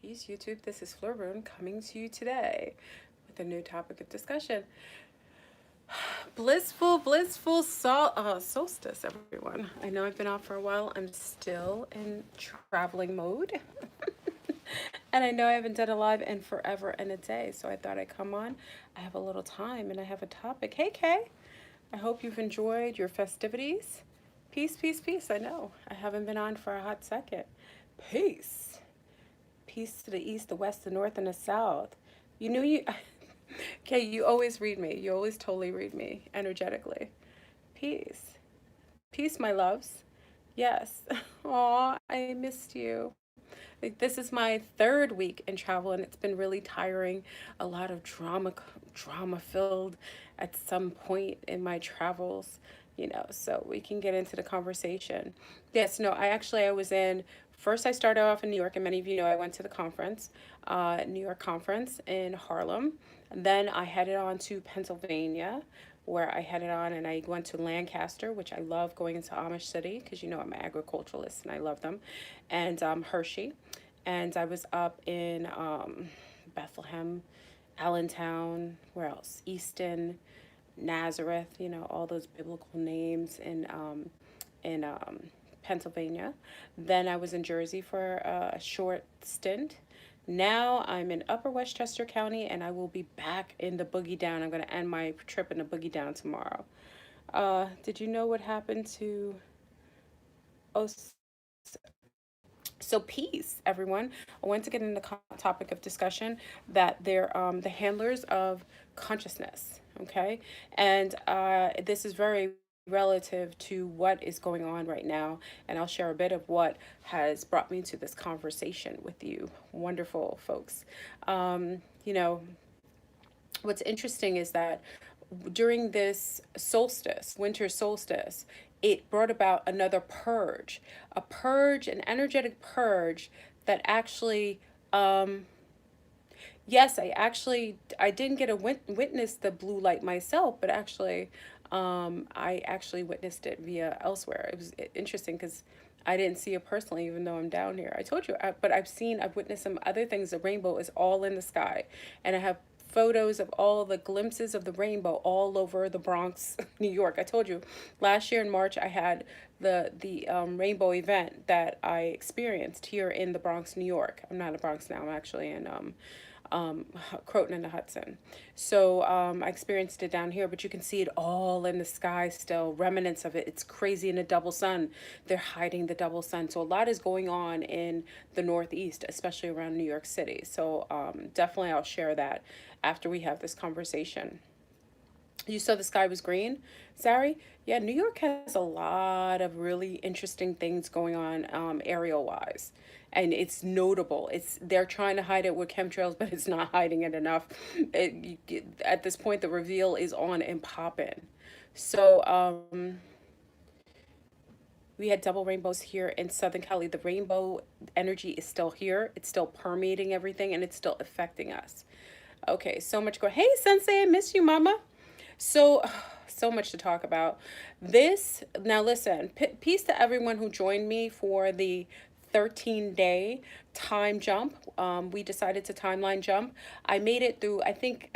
Peace, YouTube. This is FleurBrun coming to you today with a new topic of discussion. Blissful solstice, everyone. I know I've been off for a while. I'm still in traveling mode. And I know I haven't done a live in forever and a day. So I thought I'd come on. I have a little time and I have a topic. Hey, Kay. I hope you've enjoyed your festivities. Peace, peace, peace. I know I haven't been on for a hot second. Peace. Peace to the east, the west, the north, and the south. You knew you. Okay, you always read me. You always totally read me energetically. Peace. Peace, my loves. Yes. Aw, I missed you. Like, this is my third week in travel and it's been really tiring. A lot of drama filled at some point in my travels, so we can get into the conversation. Yes, no, I was in, first I started off in New York, and many of you know I went to the conference, New York conference in Harlem. And then I headed on to Pennsylvania, where I headed on and I went to Lancaster, which I love going into Amish City because I'm an agriculturalist and I love them, and Hershey. And I was up in Bethlehem, Allentown, where else? Easton, Nazareth, all those biblical names in Pennsylvania. Then I was in Jersey for a short stint. Now I'm in Upper Westchester County and I will be back in the Boogie Down. I'm going to end my trip in the Boogie Down tomorrow. Did you know what happened to... Oh, so peace, everyone. I want to get into the topic of discussion that they're the handlers of consciousness, okay? And this is very relative to what is going on right now, and I'll share a bit of what has brought me to this conversation with you wonderful folks. You know, what's interesting is that during this solstice, winter solstice, it brought about another purge, an energetic purge that actually, yes, I didn't get to witness the blue light myself, but actually, I actually witnessed it via elsewhere. It was interesting because I didn't see it personally, even though I'm down here. I told you, but I've witnessed some other things. The rainbow is all in the sky, and I have photos of all the glimpses of the rainbow all over the Bronx, New York. I told you, last year in March, I had the rainbow event that I experienced here in the Bronx, New York. I'm not in the Bronx now. I'm actually in Croton and the Hudson. So I experienced it down here, but you can see it all in the sky still, remnants of it. It's crazy in the double sun. They're hiding the double sun. So a lot is going on in the Northeast, especially around New York City. So definitely I'll share that after we have this conversation. You saw the sky was green, Sari? Yeah, New York has a lot of really interesting things going on aerial wise. And it's notable. They're trying to hide it with chemtrails, but it's not hiding it enough. At this point, the reveal is on and popping. So we had double rainbows here in Southern Cali. The rainbow energy is still here. It's still permeating everything, and it's still affecting us. Okay, so much go. Hey, Sensei, I miss you, Mama. So, so much to talk about. Now listen, peace to everyone who joined me for the 13-day time jump. We decided to timeline jump. I made it through, I think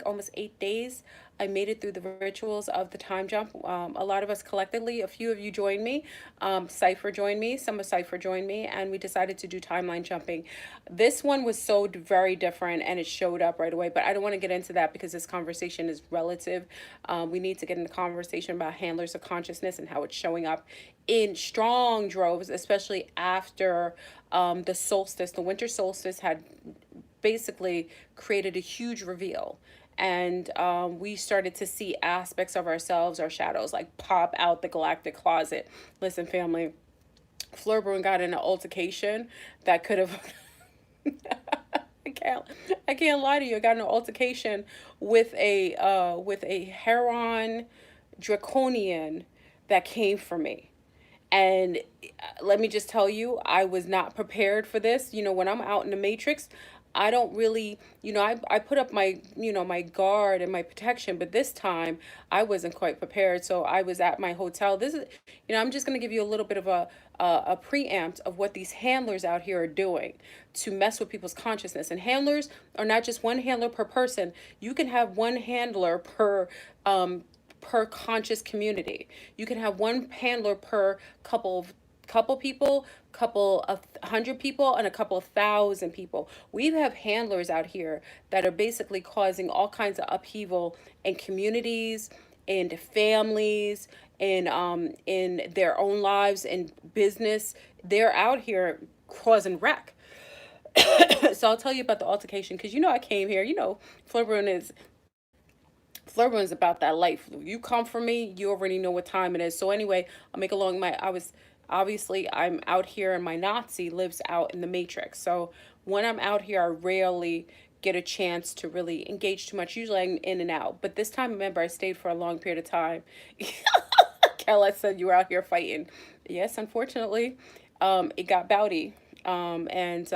almost 8 days. I made it through the rituals of the time jump. A lot of us collectively, a few of you joined me. Cypher joined me, some of Cypher joined me, and we decided to do timeline jumping. This one was so very different and it showed up right away, but I don't want to get into that because this conversation is relative. We need to get into conversation about handlers of consciousness and how it's showing up in strong droves, especially after the solstice. The winter solstice had basically created a huge reveal, and we started to see aspects of ourselves, our shadows, like pop out the galactic closet. Listen, family, FleurBrun got in an altercation that could have I can't I can't lie to you. I got in an altercation with a heron draconian that came for me. And let me just tell you, I was not prepared for this. When I'm out in the matrix, I don't really, I put up my, my guard and my protection, but this time I wasn't quite prepared. So I was at my hotel. This is, I'm just going to give you a little bit of a preempt of what these handlers out here are doing to mess with people's consciousness. And handlers are not just one handler per person. You can have one handler per conscious community. You can have one handler per couple people, couple of 100 people, and a couple of thousand people. We have handlers out here that are basically causing all kinds of upheaval in communities, in families, in their own lives, in business. They're out here causing wreck. So I'll tell you about the altercation because I came here. FleurBrun is about that life. You come for me, you already know what time it is. So anyway, I'll make along my. I was obviously I'm out here, and my Nazi lives out in the Matrix. So when I'm out here, I rarely get a chance to really engage too much. Usually I'm in and out. But this time, remember, I stayed for a long period of time. Kella said you were out here fighting. Yes, unfortunately, it got bouty. And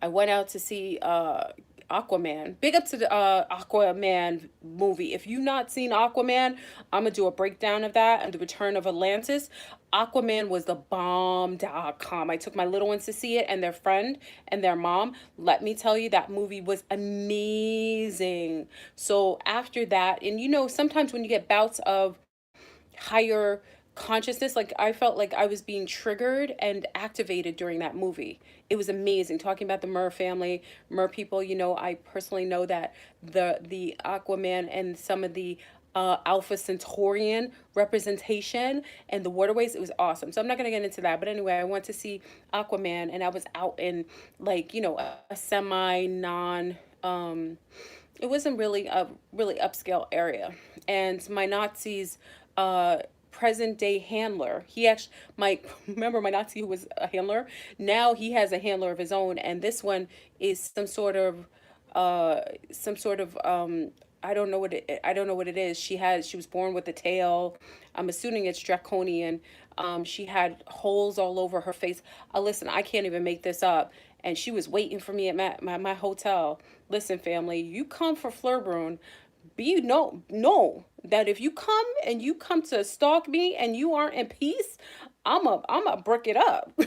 I went out to see Aquaman. Big up to the Aquaman movie. If you've not seen Aquaman, I'm gonna do a breakdown of that and the Return of Atlantis. Aquaman was the bomb.com. I took my little ones to see it and their friend and their mom. Let me tell you, that movie was amazing. So after that, and sometimes when you get bouts of higher consciousness, like I felt like I was being triggered and activated during that movie. It was amazing talking about the mer family, mer people. I personally know that the Aquaman and some of the Alpha Centaurian representation and the waterways, it was awesome. So I'm not going to get into that, but anyway, I went to see Aquaman, and I was out in, like, a semi non it wasn't really a really upscale area. And my Nazis uh present day handler, he actually, my remember my Nazi who was a handler, now he has a handler of his own, and this one is some sort of I don't know what it is. She was born with a tail. I'm assuming it's draconian. She had holes all over her face. Listen, I can't even make this up. And she was waiting for me at my hotel. Listen, family, you come for FleurBrun, be know that if you come to stalk me and you aren't in peace, I'm a brick it up.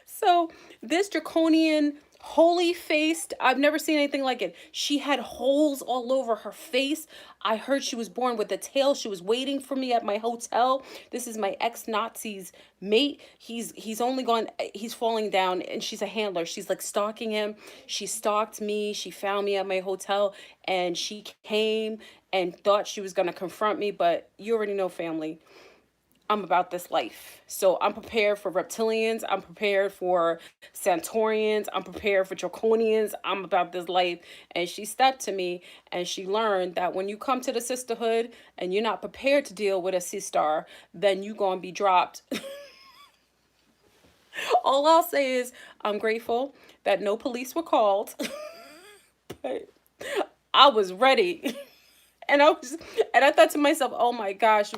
So this draconian, holy faced, I've never seen anything like it. She had holes all over her face. I heard she was born with a tail. She was waiting for me at my hotel. This is my ex-Nazi's mate. He's only gone, he's falling down, and she's a handler. She's like stalking him. She stalked me. She found me at my hotel, and she came and thought she was going to confront me, but you already know, family, I'm about this life. So I'm prepared for reptilians. I'm prepared for Centaurians. I'm prepared for Draconians. I'm about this life. And she stepped to me, and she learned that when you come to the sisterhood and you're not prepared to deal with a sister, then you're going to be dropped. All I'll say is I'm grateful that no police were called. But I was ready. And I thought to myself, oh my gosh,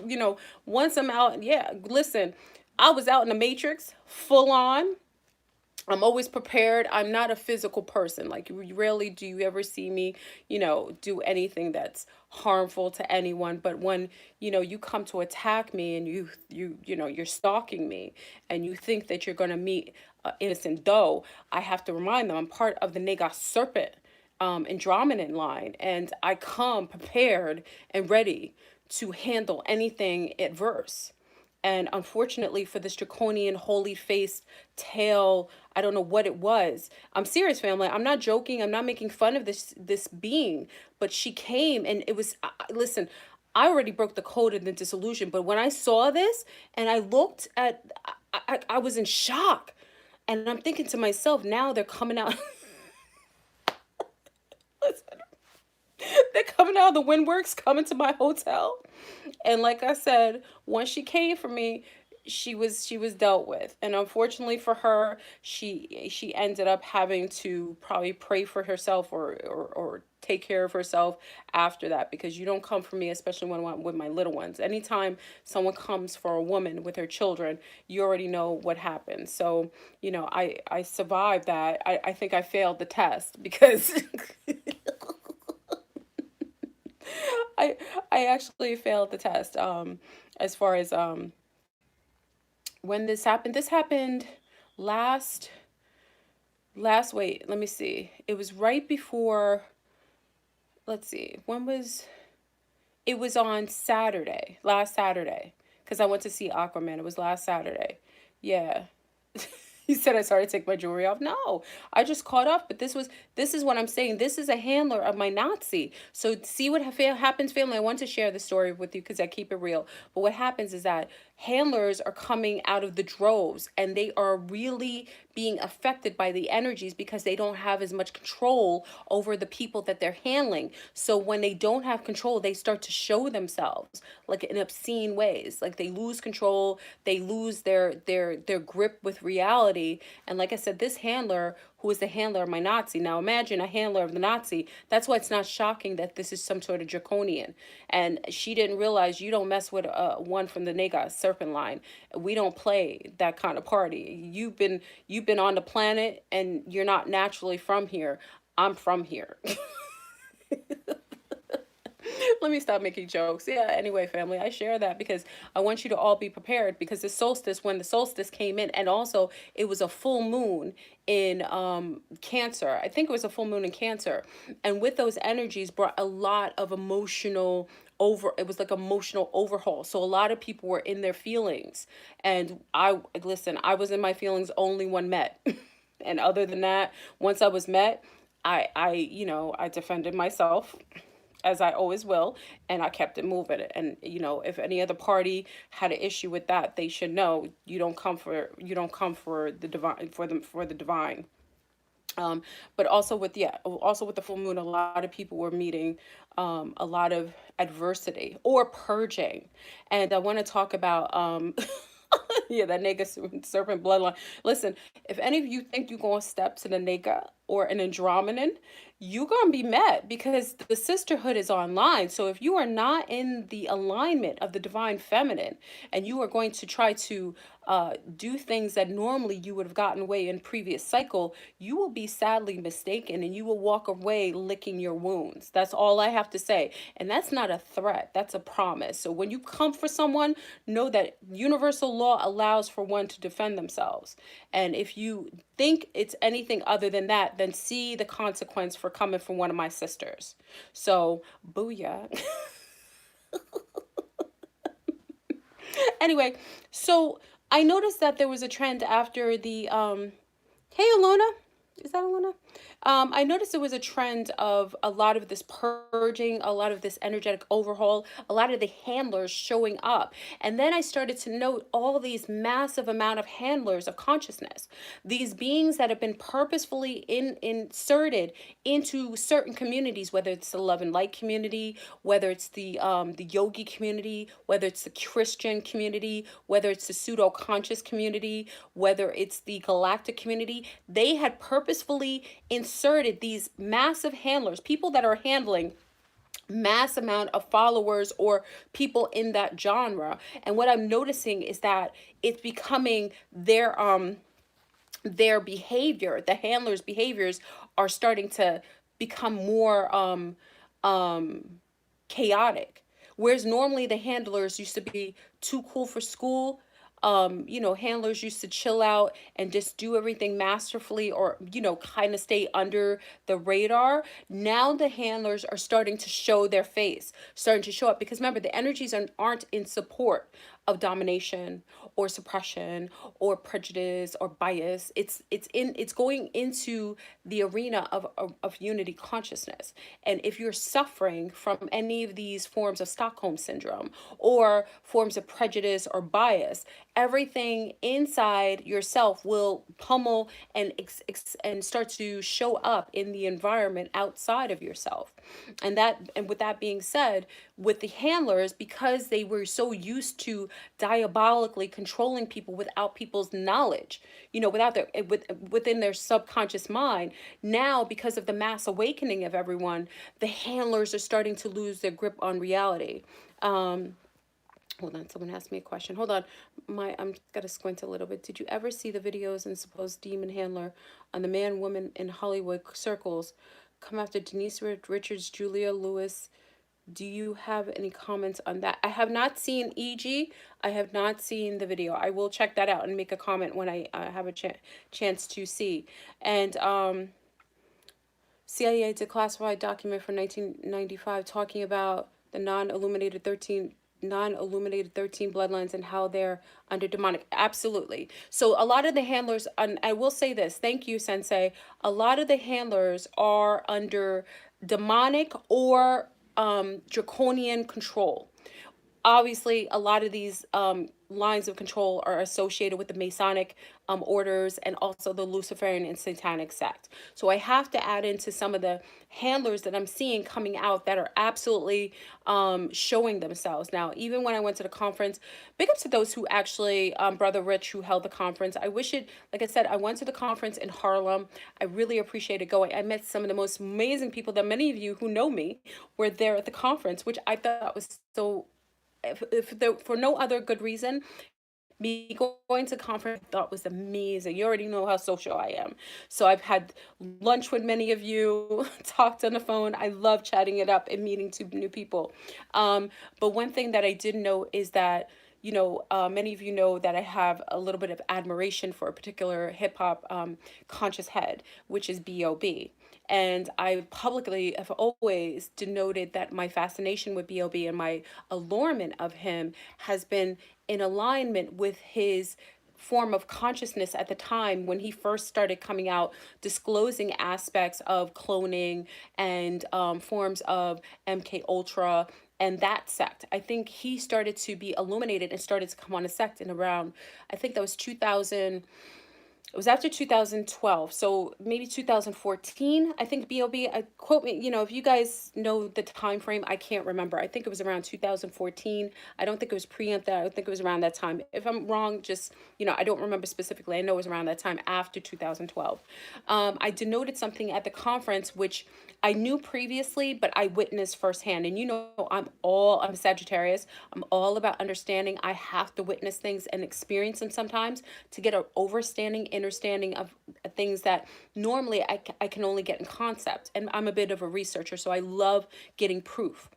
once I'm out, yeah, listen, I was out in the Matrix, full on. I'm always prepared. I'm not a physical person. Like, rarely do you ever see me, do anything that's harmful to anyone. But when, you come to attack me, and you're stalking me, and you think that you're going to meet innocent doe, I have to remind them I'm part of the Naga serpent Andromedan line, and I come prepared and ready to handle anything adverse. And unfortunately for this draconian, holy faced tail, I don't know what it was. I'm serious, family. I'm not joking. I'm not making fun of this being. But she came, and it was, listen, I already broke the code in the disillusion. But when I saw this and I looked at, I was in shock. And I'm thinking to myself, now they're coming out. Listen, they're coming out of the windworks, coming to my hotel. And like I said, once she came for me, she was dealt with, and unfortunately for her, she ended up having to probably pray for herself, or take care of herself after that, because you don't come for me, especially when I'm with my little ones. Anytime someone comes for a woman with her children, you already know what happens. So I survived that. I think I failed the test because I I actually failed the test. As far as when this happened last wait, let me see. It was right before, let's see, when was it was on Saturday, last Saturday, because I went to see Aquaman. It was last Saturday. Yeah. He said I started to take my jewelry off. No, I just caught off. But this is what I'm saying. This is a handler of my Nazi. So see what happens, family. I want to share the story with you because I keep it real. But what happens is that handlers are coming out of the droves, and they are really being affected by the energies because they don't have as much control over the people that they're handling. So when they don't have control, they start to show themselves like in obscene ways. Like they lose control, they lose their grip with reality. And like I said, this handler, who is the handler of my Nazi. Now imagine a handler of the Nazi. That's why it's not shocking that this is some sort of draconian. And she didn't realize you don't mess with one from the Nega serpent line. We don't play that kind of party. You've been on the planet and you're not naturally from here. I'm from here. Let me stop making jokes. Yeah, anyway, family, I share that because I want you to all be prepared, because the solstice, when the solstice came in, and also it was a full moon in Cancer. I think it was a full moon in Cancer. And with those energies brought a lot of emotional it was like emotional overhaul. So a lot of people were in their feelings. And I was in my feelings only when met. And other than that, once I was met, I defended myself, as I always will, and I kept it moving. And if any other party had an issue with that, they should know you don't come for the divine, for the divine. But also with the full moon, a lot of people were meeting a lot of adversity or purging, and I want to talk about yeah, that nigga serpent bloodline. Listen, if any of you think you're gonna step to the nigga or an Andromedan, you're gonna be met, because the sisterhood is online. So if you are not in the alignment of the divine feminine, and you are going to try to do things that normally you would have gotten away in previous cycle, you will be sadly mistaken, and you will walk away licking your wounds. That's all I have to say. And that's not a threat, that's a promise. So when you come for someone, know that universal law allows for one to defend themselves. And if you think it's anything other than that, then see the consequence for coming from one of my sisters. So, booyah. Anyway, so I noticed that there was a trend after the hey, Alona. Is that Alona? I noticed there was a trend of a lot of this purging, a lot of this energetic overhaul, a lot of the handlers showing up. And then I started to note all these massive amount of handlers of consciousness, these beings that have been purposefully inserted into certain communities, whether it's the love and light community, whether it's the yogi community, whether it's the Christian community, whether it's the pseudo conscious community, whether it's the galactic community. They had purposefully inserted these massive handlers, people that are handling mass amount of followers or people in that genre. And what I'm noticing is that it's becoming their behavior, the handlers' behaviors are starting to become more chaotic. Whereas normally the handlers used to be too cool for school. Handlers used to chill out and just do everything masterfully, or, kind of stay under the radar. Now the handlers are starting to show their face, starting to show up, because remember, the energies aren't in support of domination or suppression or prejudice or bias. It's going into the arena of unity consciousness. And if you're suffering from any of these forms of Stockholm syndrome or forms of prejudice or bias, everything inside yourself will pummel and start to show up in the environment outside of yourself. And with that being said, with the handlers, because they were so used to diabolically controlling people without people's knowledge, without within their subconscious mind. Now, because of the mass awakening of everyone, the handlers are starting to lose their grip on reality. Hold on, someone asked me a question. Hold on. I'm gotta squint a little bit. Did you ever see the videos and supposed demon handler on the man woman in Hollywood circles come after Denise Richards, Julia Lewis? Do you have any comments on that? I have not seen EG. I have not seen the video. I will check that out and make a comment when I have a chance to see. And CIA declassified document from 1995 talking about the non-illuminated 13 bloodlines and how they're under demonic. Absolutely. So a lot of the handlers, and I will say this, thank you, Sensei, a lot of the handlers are under demonic or draconian control. Obviously, a lot of these lines of control are associated with the Masonic orders and also the Luciferian and Satanic sect. So I have to add into some of the handlers that I'm seeing coming out that are absolutely showing themselves. Now, even when I went to the conference, big up to those who actually, Brother Rich, who held the conference. I wish it, like I said, I went to the conference in Harlem. I really appreciated going. I met some of the most amazing people that many of you who know me were there at the conference, which I thought was so, for no other good reason, me going to conference I thought was amazing. You already know how social I am. So I've had lunch with many of you, talked on the phone. I love chatting it up and meeting two new people. But one thing that I did know is that, many of you know that I have a little bit of admiration for a particular hip hop conscious head, which is B.O.B. And I publicly have always denoted that my fascination with B.O.B. and my allurement of him has been in alignment with his form of consciousness at the time when he first started coming out, disclosing aspects of cloning and forms of MK Ultra and that sect. I think he started to be illuminated and started to come on a sect in around, I think that was 2000. It was after 2012, so maybe 2014. I think B.O.B. Quote me, if you guys know the time frame, I can't remember. I think it was around 2014. I don't think it was preempt that. I think it was around that time. If I'm wrong, just I don't remember specifically. I know it was around that time after 2012. I denoted something at the conference which I knew previously, but I witnessed firsthand. And I'm Sagittarius. I'm all about understanding. I have to witness things and experience them sometimes to get an understanding of things that normally I can only get in concept. And I'm a bit of a researcher, so I love getting proof.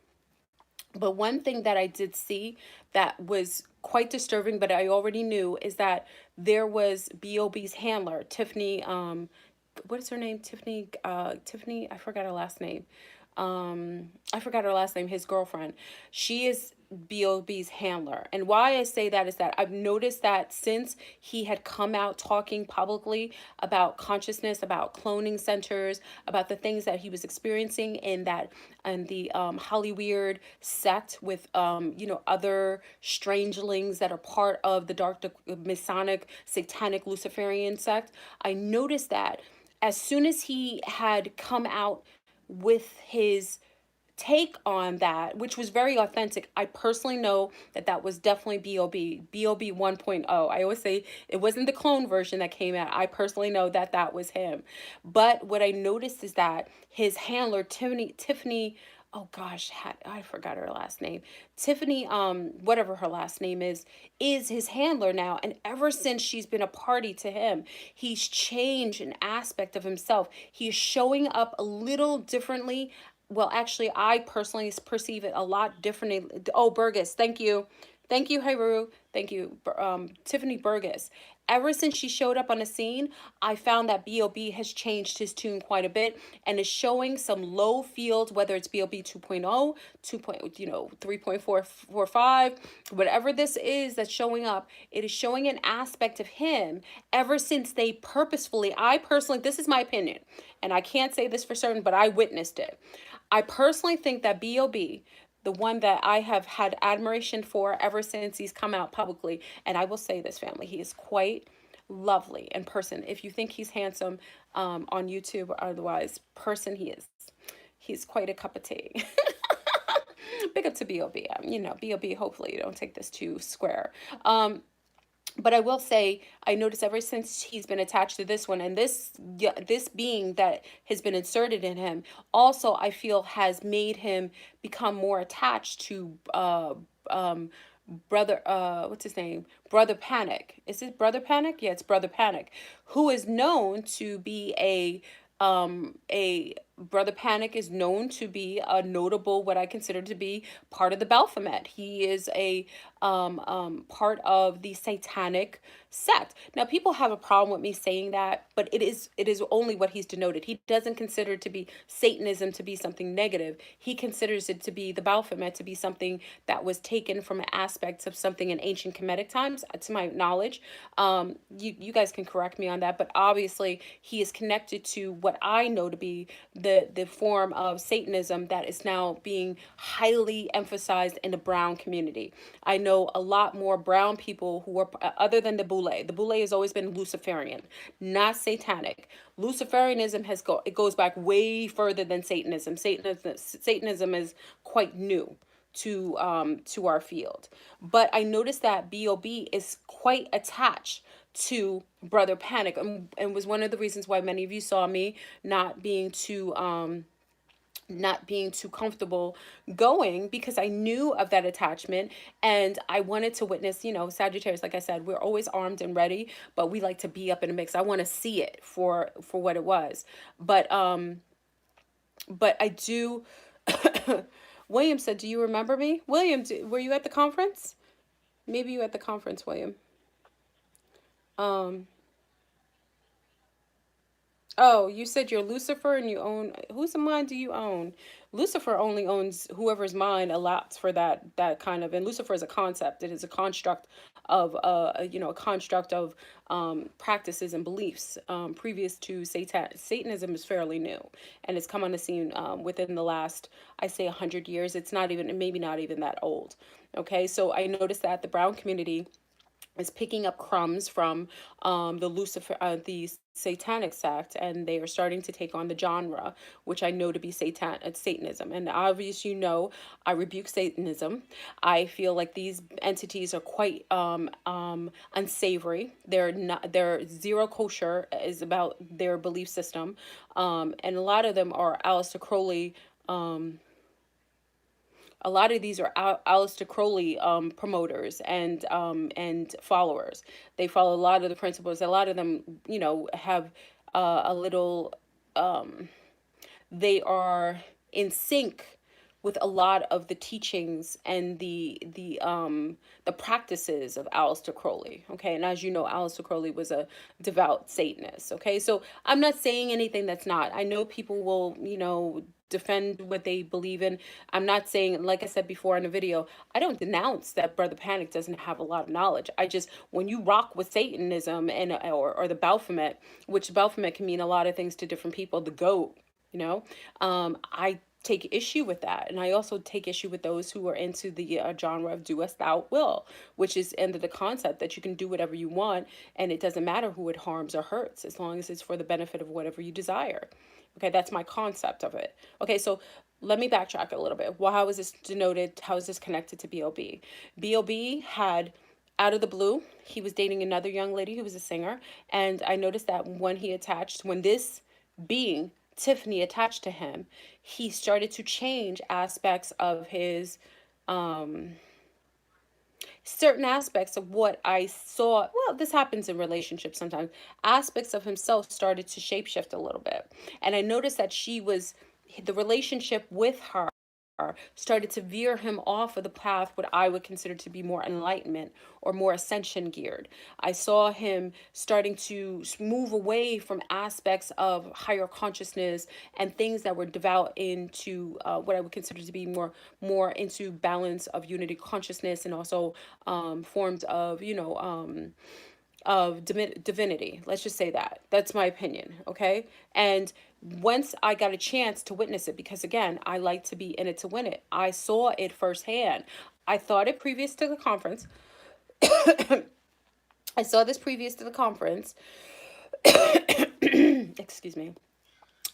But one thing that I did see that was quite disturbing, but I already knew, is that there was B.O.B.'s handler, Tiffany, what is her name? Tiffany, I forgot her last name. His girlfriend. She is B.O.B.'s handler. And why I say that is that I've noticed that since he had come out talking publicly about consciousness, about cloning centers, about the things that he was experiencing in the Hollyweird sect with other strangelings that are part of the dark Masonic Satanic Luciferian sect, I noticed that as soon as he had come out with his take on that, which was very authentic, I personally know that that was definitely B.O.B. 1.0. I always say it wasn't the clone version that came out. I personally know that that was him. But what I noticed is that his handler, Tiffany, oh gosh, I forgot her last name. Tiffany, whatever her last name is his handler now. And ever since she's been a party to him, he's changed an aspect of himself. He's showing up a little differently. Well, actually, I personally perceive it a lot differently. Oh, Burgess, thank you. Thank you, Haru. Thank you, Tiffany Burgess. Ever since she showed up on the scene, I found that B.O.B. has changed his tune quite a bit and is showing some low fields, whether it's B.O.B. 2.0, 3.445, whatever this is that's showing up, it is showing an aspect of him ever since they purposefully, I personally, this is my opinion, and I can't say this for certain, but I witnessed it. I personally think that B.O.B., the one that I have had admiration for ever since he's come out publicly. And I will say this, family, he is quite lovely in person. If you think he's handsome on YouTube or otherwise, person he is. He's quite a cup of tea. Big up to B.O.B. B.O.B., hopefully you don't take this too square. But I will say, I noticed ever since he's been attached to this one, and this, yeah, this being that has been inserted in him, also I feel has made him become more attached to um brother, what's his name, Brother Panic. Is it Brother Panic? Yeah, it's Brother Panic, who is known to be a Brother Panic is known to be a notable, what I consider to be part of the Baphomet. He is a part of the satanic sect. Now, people have a problem with me saying that, but it is only what he's denoted. He doesn't consider it to be Satanism to be something negative. He considers it to be the Baphomet to be something that was taken from aspects of something in ancient Kemetic times, to my knowledge. You guys can correct me on that, but obviously he is connected to what I know to be the form of Satanism that is now being highly emphasized in the brown community. I know a lot more brown people who are, other than the Boule. The Boule has always been Luciferian, not satanic. Luciferianism it goes back way further than Satanism. Satanism is quite new to our field. But I noticed that Bob is quite attached to Brother Panic, and was one of the reasons why many of you saw me not being too comfortable going, because I knew of that attachment and I wanted to witness, Sagittarius, like I said, we're always armed and ready, but we like to be up in the mix. I want to see it for what it was. But I do. William said, "Do you remember me?" William, were you at the conference? Maybe you at the conference, William. Um Oh, you said you're Lucifer and you own, whose mind do you own? Lucifer only owns whoever's mind allots for that kind of, and Lucifer is a concept. It is a construct of a construct of practices and beliefs previous to Satanism is fairly new, and it's come on the scene within the last, I say, 100 years. It's not even, maybe not even that old. Okay, so I noticed that the brown community is picking up crumbs from the satanic sect, and they are starting to take on the genre, which I know to be Satanism. And obviously, I rebuke Satanism. I feel like these entities are quite unsavory. They're not. They're zero kosher is about their belief system, and a lot of them are Aleister Crowley. A lot of these are Aleister Crowley promoters and followers. They follow a lot of the principles. A lot of them, have a little. They are in sync with a lot of the teachings and the practices of Aleister Crowley. Okay, and as you know, Aleister Crowley was a devout Satanist. Okay, so I'm not saying anything that's not. I know people will, defend what they believe in. I'm not saying, like I said before in the video, I don't denounce that Brother Panic doesn't have a lot of knowledge. I just, when you rock with Satanism and or the Baphomet, which Baphomet can mean a lot of things to different people, the goat, I take issue with that, and I also take issue with those who are into the genre of do as thou will, which is under the concept that you can do whatever you want and it doesn't matter who it harms or hurts as long as it's for the benefit of whatever you desire. Okay, that's my concept of it. Okay, so let me backtrack a little bit. Well, how is this denoted? How is this connected to Bob? Bob had, out of the blue, he was dating another young lady who was a singer, and I noticed that when this being Tiffany attached to him, he started to change aspects of his certain aspects of what I saw. Well, this happens in relationships sometimes. Aspects of himself started to shapeshift a little bit. And I noticed that the relationship with her started to veer him off of the path what I would consider to be more enlightenment or more ascension geared. I saw him starting to move away from aspects of higher consciousness and things that were devout into what I would consider to be more into balance of unity consciousness, and also forms of divinity. Let's just say that. That's my opinion, okay? And once I got a chance to witness it, because again, I like to be in it to win it, I saw it firsthand. I thought it previous to the conference. I saw this previous to the conference. Excuse me.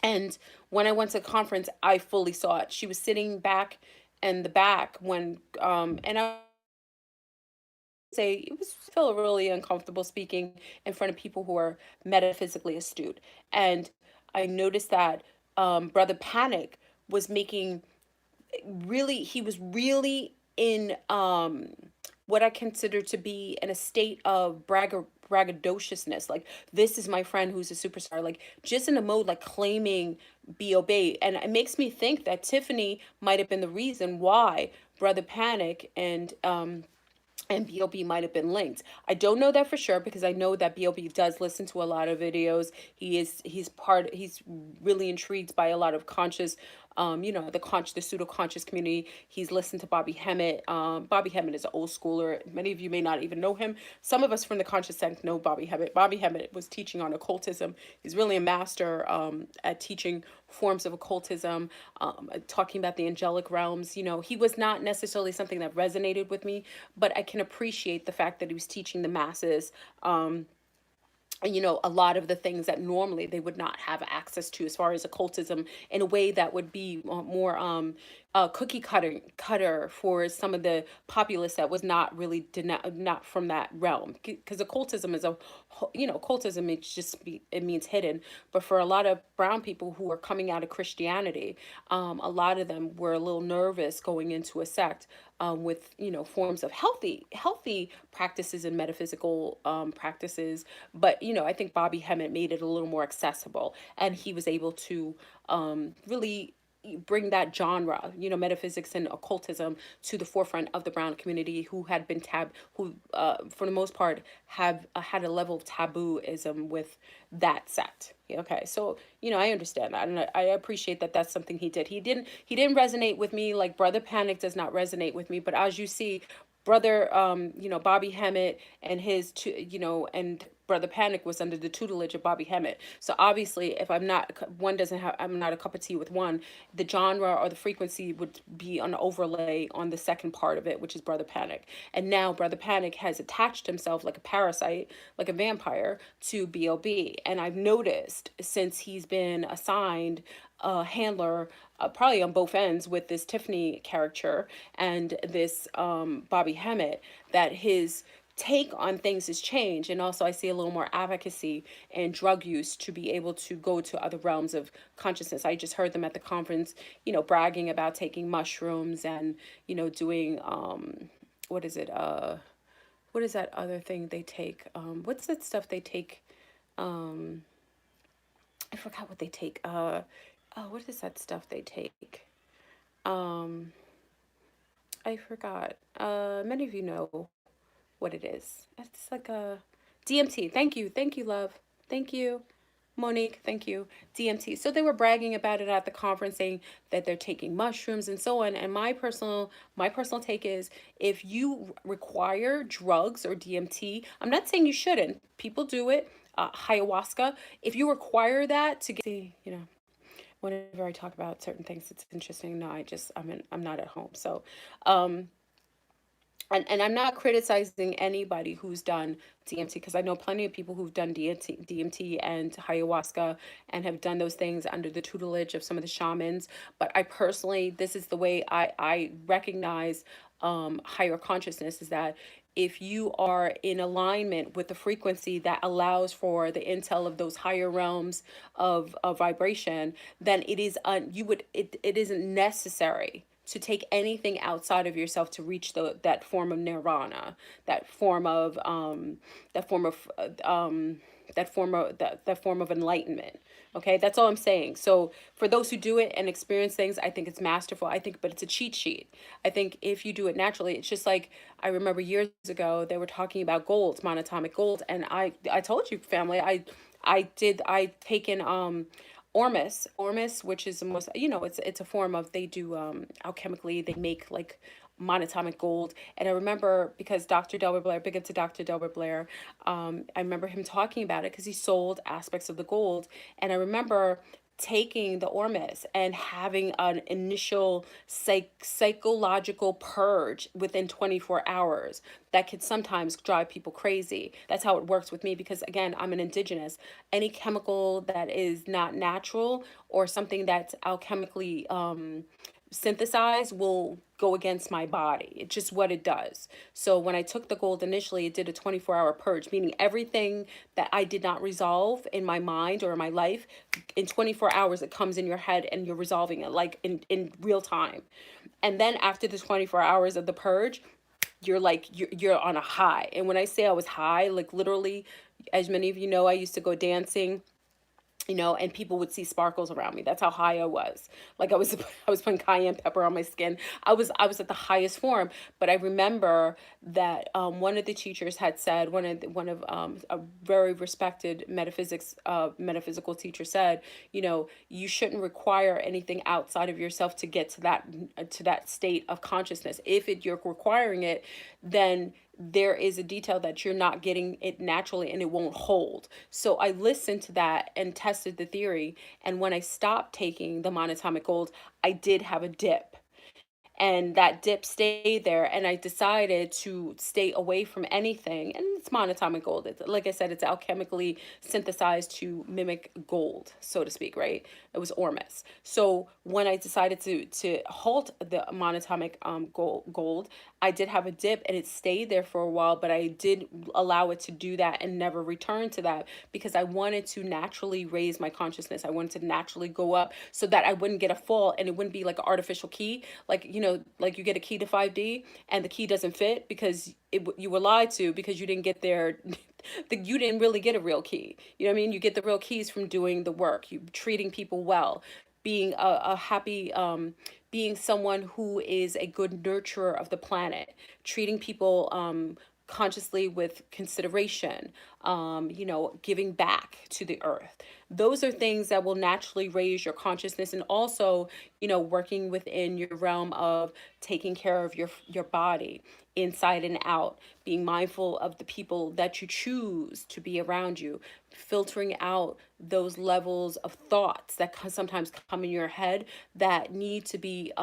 And when I went to the conference, I fully saw it. She was sitting back in the back when, and I say it was feel really uncomfortable speaking in front of people who are metaphysically astute. And I noticed that Brother Panic was making he was really in what I consider to be in a state of braggadociousness. Like, this is my friend who's a superstar. Like, just in a mode like claiming Bob, and it makes me think that Tiffany might have been the reason why Brother Panic and B.O.B. might have been linked. I don't know that for sure because I know that B.O.B. does listen to a lot of videos. He's really intrigued by a lot of conscious, the pseudo conscious community. He's listened to Bobby Hemmett. Bobby Hemmett is an old schooler. Many of you may not even know him. Some of us from the conscious sect know Bobby Hemmett. Bobby Hemmett was teaching on occultism. He's really a master at teaching forms of occultism, talking about the angelic realms. He was not necessarily something that resonated with me, but I can appreciate the fact that he was teaching the masses a lot of the things that normally they would not have access to as far as occultism in a way that would be more cookie cutter for some of the populace that was not really not from that realm, because occultism is occultism, it means hidden. But for a lot of brown people who are coming out of Christianity, a lot of them were a little nervous going into a sect with forms of healthy practices and metaphysical practices. But I think Bobby Hemmett made it a little more accessible, and he was able to really bring that genre, metaphysics and occultism, to the forefront of the brown community, who had been who for the most part have had a level of tabooism with that sect. Okay, so I understand that, and I appreciate that that's something he did. He didn't resonate with me like Brother Panic does not resonate with me, but as you see, brother Bobby Hemmett and his two, and Brother Panic was under the tutelage of Bobby Hemmett. So obviously, if I'm not a cup of tea with one, the genre or the frequency would be an overlay on the second part of it, which is Brother Panic. And now Brother Panic has attached himself like a parasite, like a vampire, to Bob. And I've noticed since he's been assigned a handler, probably on both ends, with this Tiffany character and this Bobby Hemmett, that his take on things has changed. And also I see a little more advocacy and drug use to be able to go to other realms of consciousness. I just heard them at the conference, bragging about taking mushrooms and doing what is it what is that other thing they take, what's that stuff they take, um I forgot what they take, oh, what is that stuff they take, um I forgot. Many of you know what it is. It's like a DMT. Thank you, love. Thank you, Monique. Thank you, DMT. So they were bragging about it at the conference, saying that they're taking mushrooms and so on. And my personal take is, if you require drugs or DMT, I'm not saying you shouldn't. People do it. Ayahuasca. If you require that to get, whenever I talk about certain things, it's interesting. No, I'm not at home. So, um, and I'm not criticizing anybody who's done DMT, because I know plenty of people who've done DMT and ayahuasca and have done those things under the tutelage of some of the shamans. But I personally, this is the way I recognize higher consciousness, is that if you are in alignment with the frequency that allows for the intel of those higher realms of vibration, then it is it isn't necessary to take anything outside of yourself to reach that form of nirvana, that form of that form of that form of enlightenment. Okay, that's all I'm saying. So for those who do it and experience things, I think it's masterful. I think, but it's a cheat sheet. I think if you do it naturally, it's just like, I remember years ago they were talking about gold, monatomic gold, and I told you, family, I taken Ormus, which is the most, it's a form of, they do alchemically, they make like monatomic gold. And I remember, because Dr. Delbert Blair, big up to Dr. Delbert Blair, I remember him talking about it because he sold aspects of the gold. And I remember taking the Ormus and having an initial psychological purge within 24 hours that could sometimes drive people crazy. That's how it works with me, because again, I'm an Indigenous. Any chemical that is not natural, or something that's alchemically synthesize will go against my body. It's just what it does. So when I took the gold initially, it did a 24-hour purge, meaning everything that I did not resolve in my mind or in my life, in 24 hours, it comes in your head and you're resolving it like in real time. And then after the 24 hours of the purge, you're like you're on a high. And when I say I was high, like literally, as many of you know, I used to go dancing, and people would see sparkles around me. That's how high I was. Like I was I was putting cayenne pepper on my skin. I was at the highest form. But I remember that one of the teachers had said, one of a very respected metaphysical teacher said, you shouldn't require anything outside of yourself to get to that state of consciousness. If you're requiring it, then there is a detail that you're not getting it naturally and it won't hold. So I listened to that and tested the theory. And when I stopped taking the monatomic gold, I did have a dip, and that dip stayed there, and I decided to stay away from anything. And it's monatomic gold. It's, like I said, it's alchemically synthesized to mimic gold, so to speak, right? It was ormus. So when I decided to halt the monatomic gold, I did have a dip and it stayed there for a while, but I did allow it to do that and never return to that, because I wanted to naturally raise my consciousness. I wanted to naturally go up so that I wouldn't get a fall and it wouldn't be like an artificial key. Like, like you get a key to 5D and the key doesn't fit because you were lied to, because you didn't get there. You didn't really get a real key. You know what I mean? You get the real keys from doing the work, you treating people well, being a happy, being someone who is a good nurturer of the planet, treating people consciously with consideration, giving back to the earth. Those are things that will naturally raise your consciousness. And also, working within your realm of taking care of your body inside and out, being mindful of the people that you choose to be around you, filtering out those levels of thoughts that sometimes come in your head that need to be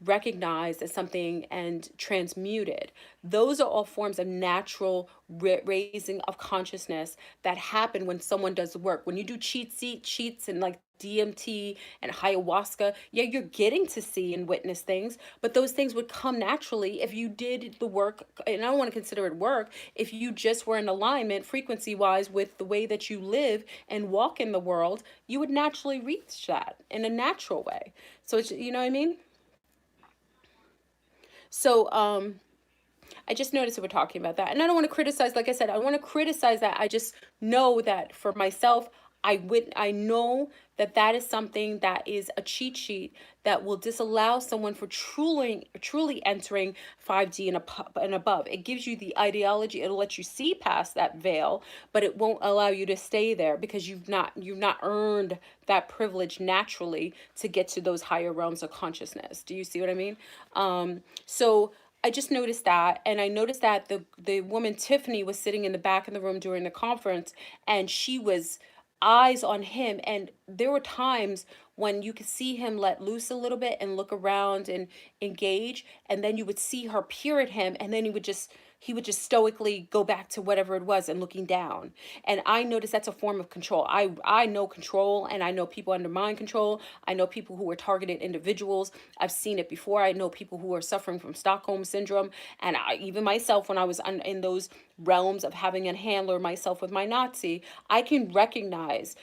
recognized as something and transmuted. Those are all forms of natural raising of consciousness that happen when someone does the work. When you do cheats and like DMT and ayahuasca, yeah, you're getting to see and witness things, but those things would come naturally if you did the work. And I don't want to consider it work if you just were in alignment frequency wise with the way that you live and walk in the world. You would naturally reach that in a natural way. So it's, you know what I mean? So I just noticed that we're talking about that. And I don't want to criticize, like I said, I want to criticize that. I just know that for myself, I know that that is something that is a cheat sheet that will disallow someone for truly entering 5D and above. It gives you the ideology. It'll let you see past that veil, but it won't allow you to stay there because you've not earned that privilege naturally to get to those higher realms of consciousness. Do you see what I mean? So I just noticed that, and I noticed that the woman Tiffany was sitting in the back of the room during the conference, and she was eyes on him. And there were times when you could see him let loose a little bit and look around and engage, and then you would see her peer at him, and then he would just stoically go back to whatever it was and looking down. And I noticed that's a form of control. I know control, and I know people under mind control. I know people who are targeted individuals. I've seen it before. I know people who are suffering from Stockholm syndrome. And even myself, when I was in those realms of having a handler myself with my Nazi, I can recognize,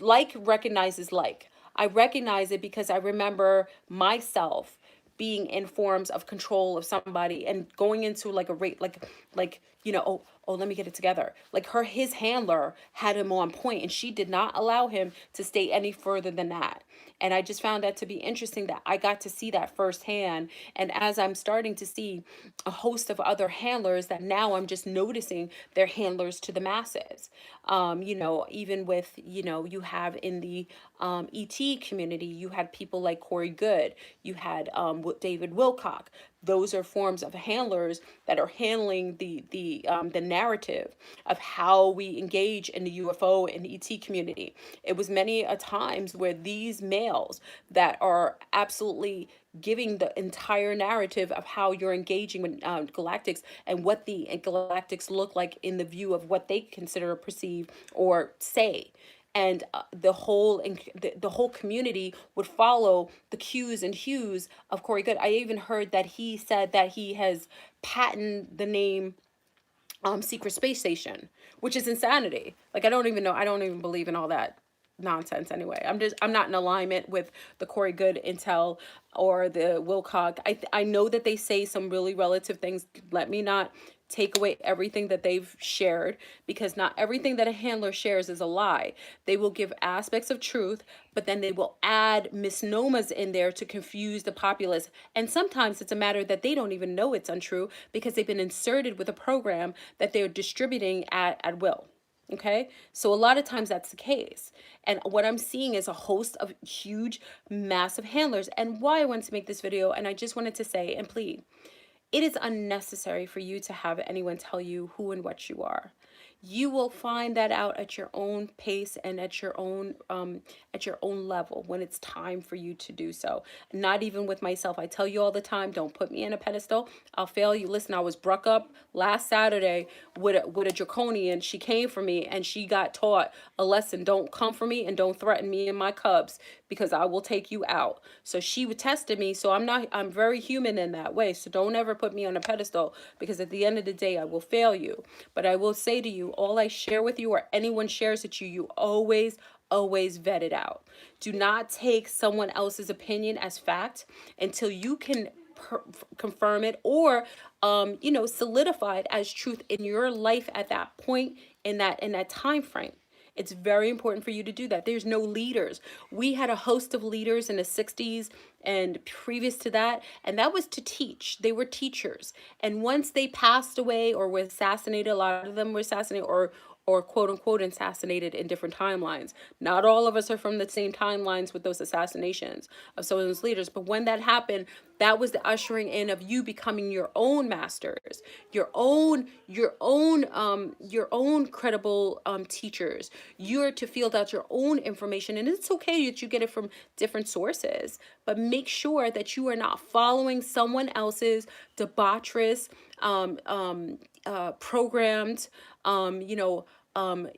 like recognizes like. I recognize it because I remember myself being in forms of control of somebody and going into like a rate, oh, let me get it together. Like his handler had him on point, and she did not allow him to stay any further than that. And I just found that to be interesting that I got to see that firsthand. And as I'm starting to see a host of other handlers, that now I'm just noticing they're handlers to the masses. Even with, you have in the ET community, you had people like Corey Good, you had David Wilcock. Those are forms of handlers that are handling the narrative of how we engage in the UFO and ET community. It was many a times where these males that are absolutely giving the entire narrative of how you're engaging with galactics and what the galactics look like in the view of what they consider, perceive, or say. and the whole community would follow the cues and hues of Corey Good. I even heard that he said that he has patented the name secret space station, which is insanity. Like, I don't even know, I don't even believe in all that nonsense anyway. I'm not in alignment with the Corey Good intel or the Wilcock. I know that they say some really relative things. Let me not take away everything that they've shared, because not everything that a handler shares is a lie. They will give aspects of truth, but then they will add misnomers in there to confuse the populace. And sometimes it's a matter that they don't even know it's untrue, because they've been inserted with a program that they're distributing at will. Okay, so a lot of times that's the case. And what I'm seeing is a host of huge, massive handlers. And why I wanted to make this video, and I just wanted to say and plead, it is unnecessary for you to have anyone tell you who and what you are. You will find that out at your own pace and at your own level when it's time for you to do so. Not even with myself. I tell you all the time, don't put me in a pedestal. I'll fail you. Listen, I was broke up last Saturday with a draconian. She came for me and she got taught a lesson. Don't come for me and don't threaten me and my cubs, because I will take you out. So she tested me. So I'm very human in that way. So don't ever put me on a pedestal, because at the end of the day, I will fail you. But I will say to you, all I share with you, or anyone shares with you, you always vet it out. Do not take someone else's opinion as fact until you can confirm it, or solidify it as truth in your life at that point, in that time frame. It's very important for you to do that. There's no leaders. We had a host of leaders in the 60s and previous to that, and that was to teach. They were teachers. And once they passed away or were assassinated, a lot of them were assassinated or quote unquote assassinated in different timelines. Not all of us are from the same timelines with those assassinations of some of those leaders, but when that happened, that was the ushering in of you becoming your own masters, your own credible teachers. You're to field out your own information, and it's okay that you get it from different sources, but make sure that you are not following someone else's debaucherous, programmed,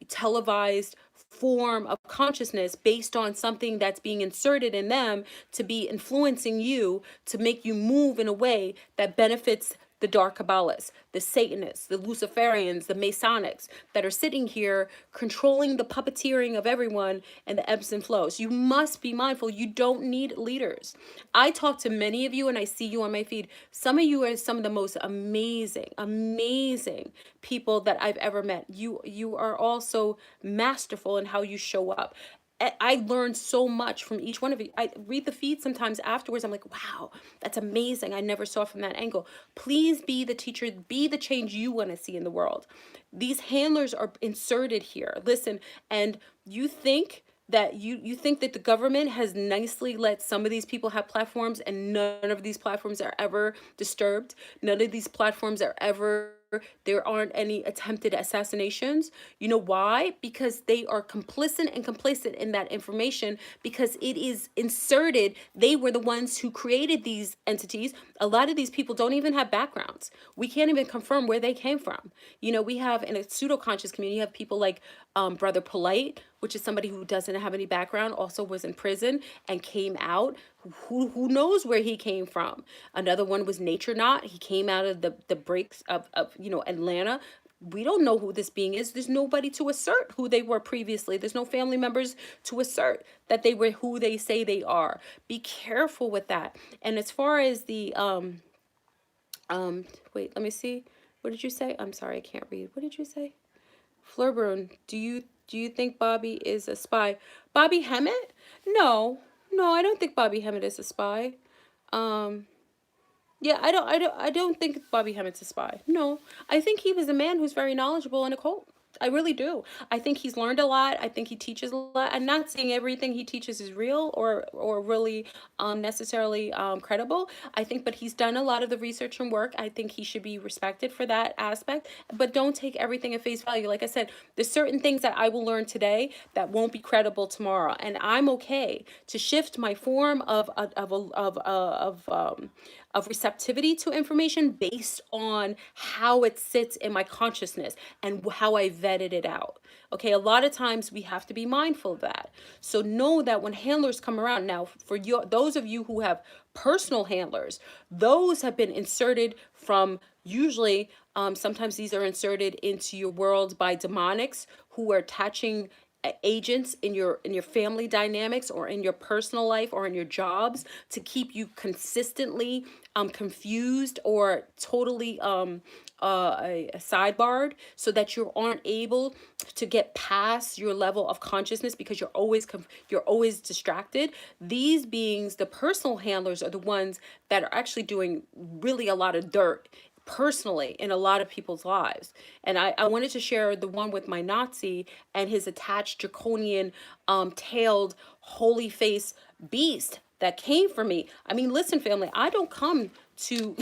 televised form of consciousness based on something that's being inserted in them to be influencing you to make you move in a way that benefits the dark Kabbalists, the Satanists, the Luciferians, the Masonics that are sitting here controlling the puppeteering of everyone and the ebbs and flows. You must be mindful. You don't need leaders. I talk to many of you and I see you on my feed. Some of you are some of the most amazing people that I've ever met. You are also masterful in how you show up. I learned so much from each one of you. I read the feed sometimes afterwards. I'm like, wow, that's amazing. I never saw it from that angle. Please be the teacher, be the change you want to see in the world. These handlers are inserted here. Listen, and you think that you think that the government has nicely let some of these people have platforms, and none of these platforms are ever disturbed. None of these platforms are ever, there aren't any attempted assassinations. You know why? Because they are complicit and complacent in that information, because it is inserted. They were the ones who created these entities. A lot of these people don't even have backgrounds. We can't even confirm where they came from. We have in a pseudo-conscious community, you have people like Brother Polite, which is somebody who doesn't have any background, also was in prison and came out. Who knows where he came from? Another one was Nature Not. He came out of the breaks of Atlanta. We don't know who this being is. There's nobody to assert who they were previously. There's no family members to assert that they were who they say they are. Be careful with that. And as far as the wait, let me see. What did you say? I'm sorry, I can't read. What did you say? FleurBrun, do you think Bobby is a spy? Bobby Hemmett? No, I don't think Bobby Hemmett is a spy. Yeah, I don't think Bobby Hemmett's a spy. No, I think he was a man who's very knowledgeable in a cult. I really do. I think he's learned a lot. I think he teaches a lot. I'm not saying everything he teaches is real or really necessarily credible. I think, but he's done a lot of the research and work. I think he should be respected for that aspect. But don't take everything at face value. Like I said, there's certain things that I will learn today that won't be credible tomorrow, and I'm okay to shift my form of of receptivity to information based on how it sits in my consciousness and how I vetted it out. Okay, a lot of times we have to be mindful of that. So know that when handlers come around, now for you, those of you who have personal handlers, those have been inserted from usually, sometimes these are inserted into your world by demonics who are attaching agents in your family dynamics or in your personal life or in your jobs to keep you consistently confused or totally sidebarred, so that you aren't able to get past your level of consciousness because you're always distracted. These beings, the personal handlers, are the ones that are actually doing really a lot of dirt personally in a lot of people's lives. And I wanted to share the one with my Nazi and his attached draconian tailed holy face beast that came for me. I mean, listen, family, I don't come to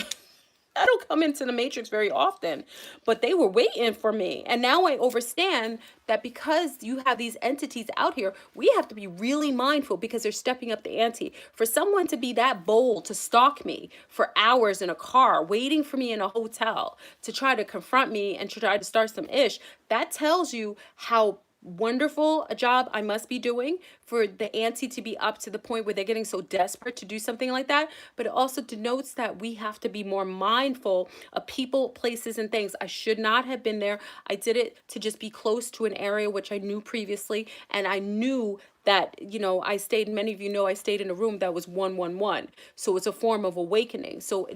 I don't come into the matrix very often, but they were waiting for me. And now I understand that because you have these entities out here, we have to be really mindful because they're stepping up the ante. For someone to be that bold to stalk me for hours in a car, waiting for me in a hotel to try to confront me and to try to start some ish, that tells you how wonderful a job I must be doing for the ante to be up to the point where they're getting so desperate to do something like that. But it also denotes that we have to be more mindful of people, places, and things. I should not have been there. I did it to just be close to an area which I knew previously, and I knew that, I stayed, many of you know, I stayed in a room that was 111. So it's a form of awakening. So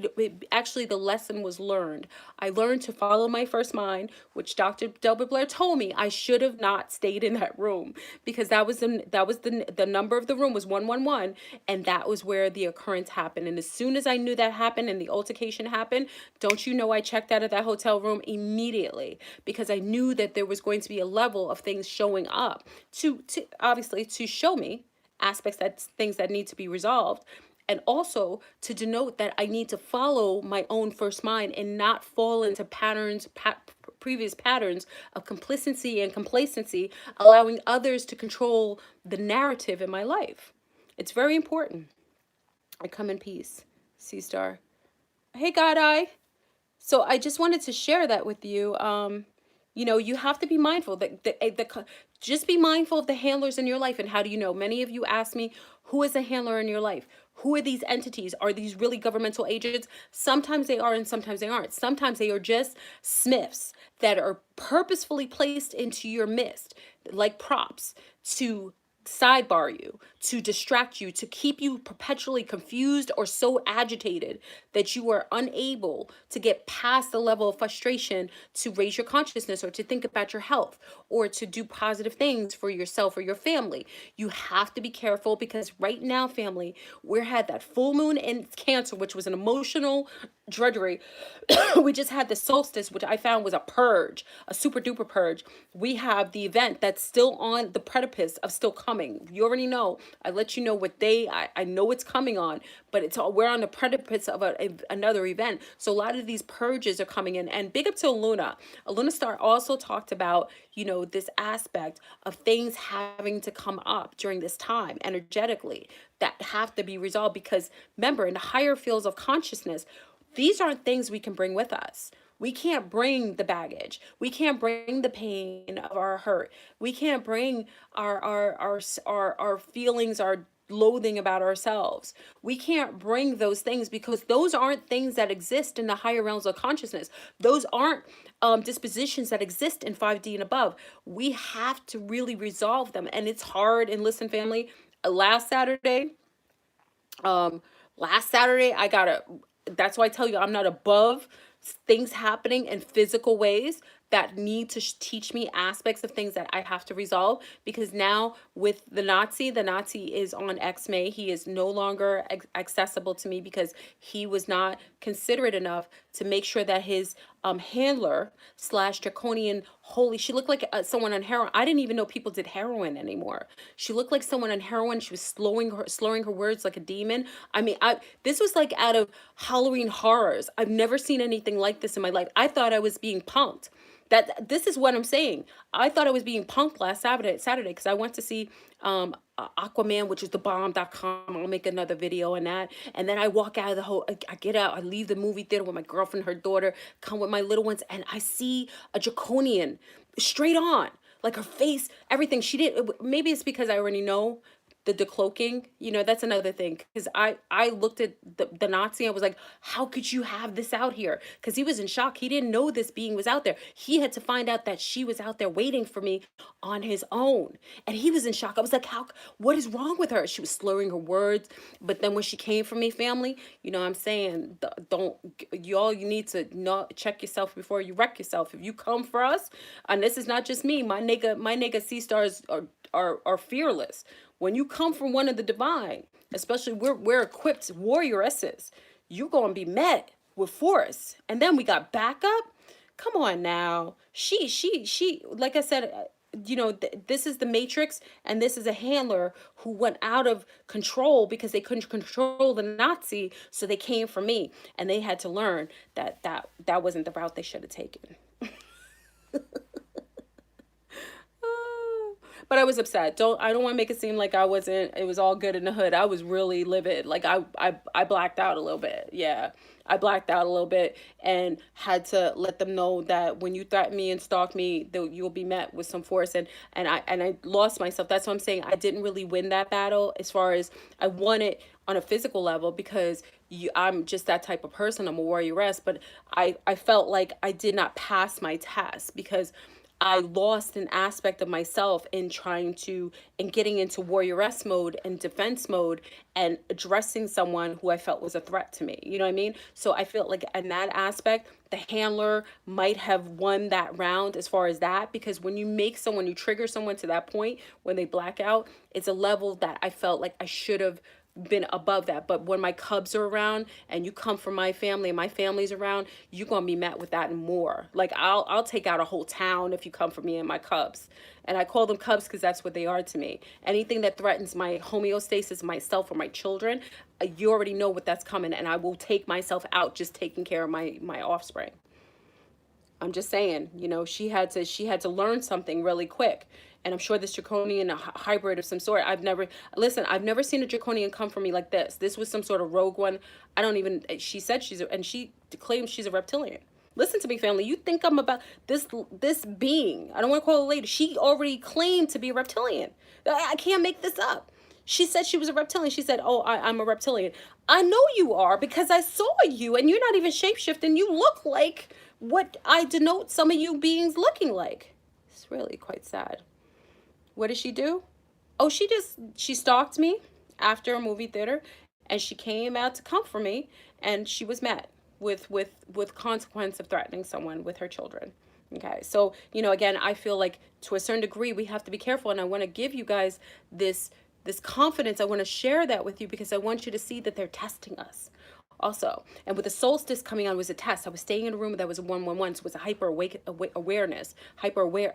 actually the lesson was learned. I learned to follow my first mind, which Dr. Delbert Blair told me I should have not stayed in that room, because the number of the room was 111, and that was where the occurrence happened. And as soon as I knew that happened and the altercation happened, don't you know, I checked out of that hotel room immediately, because I knew that there was going to be a level of things showing up to obviously to show me aspects, that things that need to be resolved, and also to denote that I need to follow my own first mind and not fall into previous patterns of complicity and complacency, allowing others to control the narrative in my life. It's very important. I come in peace. Sea Star. Hey, God Eye. So I just wanted to share that with you. You have to be mindful that just be mindful of the handlers in your life. And how do you know? Many of you ask me, who is a handler in your life? Who are these entities? Are these really governmental agents? Sometimes they are and sometimes they aren't. Sometimes they are just smiths that are purposefully placed into your midst, like props, to sidebar you, to distract you, to keep you perpetually confused or so agitated that you are unable to get past the level of frustration to raise your consciousness or to think about your health or to do positive things for yourself or your family. You have to be careful, because right now, family, we had that full moon in Cancer, which was an emotional drudgery. We just had the solstice, which I found was a purge, a super duper purge. We have the event that's still on the precipice of still coming. You already know. I let you know what day I know it's coming on, but we're on the precipice of another event. So a lot of these purges are coming in. And big up to Luna. Luna Star also talked about, this aspect of things having to come up during this time energetically that have to be resolved, because remember, in the higher fields of consciousness, these aren't things we can bring with us. We can't bring the baggage. We can't bring the pain of our hurt. We can't bring our feelings, our loathing about ourselves. We can't bring those things, because those aren't things that exist in the higher realms of consciousness. Those aren't dispositions that exist in 5D and above. We have to really resolve them, and it's hard. And listen, family, last Saturday, um, I got a, that's why I tell you I'm not above things happening in physical ways that need to teach me aspects of things that I have to resolve. Because now with the Nazi is on X-May. He is no longer accessible to me because he was not considerate enough to make sure that his handler slash draconian holy, she looked like someone on heroin. I didn't even know people did heroin anymore. She looked like someone on heroin. She was slurring her words like a demon. I mean, this was like out of Halloween Horrors. I've never seen anything like this in my life. I thought I was being punked. This is what I'm saying. I thought I was being punked last Saturday because I went to see Aquaman, which is the bomb.com. I'll make another video on that. And then I walk out of the whole, I get out, I leave the movie theater with my girlfriend, her daughter, come with my little ones, and I see a draconian straight on. Like her face, everything. She did. Maybe it's because I already know the decloaking, that's another thing. Because I looked at the Nazi. I was like, how could you have this out here? Because he was in shock. He didn't know this being was out there. He had to find out that she was out there waiting for me on his own. And he was in shock. I was like, what is wrong with her? She was slurring her words. But then when she came for me, family, I'm saying, don't, you need to not check yourself before you wreck yourself. If you come for us, and this is not just me, my nigga sea stars are fearless. When you come from one of the divine, especially we're equipped warrioresses, you're gonna be met with force. And then we got backup. Come on now. She like I said, this is the Matrix, and this is a handler who went out of control because they couldn't control the Nazi, so they came for me, and they had to learn that wasn't the route they should have taken. But I was upset. I don't want to make it seem like it was all good in the hood. I was really livid. Like I blacked out a little bit. Yeah. I blacked out a little bit and had to let them know that when you threaten me and stalk me, you'll be met with some force. And I lost myself. That's what I'm saying. I didn't really win that battle as far as I won it on a physical level because I'm just that type of person. I'm a warrioress. But I felt like I did not pass my test because I lost an aspect of myself in getting into warrioress mode and defense mode and addressing someone who I felt was a threat to me. You know what I mean? So I feel like in that aspect, the handler might have won that round as far as that, because when you trigger someone to that point, when they black out, it's a level that I felt like I should have been above that. But when my cubs are around and you come from my family and my family's around, you're gonna be met with that and more. Like I'll take out a whole town if you come for me and my cubs. And I call them cubs because that's what they are to me. Anything that threatens my homeostasis, myself or my children, you already know what that's coming, and I will take myself out just taking care of my offspring. I'm just saying, she had to learn something really quick. And I'm sure this draconian hybrid of some sort. I've never seen a draconian come for me like this. This was some sort of rogue one. She said she claims she's a reptilian. Listen to me, family. You think I'm about this being. I don't want to call her lady. She already claimed to be a reptilian. I can't make this up. She said she was a reptilian. She said, oh, I'm a reptilian. I know you are because I saw you, and you're not even shapeshifting. You look like what I denote some of you beings looking like. It's really quite sad. What did she do? Oh, she stalked me after a movie theater, and she came out to come for me, and she was met with consequence of threatening someone with her children. Okay, so again, I feel like to a certain degree we have to be careful, and I want to give you guys this confidence. I want to share that with you because I want you to see that they're testing us also. And with the solstice coming on was a test. I was staying in a room that was a 111, so it was a hyper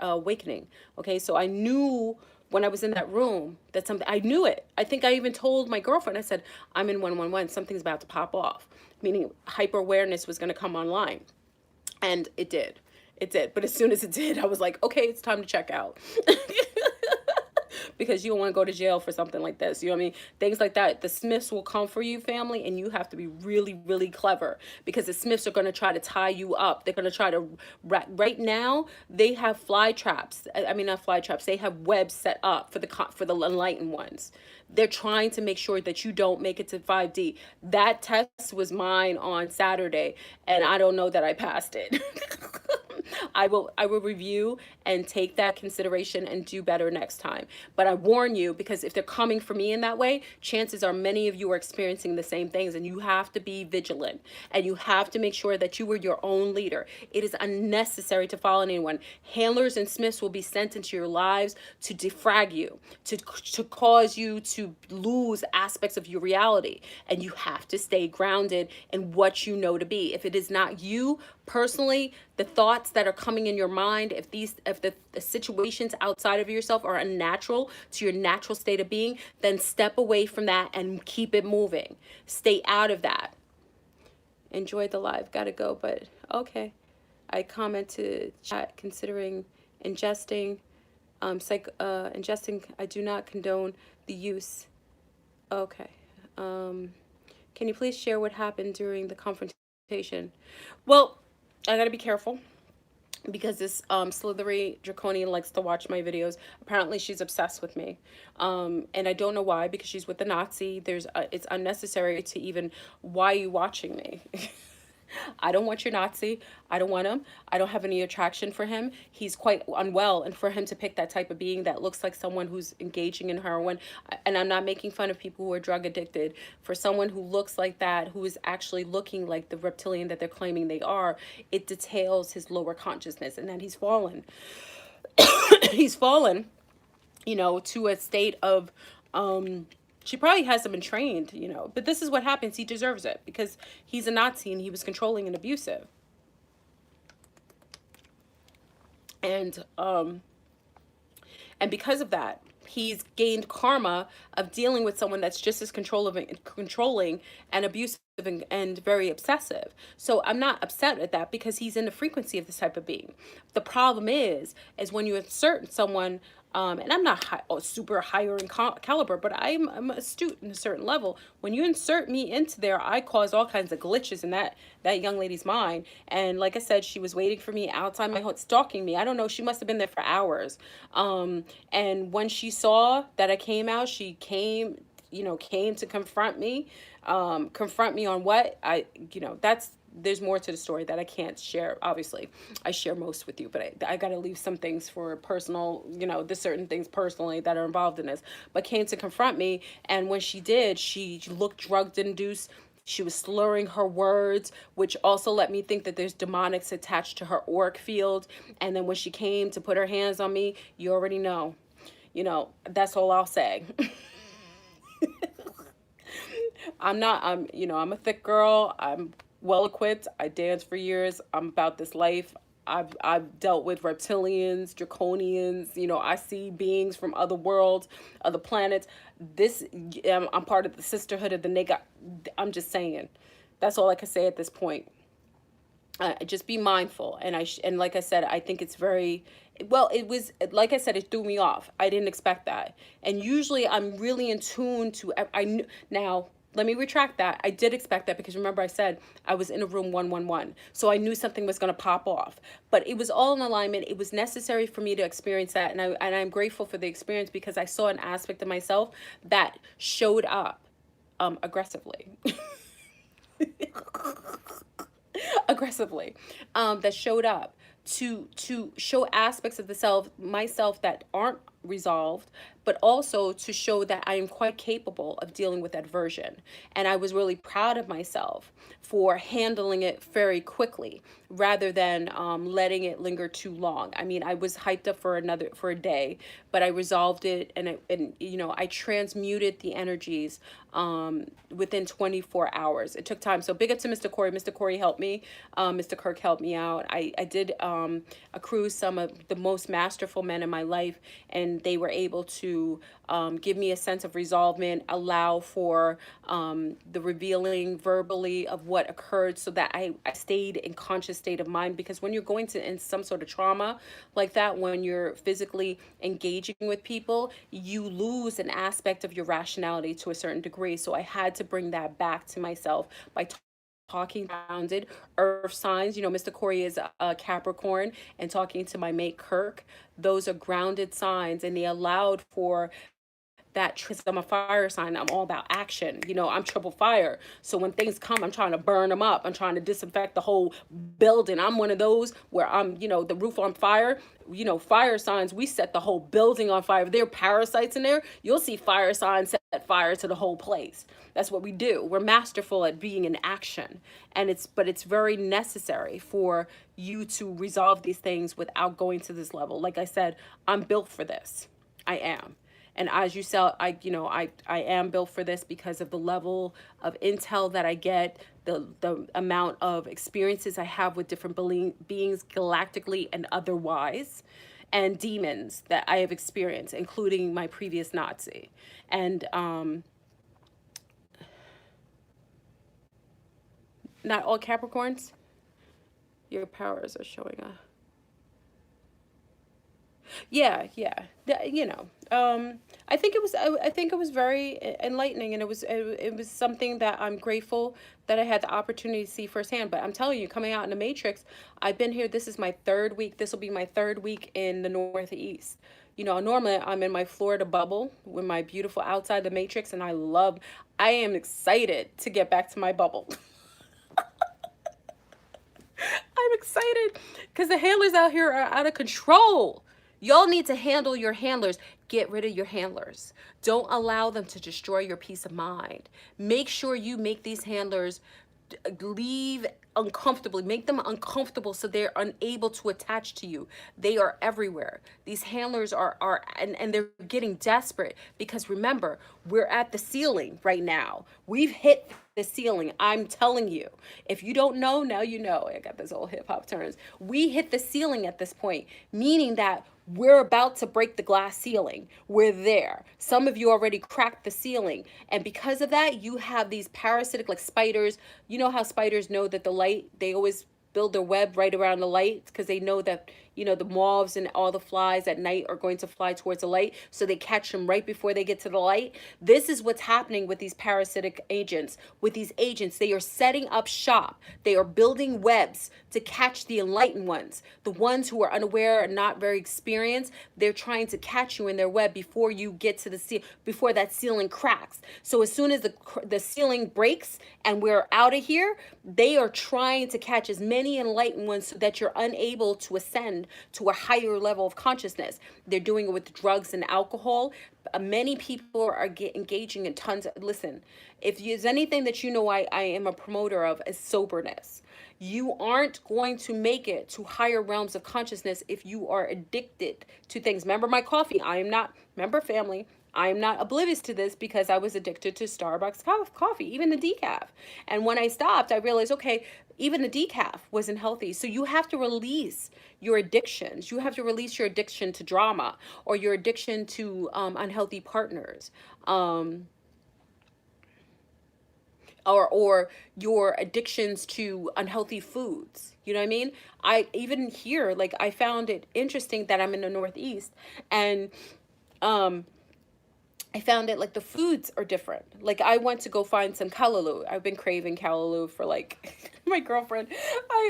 awakening. Okay, so I knew when I was in that room that I knew it. I think I even told my girlfriend, I said, I'm in 111, something's about to pop off, meaning hyper awareness was going to come online. And it did. But as soon as it did, I was like, okay, it's time to check out. Because you don't want to go to jail for something like this. You know what I mean? Things like that. The Smiths will come for you, family, and you have to be really, really clever because the Smiths are going to try to tie you up. They're going to try to, right now, they have fly traps. I mean, not fly traps. They have webs set up for the enlightened ones. They're trying to make sure that you don't make it to 5D. That test was mine on Saturday, and I don't know that I passed it. I will review and take that consideration and do better next time. But I warn you, because if they're coming for me in that way, chances are many of you are experiencing the same things, and you have to be vigilant, and you have to make sure that you are your own leader. It is unnecessary to follow anyone. Handlers and Smiths will be sent into your lives to defrag you, to cause you to lose aspects of your reality, and you have to stay grounded in what you know to be. If it is not you personally, the thoughts that are coming in your mind, if the situations outside of yourself are unnatural to your natural state of being, then step away from that and keep it moving. Stay out of that. Enjoy the live. Gotta go, but okay. I commented chat considering ingesting, ingesting. I do not condone the use. Okay. Um, can you please share what happened during the confrontation? Well, I gotta be careful because this slithery draconian likes to watch my videos. Apparently she's obsessed with me, and I don't know why, because she's with the Nazi. It's unnecessary to even, why are you watching me? I don't want your Nazi. I don't want him. I don't have any attraction for him. He's quite unwell. And for him to pick that type of being that looks like someone who's engaging in heroin, and I'm not making fun of people who are drug addicted, for someone who looks like that, who is actually looking like the reptilian that they're claiming they are, it details his lower consciousness and that he's fallen. He's fallen, to a state of, she probably hasn't been trained, but this is what happens. He deserves it because he's a Nazi and he was controlling and abusive. And because of that, he's gained karma of dealing with someone that's just as controlling and abusive and very obsessive. So I'm not upset at that because he's in the frequency of this type of being. The problem is when you insert someone, and I'm not super higher in caliber, but I'm astute in a certain level. When you insert me into there, I cause all kinds of glitches in that young lady's mind. And like I said, she was waiting for me outside my home, stalking me. I don't know. She must have been there for hours. And when she saw that I came out, she came to confront me. Confront me on what there's more to the story that I can't share. Obviously, I share most with you, but I got to leave some things for personal, there's certain things personally that are involved in this, but came to confront me. And when she did, she looked drug induced. She was slurring her words, which also let me think that there's demonics attached to her auric field. And then when she came to put her hands on me, you already know, that's all I'll say. I'm a thick girl. I'm well equipped. I danced for years. I'm about this life. I've dealt with reptilians, draconians. I see beings from other worlds, other planets. I'm part of the sisterhood of the nigga. I'm just saying. That's all I can say at this point. Just be mindful. And like I said, I think it's very well. It was, like I said, it threw me off. I didn't expect that. And usually I'm really in tune to. I knew now. Let me retract that. I did expect that because remember I said I was in a room 111. So I knew something was going to pop off. But it was all in alignment. It was necessary for me to experience that. And I'm grateful for the experience because I saw an aspect of myself that showed up aggressively. Aggressively, that showed up to show aspects of myself that aren't resolved, but also to show that I am quite capable of dealing with aversion. And I was really proud of myself for handling it very quickly rather than letting it linger too long. I mean, I was hyped up for a day, but I resolved it, and I transmuted the energies within 24 hours. It took time. So big up to Mr. Corey. Mr. Corey helped me. Mr. Kirk helped me out. I did accrue some of the most masterful men in my life, and they were able to give me a sense of resolvement, allow for the revealing verbally of what occurred so that I stayed in conscious state of mind. Because when you're going to in some sort of trauma like that, when you're physically engaging with people, you lose an aspect of your rationality to a certain degree. So I had to bring that back to myself by talking grounded earth signs. Mr. Corey is a Capricorn, and talking to my mate Kirk, those are grounded signs, and they allowed for that, because I'm a fire sign. I'm all about action. I'm triple fire. So when things come, I'm trying to burn them up. I'm trying to disinfect the whole building. I'm one of those where I'm, the roof on fire. Fire signs, we set the whole building on fire. If there are parasites in there, you'll see fire signs set fire to the whole place. That's what we do. We're masterful at being in action. But it's very necessary for you to resolve these things without going to this level. Like I said, I'm built for this. I am. And as you saw, I am built for this because of the level of intel that I get, the amount of experiences I have with different beings galactically and otherwise, and demons that I have experienced, including my previous Nazi. And not all Capricorns. Your powers are showing up. Yeah, yeah. You know, I think it was. I think it was very enlightening, and it was something that I'm grateful that I had the opportunity to see firsthand. But I'm telling you, coming out in the Matrix, I've been here. This is my third week. This will be my third week in the Northeast. You know, normally I'm in my Florida bubble with my beautiful outside the Matrix, and I am excited to get back to my bubble. I'm excited because the handlers out here are out of control. Y'all need to handle your handlers. Get rid of your handlers. Don't allow them to destroy your peace of mind. Make sure you make these handlers leave uncomfortably, make them uncomfortable so they're unable to attach to you. They are everywhere. These handlers are and they're getting desperate because remember, we're at the ceiling right now. We've hit the ceiling. I'm telling you. If you don't know, now you know. I got this old hip hop terms. We hit the ceiling at this point, meaning that we're about to break the glass ceiling. We're there. Some of you already cracked the ceiling. And because of that, you have these parasitic like spiders. You know how spiders know that the light, they always build their web right around the light because they know that, you know, the moths and all the flies at night are going to fly towards the light, so they catch them right before they get to the light. This is what's happening with these parasitic agents. With these agents, they are setting up shop. They are building webs to catch the enlightened ones. The ones who are unaware and not very experienced, they're trying to catch you in their web before you get to the ceiling, before that ceiling cracks. So as soon as the ceiling breaks and we're out of here, they are trying to catch as many enlightened ones so that you're unable to ascend to a higher level of consciousness. They're doing it with drugs and alcohol. Many people are engaging in tons of, listen, if there's anything that you know I am a promoter of is soberness. You aren't going to make it to higher realms of consciousness if you are addicted to things. Remember my coffee. I am not, remember family, I am not oblivious to this because I was addicted to Starbucks coffee, even the decaf. And when I stopped, I realized, okay, even the decaf wasn't healthy. So you have to release your addictions. You have to release your addiction to drama or your addiction to unhealthy partners. Or your addictions to unhealthy foods. You know what I mean? I even here, like I found it interesting that I'm in the Northeast and um I found it like the foods are different. Like I went to go find some callaloo. I've been craving callaloo for like my girlfriend.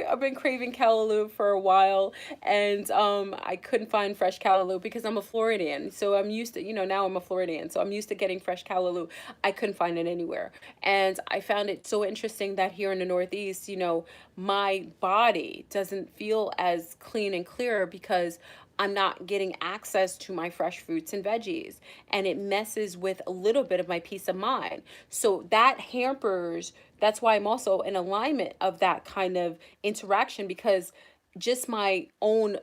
I've been craving callaloo for a while, and I couldn't find fresh callaloo because I'm a Floridian. So I'm used to, you know, now I'm a Floridian. So I'm used to getting fresh callaloo. I couldn't find it anywhere. And I found it so interesting that here in the Northeast, you know, my body doesn't feel as clean and clear because I'm not getting access to my fresh fruits and veggies, and it messes with a little bit of my peace of mind. So that hampers, that's why I'm also in alignment of that kind of interaction because just my own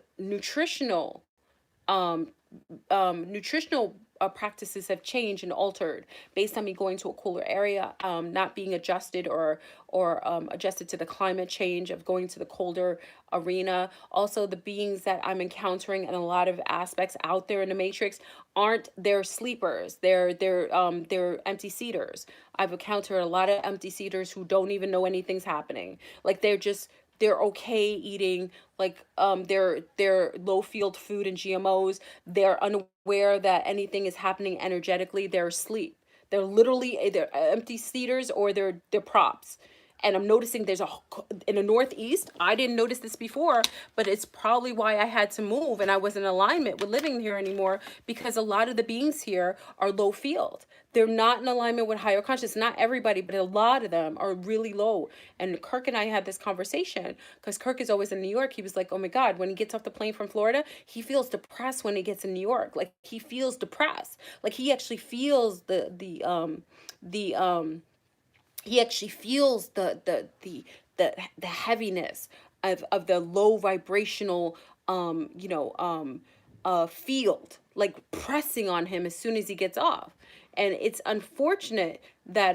um, nutritional practices have changed and altered based on me going to a cooler area, not being adjusted or adjusted to the climate change of going to the colder arena. Also, the beings that I'm encountering in a lot of aspects out there in the matrix aren't they're sleepers. They're empty seaters. I've encountered a lot of empty seaters who don't even know anything's happening. Like they're okay eating like their low field food and GMOs. They're unaware that anything is happening energetically. They're asleep. They're literally either empty seaters or they're props. And I'm noticing there's in the Northeast. I didn't notice this before, but it's probably why I had to move and I wasn't in alignment with living here anymore because a lot of the beings here are low field. They're not in alignment with higher consciousness. Not everybody, but a lot of them are really low. And Kirk and I had this conversation because Kirk is always in New York. He was like, oh my God, when he gets off the plane from Florida, he feels depressed when he gets in New York. Like he feels depressed. Like he actually feels the he actually feels the heaviness of the low vibrational field like pressing on him as soon as he gets off. And it's unfortunate that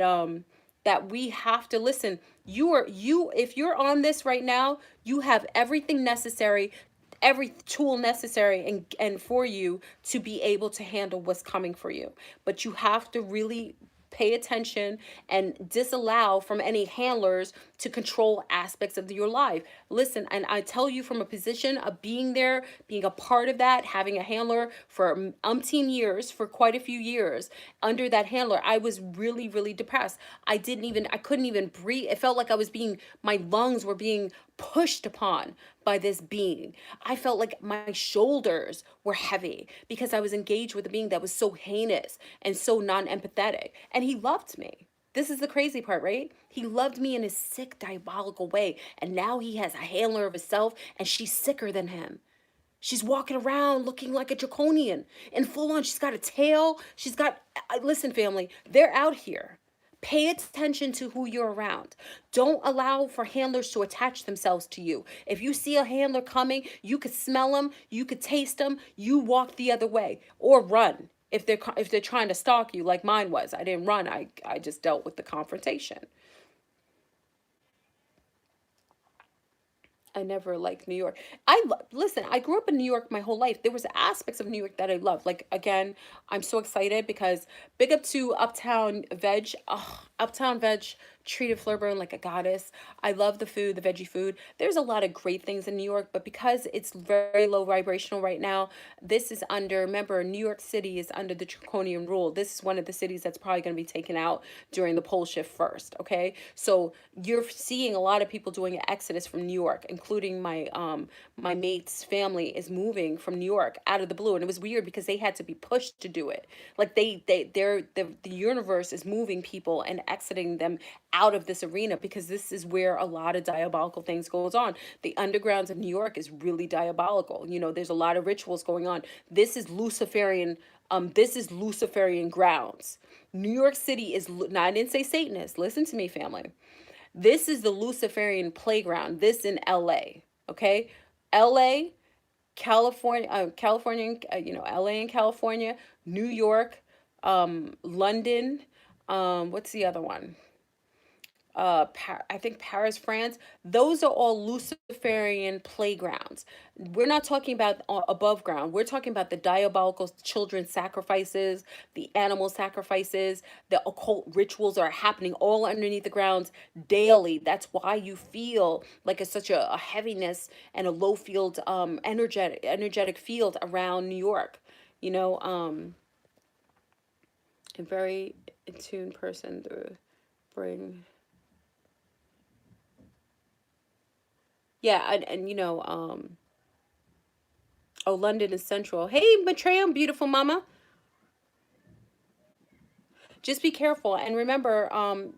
that we have to listen. You if you're on this right now, you have everything necessary, every tool necessary and for you to be able to handle what's coming for you. But you have to really pay attention and disallow from any handlers to control aspects of your life. Listen, and I tell you from a position of being there, being a part of that, having a handler for umpteen years, for quite a few years under that handler, I was really, really depressed. I couldn't even breathe. It felt like my lungs were being pushed upon by this being. I felt like my shoulders were heavy because I was engaged with a being that was so heinous and so non-empathetic. And he loved me. This is the crazy part, right? He loved me in a sick, diabolical way. And now he has a handler of himself, and she's sicker than him. She's walking around looking like a draconian and full on. She's got a tail. Listen, family, they're out here. Pay attention to who you're around. Don't allow for handlers to attach themselves to you. If you see a handler coming, you could smell them, you could taste them, you walk the other way or run. If they're trying to stalk you like mine was. I didn't run. I just dealt with the confrontation. I never liked New York. Listen, I grew up in New York my whole life. There was aspects of New York that I loved. Like again, I'm so excited because big up to Uptown Veg. Oh, Uptown Veg treated FleurBrun like a goddess. I love the food, the veggie food. There's a lot of great things in New York, but because it's very low vibrational right now, this is under, remember, New York City is under the draconian rule. This is one of the cities that's probably going to be taken out during the pole shift first, okay? So you're seeing a lot of people doing an exodus from New York, including my mate's family is moving from New York out of the blue. And it was weird because they had to be pushed to do it. Like the universe is moving people and exiting them out of this arena because this is where a lot of diabolical things goes on. The undergrounds of New York is really diabolical. You know, there's a lot of rituals going on. This is Luciferian grounds. New York City is now, I didn't say Satanist. Listen to me, family. This is the Luciferian playground. This in LA, okay? LA, California, LA and California, New York, London, what's the other one? I think Paris, France. Those are all Luciferian playgrounds. We're not talking about above ground. We're talking about the diabolical children sacrifices, the animal sacrifices, the occult rituals are happening all underneath the grounds daily. That's why you feel like it's such a heaviness and a low field, energetic field around New York. You know, a very in tune person to bring. Yeah, and oh, London is central. Hey, Maitreya, beautiful mama. Just be careful and remember,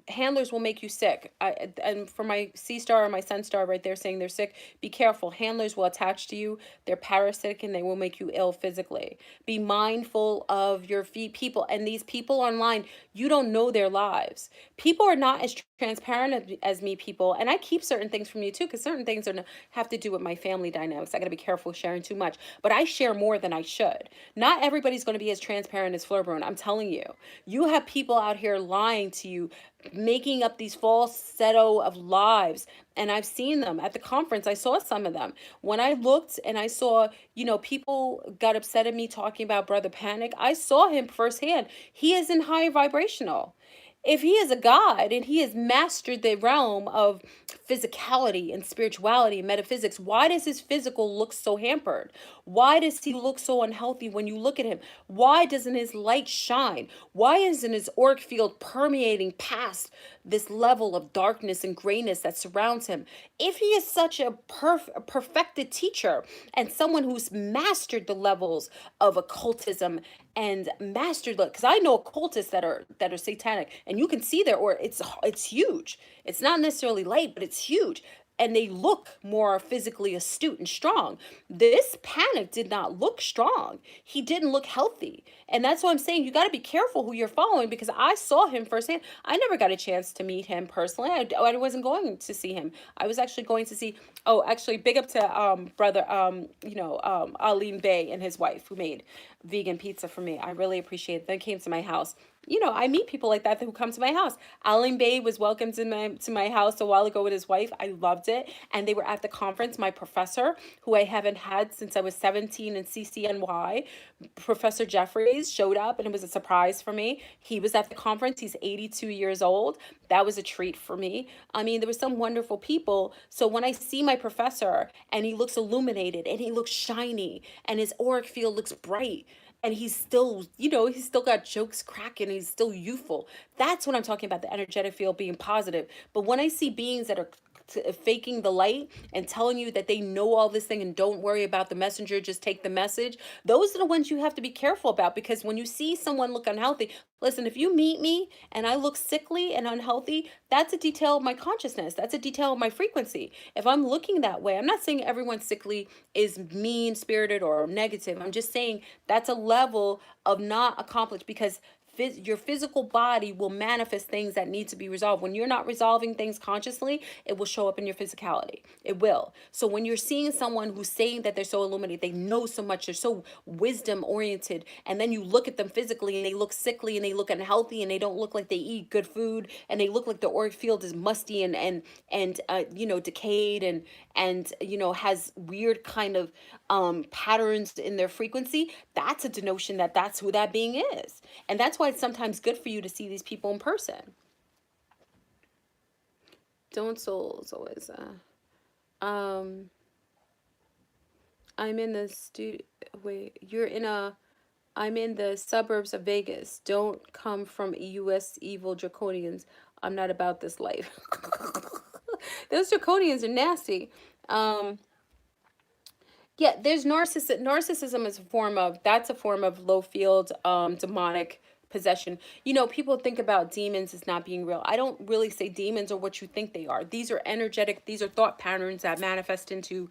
handlers will make you sick. And for my C star or my sun star right there saying they're sick, be careful. Handlers will attach to you. They're parasitic and they will make you ill physically. Be mindful of your people, and these people online, you don't know their lives. People are not as transparent as me, people, and I keep certain things from you too, because certain things have to do with my family dynamics. I got to be careful sharing too much, but I share more than I should. Not everybody's going to be as transparent as FleurBrun. I'm telling you. You have people out here lying to you, making up these false set of lives. And I've seen them at the conference. I saw some of them. When I looked and I saw, people got upset at me talking about Brother Panic. I saw him firsthand. He is in high vibrational. If he is a god and he has mastered the realm of physicality and spirituality and metaphysics, why does his physical look so hampered? Why does he look so unhealthy when you look at him? Why doesn't his light shine? Why isn't his auric field permeating past this level of darkness and grayness that surrounds him? If he is such a perfected teacher and someone who's mastered the levels of occultism and mastered, because I know occultists that are satanic, and you can see their or it's huge. It's not necessarily light, but it's huge. And they look more physically astute and strong. This Panic did not look strong. He didn't look healthy. And that's why I'm saying you got to be careful who you're following, because I saw him firsthand. I never got a chance to meet him personally. I wasn't going to see him. I was actually going to see, oh, actually, big up to brother, Aline Bay and his wife who made vegan pizza for me. I really appreciate it. They came to my house. I meet people like that who come to my house. Alan Bay was welcomed to my house a while ago with his wife. I loved loved it. And they were at the conference. My professor, who I haven't had since I was 17 in CCNY, Professor Jeffries, showed up, and it was a surprise for me. He was at the conference. He's 82 years old. That was a treat for me. I mean, there were some wonderful people. So when I see my professor and he looks illuminated and he looks shiny and his auric field looks bright, and he's still, he's still got jokes cracking, he's still youthful. That's what I'm talking about, the energetic field being positive. But when I see beings that are faking the light and telling you that they know all this thing and don't worry about the messenger, just take the message, those are the ones you have to be careful about. Because when you see someone look unhealthy, listen, if you meet me and I look sickly and unhealthy, that's a detail of my consciousness, that's a detail of my frequency. If I'm looking that way, I'm not saying everyone sickly is mean spirited or negative. I'm just saying that's a level of not accomplished, because your physical body will manifest things that need to be resolved. When you're not resolving things consciously, it will show up in your physicality. It will. So when you're seeing someone who's saying that they're so illuminated, they know so much, they're so wisdom oriented, and then you look at them physically and they look sickly and they look unhealthy and they don't look like they eat good food and they look like the auric field is musty and decayed and has weird kind of patterns in their frequency, that's a denotion that that's who that being is. And that's why it's sometimes good for you to see these people in person. Don't souls always I'm in the I'm in the suburbs of Vegas. Don't come from US evil draconians. I'm not about this life. Those draconians are nasty. Yeah, there's narcissism. Narcissism is a form of low field, demonic possession. People think about demons as not being real. I don't really say demons are what you think they are. These are energetic. These are thought patterns that manifest into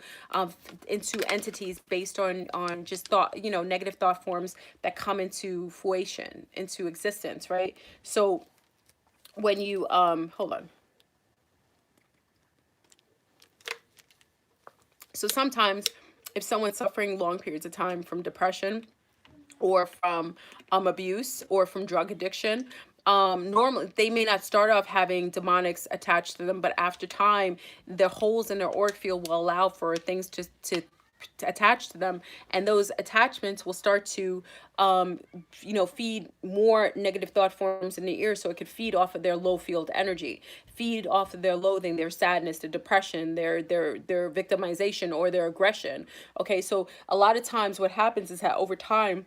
entities based on just thought. Negative thought forms that come into fruition, into existence. Right. So when you hold on. So sometimes if someone's suffering long periods of time from depression or from abuse or from drug addiction, normally they may not start off having demonics attached to them, but after time, the holes in their auric field will allow for things to attach to them, and those attachments will start to feed more negative thought forms in the ear, so it could feed off of their low field energy, feed off of their loathing, their sadness, their depression, their victimization, or their aggression. Okay, so a lot of times what happens is that over time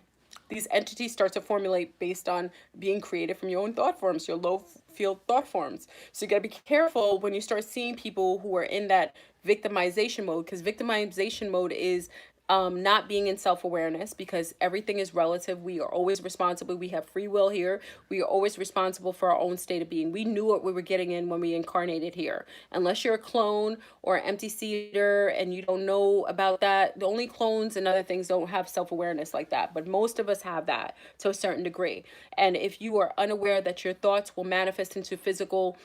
these entities start to formulate based on being created from your own thought forms, your low field thought forms. So you got to be careful when you start seeing people who are in that victimization mode, because victimization mode is not being in self-awareness, because everything is relative. We are always responsible. We have free will here. We are always responsible for our own state of being. We knew what we were getting in when we incarnated here. Unless you're a clone or an empty seeder and you don't know about that, the only clones and other things don't have self-awareness like that. But most of us have that to a certain degree. And if you are unaware that your thoughts will manifest into physical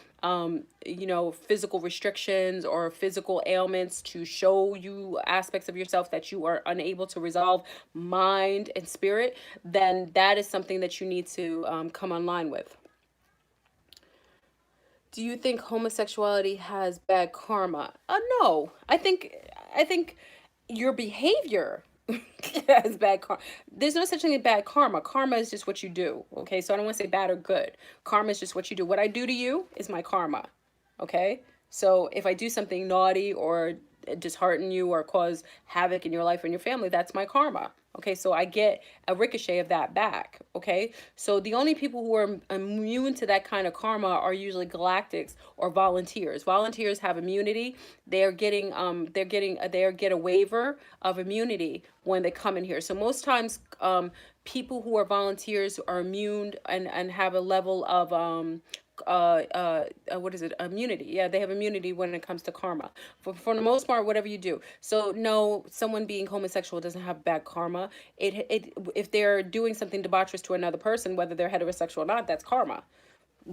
physical restrictions or physical ailments to show you aspects of yourself that you are unable to resolve, mind and spirit, then that is something that you need to come online with. Do you think homosexuality has bad karma? No. I think your behavior has bad karma. There's no such thing as bad karma. Karma is just what you do. Okay, so I don't want to say bad or good. Karma is just what you do. What I do to you is my karma. Okay, so if I do something naughty or dishearten you or cause havoc in your life and your family, that's my karma. Okay, so I get a ricochet of that back. Okay, so the only people who are immune to that kind of karma are usually galactics or volunteers. Volunteers have immunity. They get a waiver of immunity when they come in here. So most times, people who are volunteers are immune and have a level of what is it, immunity. Yeah, they have immunity when it comes to karma for the most part, whatever you do. So no, someone being homosexual doesn't have bad karma. It if they're doing something debaucherous to another person, whether they're heterosexual or not, that's karma,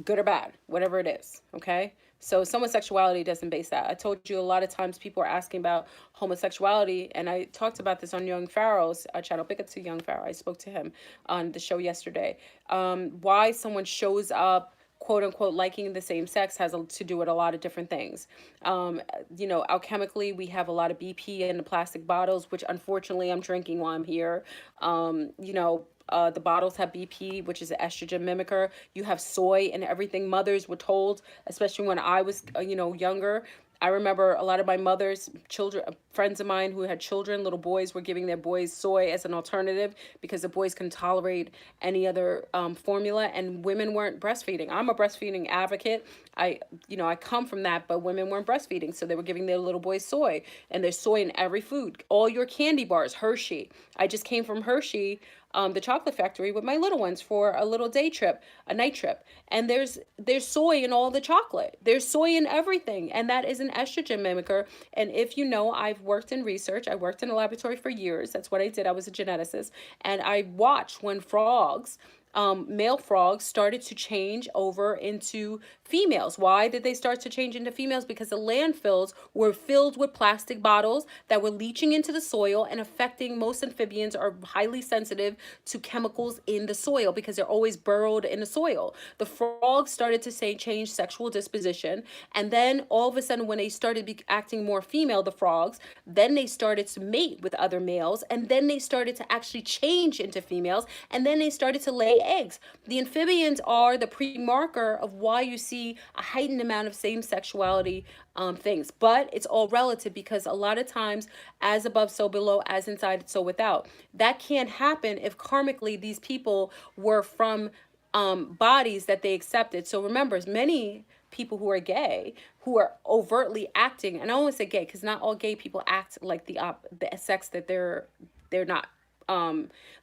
good or bad, whatever it is. Okay, so someone's sexuality doesn't base that. I told you a lot of times people are asking about homosexuality, and I talked about this on Young Pharaoh's channel. Pick up to Young Pharaoh. I spoke to him on the show yesterday. Why someone shows up quote unquote liking the same sex has to do with a lot of different things. Alchemically, we have a lot of BP in the plastic bottles, which unfortunately I'm drinking while I'm here. The bottles have BP, which is an estrogen mimicker. You have soy and everything. Mothers were told, especially when I was, younger. I remember a lot of my mother's children, friends of mine who had children, little boys, were giving their boys soy as an alternative because the boys couldn't tolerate any other formula, and women weren't breastfeeding. I'm a breastfeeding advocate. I come from that, but women weren't breastfeeding, so they were giving their little boys soy, and there's soy in every food. All your candy bars, Hershey. I just came from Hershey, the chocolate factory, with my little ones for a little day trip, a night trip, and there's soy in all the chocolate. There's soy in everything, and that is an estrogen mimicker. And if you know, I've worked in research. I worked in a laboratory for years. That's what I did. I was a geneticist, and I watched when frogs, male frogs, started to change over into females. Why did they start to change into females? Because the landfills were filled with plastic bottles that were leaching into the soil and affecting. Most amphibians are highly sensitive to chemicals in the soil because they're always burrowed in the soil. The frogs started to say change sexual disposition, and then all of a sudden, when they started acting more female, the frogs, then they started to mate with other males, and then they started to actually change into females, and then they started to lay eggs. The amphibians are the pre-marker of why you see a heightened amount of same sexuality things. But it's all relative, because a lot of times, as above, so below, as inside, so without. That can't happen if karmically these people were from bodies that they accepted. So remember, many people who are gay, who are overtly acting, and I always say gay because not all gay people act like the sex that they're not.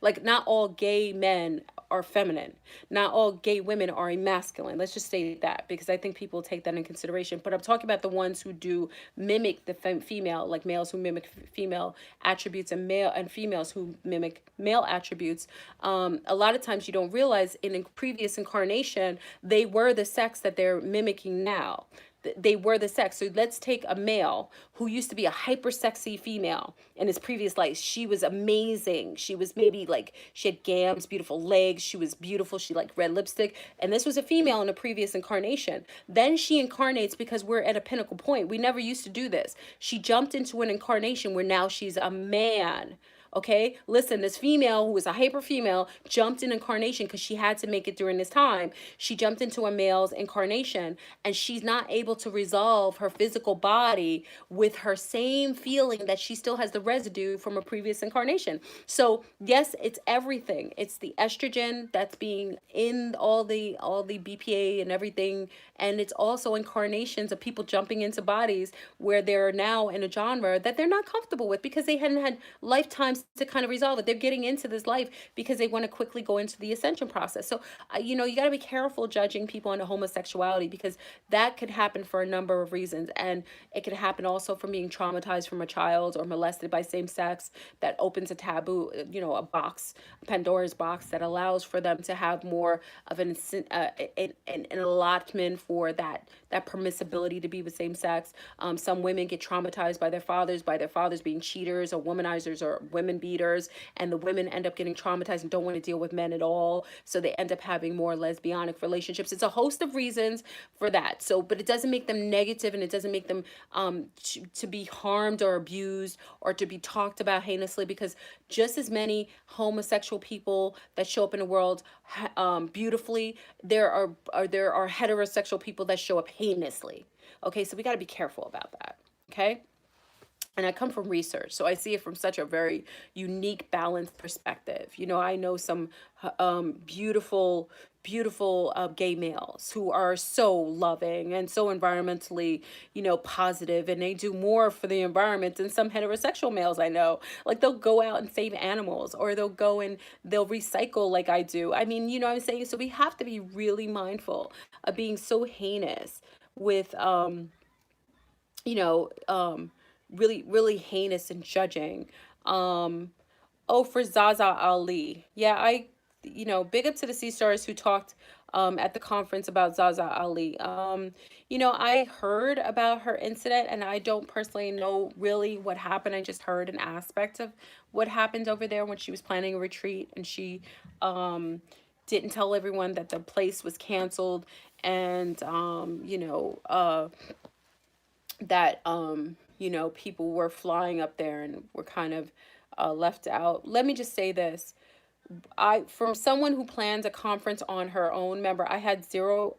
Like, not all gay men are feminine. Not all gay women are masculine. Let's just say that, because I think people take that in consideration. But I'm talking about the ones who do mimic the female, like males who mimic female attributes, and females who mimic male attributes. A lot of times you don't realize in a previous incarnation they were the sex that they're mimicking now. They were the sex. So let's take a male who used to be a hyper sexy female in his previous life. She was amazing. She was maybe like, she had gams, beautiful legs. She was beautiful. She liked red lipstick. And this was a female in a previous incarnation. Then she incarnates, because we're at a pinnacle point. We never used to do this. She jumped into an incarnation where now she's a man. Okay, listen, this female who was a hyper female jumped in incarnation because she had to make it during this time. She jumped into a male's incarnation, and she's not able to resolve her physical body with her same feeling that she still has the residue from a previous incarnation. So yes, it's everything. It's the estrogen that's being in all the BPA and everything, and it's also incarnations of people jumping into bodies where they're now in a genre that they're not comfortable with because they hadn't had lifetimes to kind of resolve it. They're getting into this life because they want to quickly go into the ascension process. So, you got to be careful judging people into homosexuality, because that could happen for a number of reasons. And it could happen also from being traumatized from a child or molested by same sex. That opens a taboo, a box, Pandora's box, that allows for them to have more of an allotment for that permissibility to be with same sex. Some women get traumatized by their fathers being cheaters or womanizers or women beaters, and the women end up getting traumatized and don't want to deal with men at all, so they end up having more lesbianic relationships. It's a host of reasons for that. So, but it doesn't make them negative, and it doesn't make them to be harmed or abused or to be talked about heinously, because just as many homosexual people that show up in the world beautifully, there are heterosexual people that show up heinously. Okay, so we got to be careful about that. Okay. And I come from research, so I see it from such a very unique, balanced perspective. I know some beautiful, beautiful gay males who are so loving and so environmentally, positive, and they do more for the environment than some heterosexual males I know. Like, they'll go out and save animals, or they'll go and they'll recycle like I do. I mean, what I'm saying? So we have to be really mindful of being so heinous with, you know, um, really, really heinous and judging. Um, oh, for Zaza Ali. Yeah, big up to the Sea Stars who talked at the conference about Zaza Ali. I heard about her incident, and I don't personally know really what happened. I just heard an aspect of what happened over there when she was planning a retreat, and she um, didn't tell everyone that the place was canceled, and that people were flying up there and were kind of left out. Let me just say this. From someone who plans a conference on her own, remember, I had zero.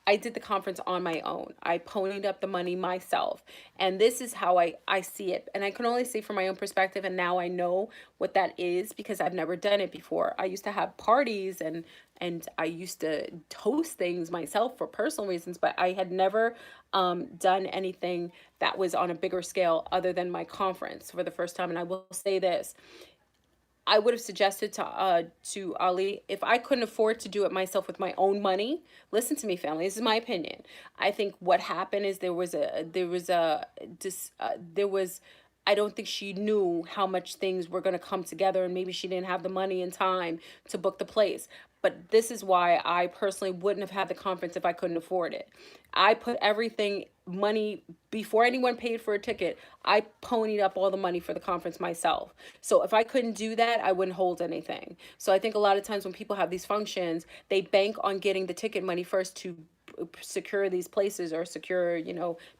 I did the conference on my own. I ponied up the money myself. And this is how I see it. And I can only see from my own perspective. And now I know what that is because I've never done it before. I used to have parties and I used to host things myself for personal reasons, but I had never done anything that was on a bigger scale other than my conference for the first time. And I will say this, I would have suggested to Ali, if I couldn't afford to do it myself with my own money. Listen to me, family. This is my opinion. I think what happened is there was. I don't think she knew how much things were going to come together, and maybe she didn't have the money and time to book the place. But this is why I personally wouldn't have had the conference if I couldn't afford it. I put everything money before anyone paid for a ticket. I ponied up all the money for the conference myself. So if I couldn't do that, I wouldn't hold anything. So I think a lot of times when people have these functions, they bank on getting the ticket money first to secure these places, or secure,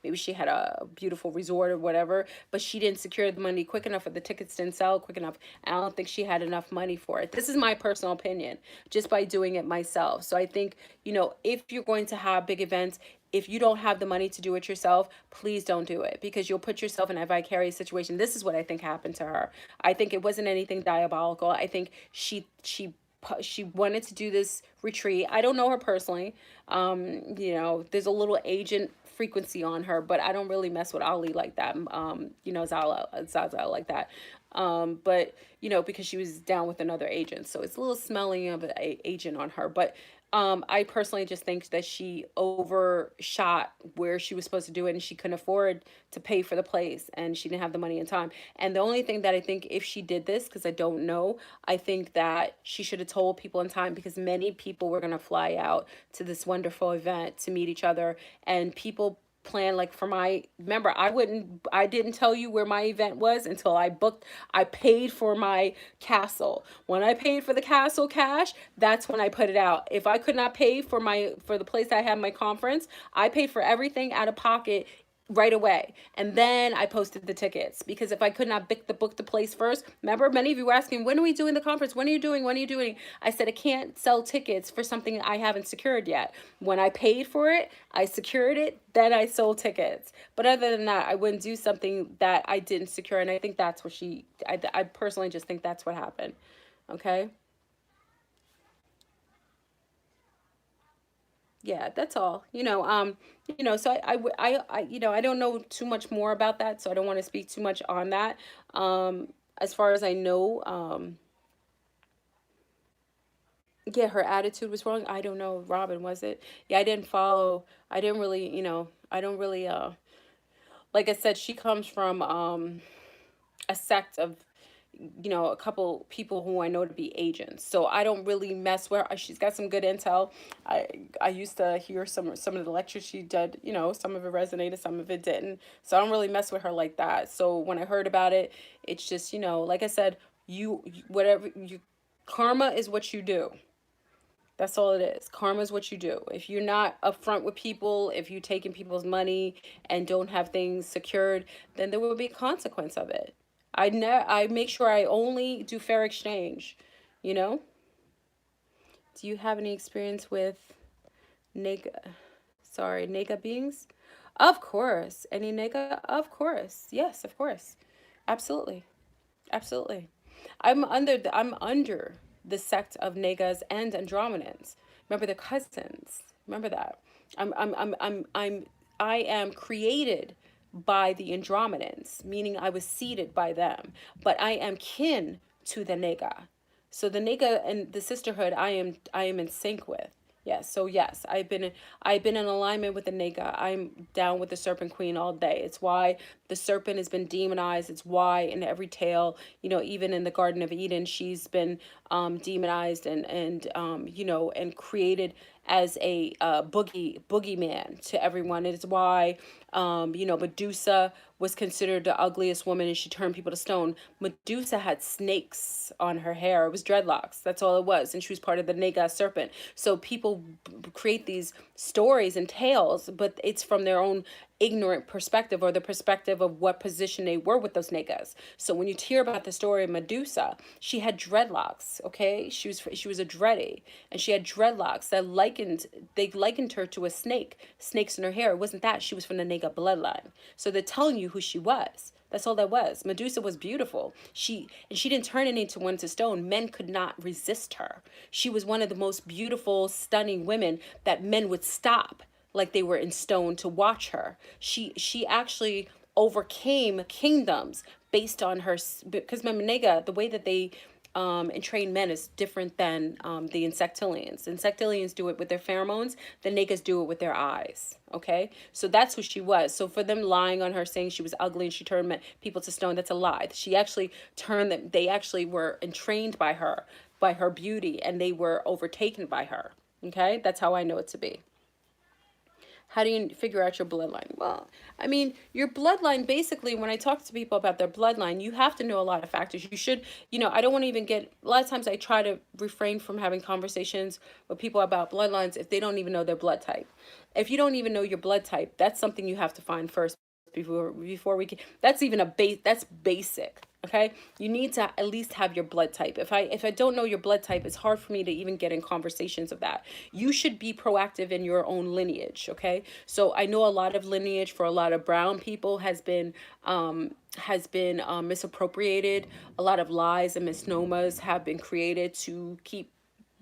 maybe she had a beautiful resort or whatever, but she didn't secure the money quick enough, or the tickets didn't sell quick enough. I don't think she had enough money for it. This is my personal opinion, just by doing it myself. So I think, if you're going to have big events, if you don't have the money to do it yourself, please don't do it, because you'll put yourself in a vicarious situation. This is what I think happened to her. I think it wasn't anything diabolical. I think she wanted to do this retreat. I don't know her personally. There's a little agent frequency on her, but I don't really mess with Ali like that. Zaza like that. But because she was down with another agent, so it's a little smelling of an agent on her. But I personally just think that she overshot where she was supposed to do it, and she couldn't afford to pay for the place, and she didn't have the money and time. And the only thing that I think, if she did this, because I don't know, I think that she should have told people in time, because many people were going to fly out to this wonderful event to meet each other, and people plan, like, for my, remember, I didn't tell you where my event was until I paid for my castle. When I paid for the castle cash, that's when I put it out. If I could not pay for the place I had my conference, I paid for everything out of pocket right away, and then I posted the tickets, because if I could not book the place first, remember, many of you were asking, when are we doing the conference, when are you doing? I said, I can't sell tickets for something I haven't secured yet. When I paid for it, I secured it, then I sold tickets. But other than that, I wouldn't do something that I didn't secure. And I think that's what I personally just think that's what happened. Okay. Yeah, that's all. So I don't know too much more about that, so I don't want to speak too much on that. As far as I know, yeah, her attitude was wrong. I don't know, Robin, was it? Yeah, I didn't follow. I didn't really, I don't really, like I said, she comes from a sect of, a couple people who I know to be agents. So I don't really mess with her. She's got some good intel. I I used to hear some of the lectures she did. Some of it resonated, some of it didn't. So I don't really mess with her like that. So when I heard about it, it's just, like I said, whatever you, karma is what you do. That's all it is. Karma is what you do. If you're not upfront with people, if you're taking people's money and don't have things secured, then there will be a consequence of it. I make sure I only do fair exchange. You know. Do you have any experience with nega? Sorry, nega beings? Of course. Any nega? Of course. Yes, of course. Absolutely. Absolutely. I'm under the sect of Negas and Andromedans. Remember, they're cousins. Remember that. I am created by the Andromedans, meaning I was seeded by them, but I am kin to the Nega. So the Nega and the sisterhood, I am in sync with. Yes, so yes, I've been in alignment with the Nega. I'm down with the Serpent Queen all day. It's why The serpent has been demonized. It's why in every tale, even in the Garden of Eden, she's been demonized and created as a boogeyman to everyone. It's why Medusa was considered the ugliest woman, and she turned people to stone. Medusa had snakes on her hair. It was dreadlocks. That's all it was. And she was part of the Naga serpent. So people create these stories and tales, but it's from their own ignorant perspective, or the perspective of what position they were with those Nagas. So when you hear about the story of Medusa, she had dreadlocks, okay? She was a dready, and she had dreadlocks that likened her to a snake, snakes in her hair. It wasn't that. She was from the Naga bloodline. So they're telling you who she was. That's all that was. Medusa was beautiful. She didn't turn into one to stone. Men could not resist her. She was one of the most beautiful, stunning women that men would stop like they were in stone to watch her. She actually overcame kingdoms based on her, because remember, Nega, the way that they entrain men is different than the insectilians. Insectilians do it with their pheromones. The Negas do it with their eyes. Okay, so that's who she was. So for them lying on her, saying she was ugly and she turned people to stone, that's a lie. She actually turned them. They actually were entrained by her beauty, and they were overtaken by her. Okay, that's how I know it to be. How do you figure out your bloodline? Well, I mean, your bloodline, basically, when I talk to people about their bloodline, you have to know a lot of factors. You should, I don't want to even get, a lot of times I try to refrain from having conversations with people about bloodlines if they don't even know their blood type. If you don't even know your blood type, that's something you have to find first before we can, that's even that's basic. Okay, you need to at least have your blood type. If I don't know your blood type, it's hard for me to even get in conversations of that. You should be proactive in your own lineage. Okay, so I know a lot of lineage for a lot of brown people has been misappropriated. A lot of lies and misnomers have been created to keep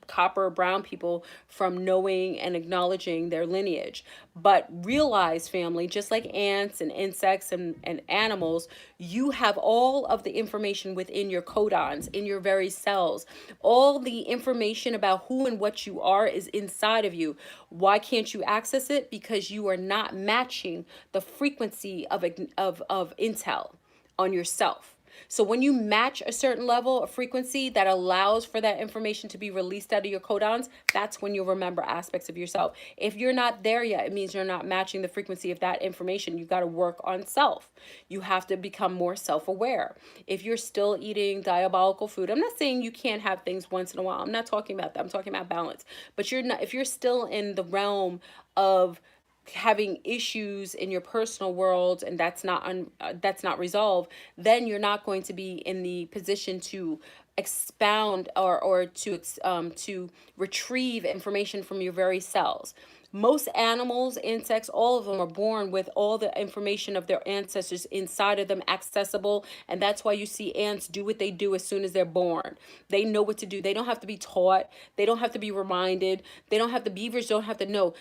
copper brown people from knowing and acknowledging their lineage. But realize, family, just like ants and insects and animals, you have all of the information within your codons, in your very cells. All the information about who and what you are is inside of you. Why can't you access it? Because you are not matching the frequency of intel on yourself. So when you match a certain level of frequency that allows for that information to be released out of your codons, that's when you'll remember aspects of yourself. If you're not there yet, it means you're not matching the frequency of that information. You got to work on self. You have to become more self-aware. If you're still eating diabolical food, I'm not saying you can't have things once in a while. I'm not talking about that. I'm talking about balance. But if you're still in the realm of having issues in your personal world, and that's not resolved, then you're not going to be in the position to expound or to retrieve information from your very cells. Most animals, insects, all of them are born with all the information of their ancestors inside of them accessible. And that's why you see ants do what they do as soon as they're born. They know what to do. They don't have to be taught. They don't have to be reminded. Beavers don't have to know.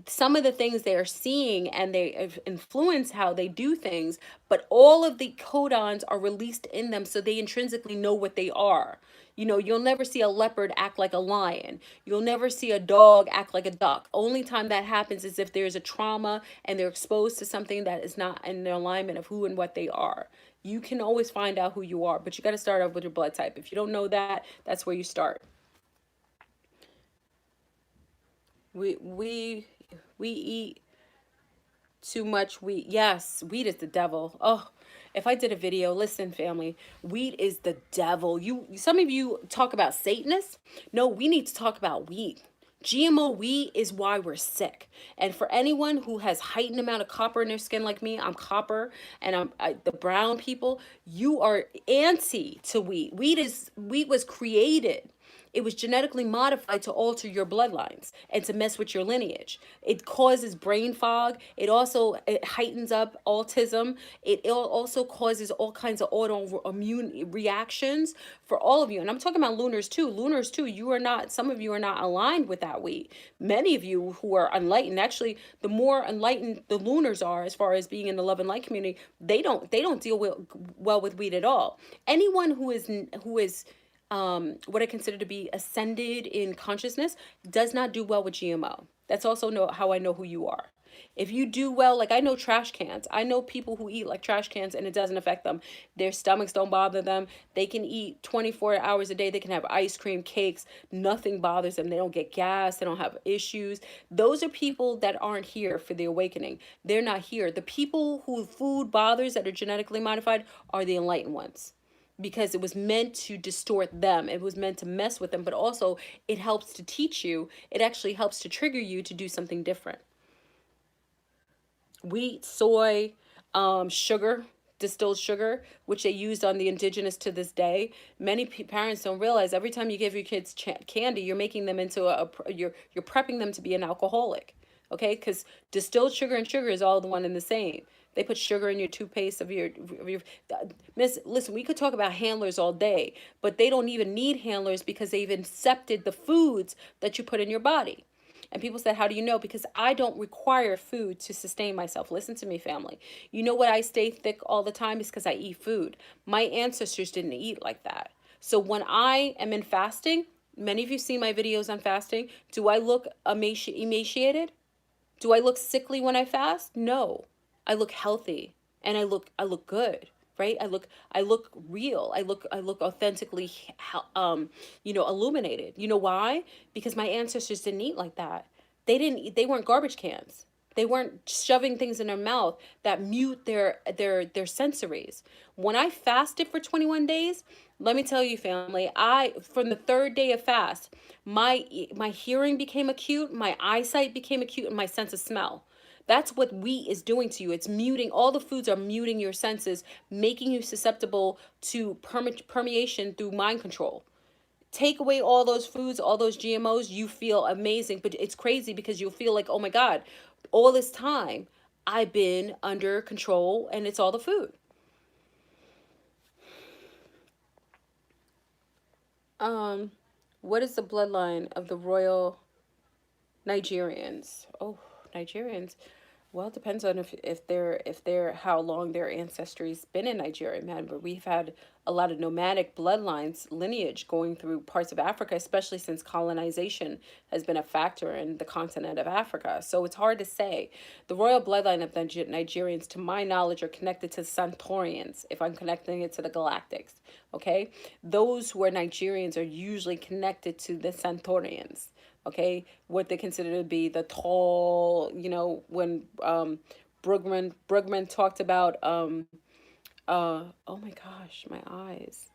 Some of the things they are seeing, and they influence how they do things, but all of the codons are released in them, so they intrinsically know what they are. You'll never see a leopard act like a lion. You'll never see a dog act like a duck. Only time that happens is if there's a trauma and they're exposed to something that is not in the alignment of who and what they are. You can always find out who you are, but you got to start off with your blood type. If you don't know that, that's where you start. We eat too much wheat. Yes, wheat is the devil. Oh, if I did a video, listen, family, wheat is the devil. Some of you talk about Satanists. No, we need to talk about wheat. GMO wheat is why we're sick. And for anyone who has heightened amount of copper in their skin like me, I'm copper, and the brown people, you are anti to wheat. Wheat was created. It was genetically modified to alter your bloodlines and to mess with your lineage. It causes brain fog. It heightens up autism. It also causes all kinds of autoimmune reactions for all of you. And I'm talking about lunars too. Lunars too. Some of you are not aligned with that wheat. Many of you who are enlightened, actually, the more enlightened the lunars are as far as being in the love and light community, they don't deal well with wheat at all. Anyone who is what I consider to be ascended in consciousness does not do well with GMO. That's also how I know who you are. If you do well, like I know trash cans. I know people who eat like trash cans and it doesn't affect them. Their stomachs don't bother them. They can eat 24 hours a day. They can have ice cream, cakes. Nothing bothers them. They don't get gas. They don't have issues. Those are people that aren't here for the awakening. They're not here. The people who food bothers that are genetically modified are the enlightened ones, because it was meant to distort them. It was meant to mess with them, but also it helps to teach you. It actually helps to trigger you to do something different. Wheat, soy, sugar, distilled sugar, which they used on the indigenous to this day. Many parents don't realize every time you give your kids candy, you're making them into you're prepping them to be an alcoholic. Okay, because distilled sugar and sugar is all the one and the same. They put sugar in your toothpaste of your miss. Listen, we could talk about handlers all day, but they don't even need handlers because they've incepted the foods that you put in your body. And people said, how do you know? Because I don't require food to sustain myself. Listen to me, family. You know what I stay thick all the time is because I eat food. My ancestors didn't eat like that. So when I am in fasting, many of you see my videos on fasting. Do I look emaciated? Do I look sickly when I fast? No. I look healthy and I look good, right? I look real. I look authentically illuminated. You know why? Because my ancestors didn't eat like that. They weren't garbage cans. They weren't shoving things in their mouth that mute their sensories. When I fasted for 21 days, let me tell you, family, I from the third day of fast, my hearing became acute, my eyesight became acute, and my sense of smell. That's what wheat is doing to you. It's muting, all the foods are muting your senses, making you susceptible to permeation through mind control. Take away all those foods, all those GMOs, you feel amazing. But it's crazy because you'll feel like, oh my God, all this time I've been under control and it's all the food. Um, what is the bloodline of the royal Nigerians? Oh, Nigerians. Well, it depends on if they're how long their ancestry's been in Nigeria, man. But we've had a lot of nomadic bloodlines, lineage going through parts of Africa, especially since colonization has been a factor in the continent of Africa. So it's hard to say. The royal bloodline of Nigerians, to my knowledge, are connected to Centaurians, if I'm connecting it to the galactics. Okay? Those who are Nigerians are usually connected to the Centaurians. Okay, what they consider to be the tall, when Brugman talked about oh my gosh, my eyes.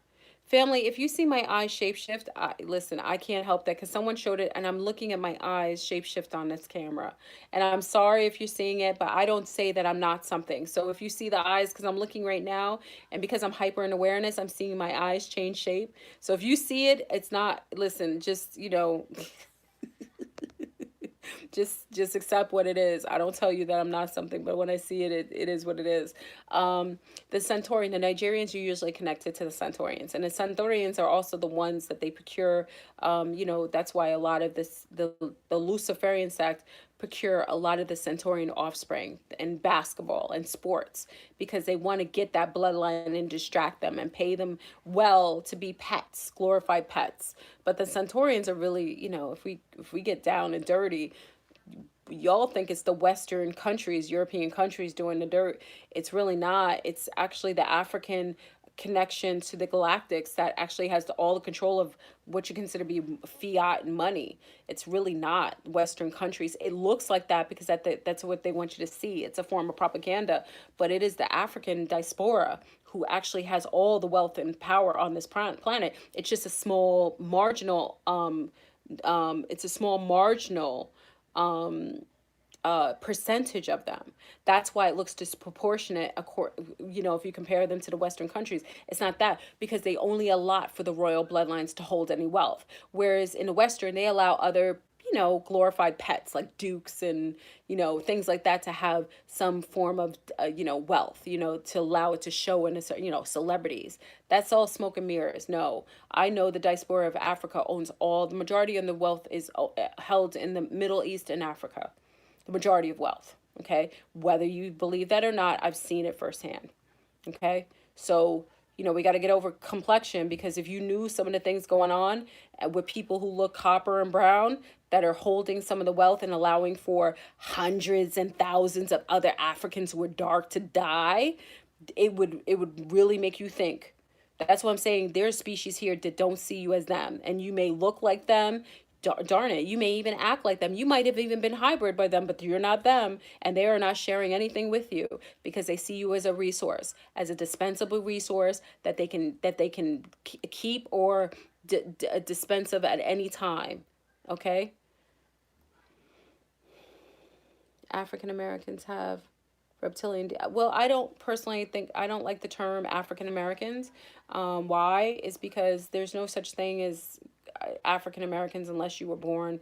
Family, if you see my eyes shapeshift, listen, I can't help that because someone showed it and I'm looking at my eyes shapeshift on this camera. And I'm sorry if you're seeing it, but I don't say that I'm not something. So if you see the eyes, because I'm looking right now and because I'm hyper in awareness, I'm seeing my eyes change shape. So if you see it, it's not, listen, just, just accept what it is. I don't tell you that I'm not something, but when I see it, it is what it is. The Centaurian, the Nigerians are usually connected to the Centaurians, and the Centaurians are also the ones that they procure. That's why a lot of the Luciferian sect procure a lot of the Centaurian offspring in basketball and sports because they want to get that bloodline and distract them and pay them well to be pets, glorified pets. But the Centaurians are really, if we get down and dirty, y'all think it's the Western countries, European countries doing the dirt. It's really not. It's actually the African connection to the galactics that actually has all the control of what you consider to be fiat and money. It's really not Western countries. It looks like that because that's what they want you to see. It's a form of propaganda, but it is the African diaspora who actually has all the wealth and power on this planet. It's just a small marginal it's a small marginal percentage of them. That's why it looks disproportionate, if you compare them to the Western countries. It's not that, because they only allot for the royal bloodlines to hold any wealth. Whereas in the Western, they allow other, glorified pets like dukes and, things like that to have some form of, wealth, to allow it to show in a certain, celebrities. That's all smoke and mirrors. No, I know the diaspora of Africa owns the majority of the wealth is held in the Middle East and Africa. The majority of wealth, okay? Whether you believe that or not, I've seen it firsthand, okay? So, we got to get over complexion, because if you knew some of the things going on with people who look copper and brown, that are holding some of the wealth and allowing for hundreds and thousands of other Africans who are dark to die, it would really make you think. That's what I'm saying. There's species here that don't see you as them, and you may look like them. Darn it, you may even act like them. You might have even been hybrid by them, but you're not them, and they are not sharing anything with you because they see you as a resource, as a dispensable resource that they can keep or dispense of at any time. Okay, African Americans have reptilian. Well, I don't personally think, I don't like the term African Americans. Why is because there's no such thing as African Americans unless you were born,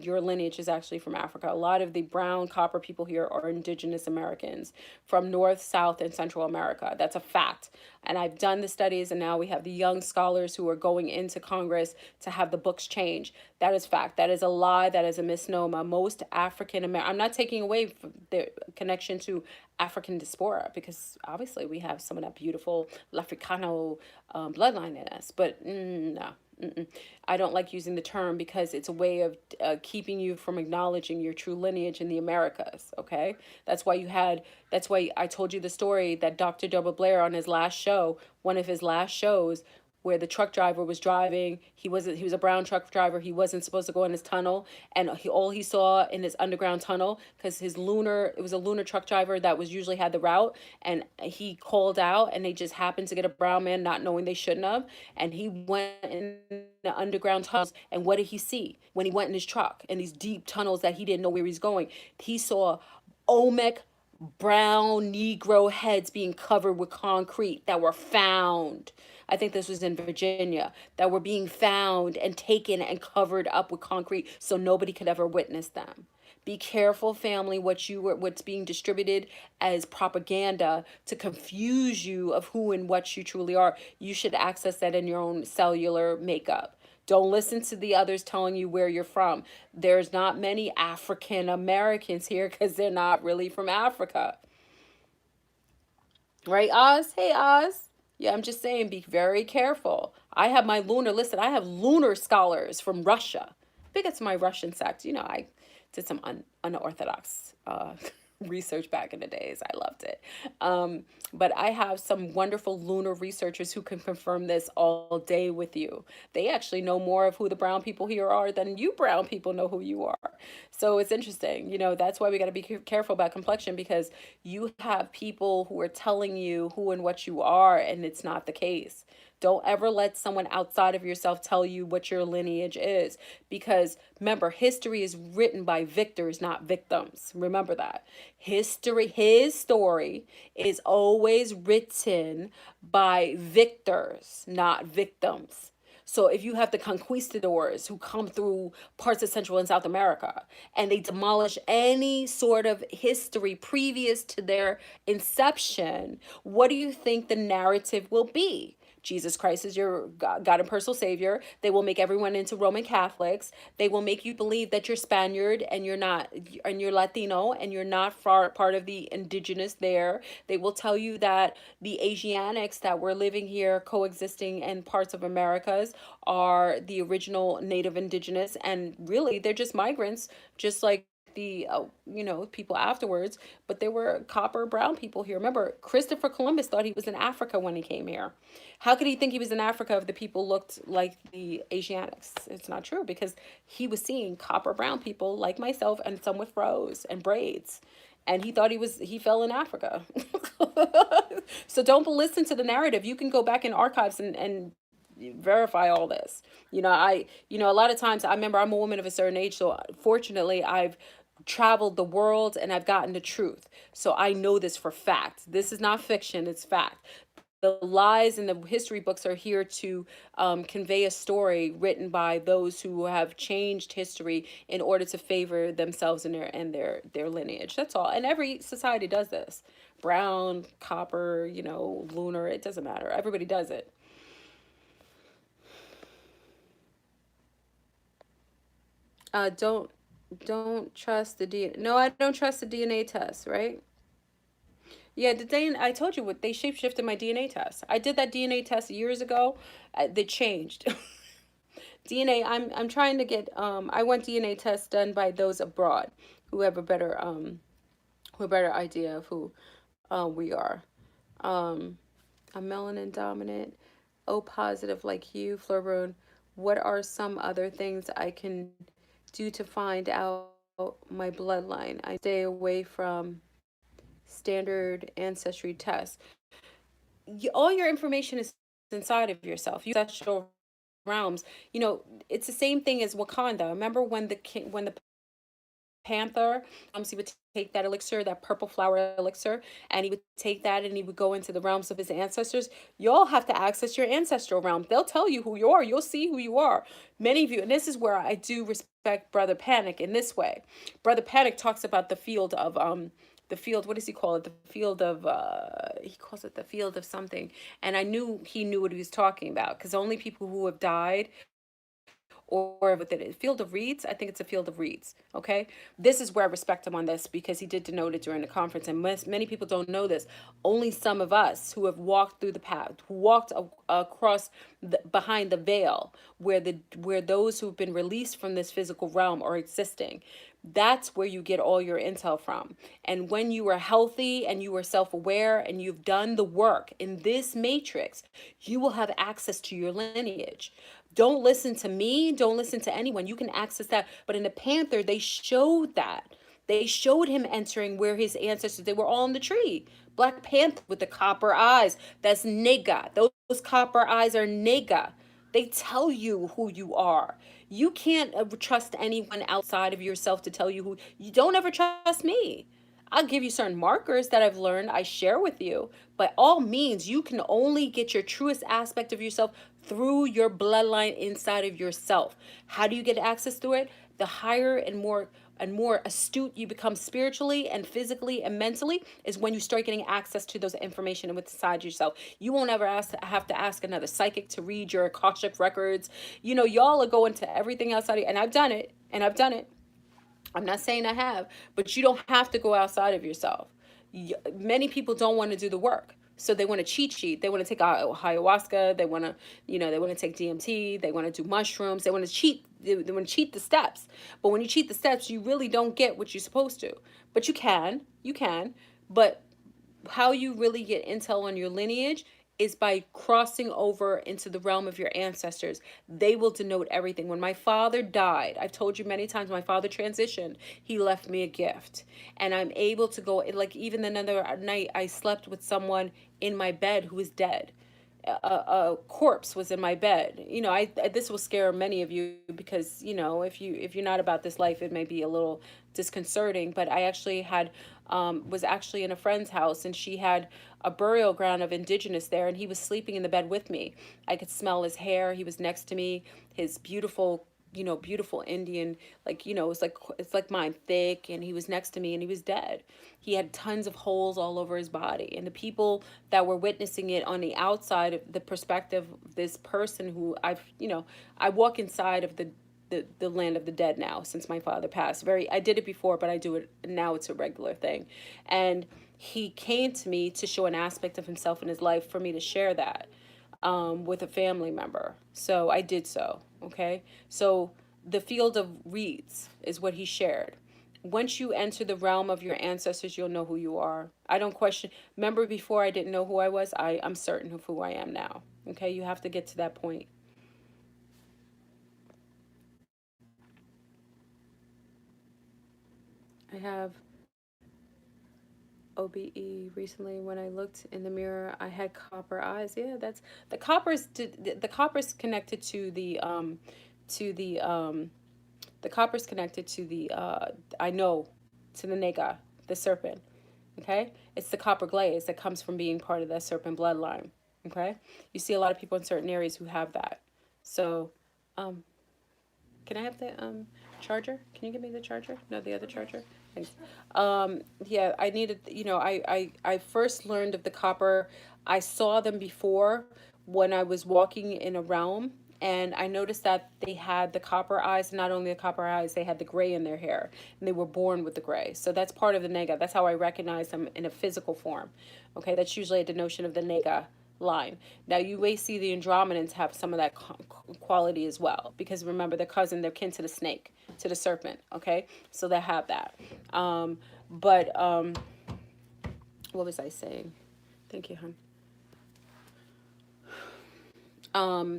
your lineage is actually from Africa. A lot of the brown copper people here are indigenous Americans from North, South, and Central America. That's a fact. And I've done the studies, and now we have the young scholars who are going into Congress to have the books change. That is fact. That is a lie. That is a misnomer. Most African American, I'm not taking away from the connection to African diaspora, because obviously we have some of that beautiful Africano bloodline in us. But no. Mm-mm. I don't like using the term because it's a way of keeping you from acknowledging your true lineage in the Americas. Okay, that's why you had. That's why I told you the story that Dr. Double Blair on his last show, one of his last shows, where the truck driver was driving. He was a brown truck driver. He wasn't supposed to go in his tunnel, and all he saw in his underground tunnel, because it was a lunar truck driver that was usually had the route, and he called out, and they just happened to get a brown man not knowing they shouldn't have, and he went in the underground tunnels, and what did he see when he went in his truck in these deep tunnels that he didn't know where he's going? He saw Olmec brown Negro heads being covered with concrete that were found. I think this was in Virginia, that were being found and taken and covered up with concrete so nobody could ever witness them. Be careful, family, what's being distributed as propaganda to confuse you of who and what you truly are. You should access that in your own cellular makeup. Don't listen to the others telling you where you're from. There's not many African Americans here because they're not really from Africa. Right, Oz? Hey, Oz. Yeah, I'm just saying, be very careful. Listen, I have lunar scholars from Russia. Big up to my Russian sect. I did some unorthodox research back in the days. I loved it. But I have some wonderful lunar researchers who can confirm this all day with you. They actually know more of who the brown people here are than you brown people know who you are. So it's interesting. That's why we got to be careful about complexion, because you have people who are telling you who and what you are, and it's not the case. Don't ever let someone outside of yourself tell you what your lineage is. Because remember, history is written by victors, not victims. Remember that. His story is always written by victors, not victims. So if you have the conquistadors who come through parts of Central and South America, and they demolish any sort of history previous to their inception, what do you think the narrative will be? Jesus Christ is your God and personal Savior. They will make everyone into Roman Catholics. They will make you believe that you're Spaniard and you're not, and you're Latino and you're not part of the indigenous there. They will tell you that the Asiatics that were living here, coexisting in parts of Americas, are the original native indigenous, and really they're just migrants, just like the people afterwards, but there were copper brown people here. Remember, Christopher Columbus thought he was in Africa when he came here. How could he think he was in Africa if the people looked like the Asiatics? It's not true, because he was seeing copper brown people like myself, and some with froze and braids, and he thought he fell in Africa. So don't listen to the narrative. You can go back in archives and verify all this. A lot of times, I remember, I'm a woman of a certain age, so fortunately I've traveled the world and I've gotten the truth. So I know this for fact. This is not fiction, it's fact. The lies in the history books are here to convey a story written by those who have changed history in order to favor themselves and their lineage. That's all. And every society does this. Brown, copper, lunar, it doesn't matter. Everybody does it. Don't trust the DNA. No, I don't trust the DNA test, right? Yeah, I told you what they shapeshifted my DNA test. I did that DNA test years ago. They changed. DNA. I'm trying to get. I want DNA tests done by those abroad who have a better idea of who we are. Um, I'm melanin dominant, O positive like you, FleurBrun. What are some other things I can do to find out my bloodline? I stay away from standard ancestry tests. All your information is inside of yourself. You ancestral realms. You know, it's the same thing as Wakanda. Remember when the king, when the panther, he would take that elixir, that purple flower elixir, and he would take that and he would go into the realms of his ancestors. Y'all have to access your ancestral realm. They'll tell you who you are. You'll see who you are. Many of you, and this is where I do respect Brother Panic in this way. Brother Panic talks about the field of the field, what does he call it? The field of he calls it the field of something. And I knew he knew what he was talking about, because only people who have died, or with it, field of reeds, I think it's a field of reeds. Okay, this is where I respect him on this, because he did denote it during the conference, and many people don't know this. Only some of us who have walked through the path, who walked across behind the veil, where those who've been released from this physical realm are existing. That's where you get all your intel from. And when you are healthy and you are self-aware and you've done the work in this matrix, you will have access to your lineage. Don't listen to me. Don't listen to anyone. You can access that. But in the Panther, they showed that. They showed him entering where his ancestors, they were all in the tree. Black Panther with the copper eyes. That's nigga. Those copper eyes are nigga. They tell you who you are. You can't trust anyone outside of yourself to tell you who. You don't ever trust me. I'll give you certain markers that I've learned, I share with you. By all means, you can only get your truest aspect of yourself through your bloodline inside of yourself. How do you get access through it? The higher and more astute you become spiritually and physically and mentally is when you start getting access to those information inside yourself. You won't ever have to ask another psychic to read your Akashic records. You know, y'all are going to everything outside of, and I've done it, and I've done it. I'm not saying I have, but you don't have to go outside of yourself. Many people don't want to do the work. So they want to cheat sheet. They want to take ayahuasca. They want to, they want to take DMT. They want to do mushrooms. They want to cheat. They want to cheat the steps. But when you cheat the steps, you really don't get what you're supposed to. But you can. But how you really get intel on your lineage is by crossing over into the realm of your ancestors. They will denote everything. When my father died, I've told you many times, my father transitioned, he left me a gift. And I'm able to go, like even another night, I slept with someone in my bed who was dead. A corpse was in my bed. This will scare many of you, because if you're not about this life, it may be a little disconcerting. But I actually had was actually in a friend's house, and she had a burial ground of Indigenous there, and he was sleeping in the bed with me. I could smell his hair. He was next to me. His beautiful Indian, it's like mine, thick, and he was next to me, and he was dead. He had tons of holes all over his body, and the people that were witnessing it on the outside of the perspective of this person who I walk inside of the land of the dead now, since my father passed. I did it before, but I do it now. It's a regular thing. And he came to me to show an aspect of himself in his life for me to share that with a family member. So I did so. Okay. So the field of reeds is what he shared. Once you enter the realm of your ancestors, you'll know who you are. I don't question. Remember, before I didn't know who I was. I'm certain of who I am now. Okay. You have to get to that point. I have OBE recently. When I looked in the mirror, I had copper eyes. Yeah, that's the copper's connected to the copper's connected to the I know, to the nega, the serpent. Okay? It's the copper glaze that comes from being part of that serpent bloodline. Okay? You see a lot of people in certain areas who have that. So, um can I have the charger? Can you give me the charger? No, the other charger. Thanks. Yeah, I needed. I first learned of the copper. I saw them before when I was walking in a realm, and I noticed that they had the copper eyes. Not only the copper eyes, they had the gray in their hair, and they were born with the gray. So that's part of the nega. That's how I recognize them in a physical form. Okay, that's usually a denotion of the nega line. Now you may see the Andromedans have some of that quality as well, because remember, they're cousin, they're kin to the snake, to the serpent. Okay, so they have that. But what was I saying? Thank you, hon.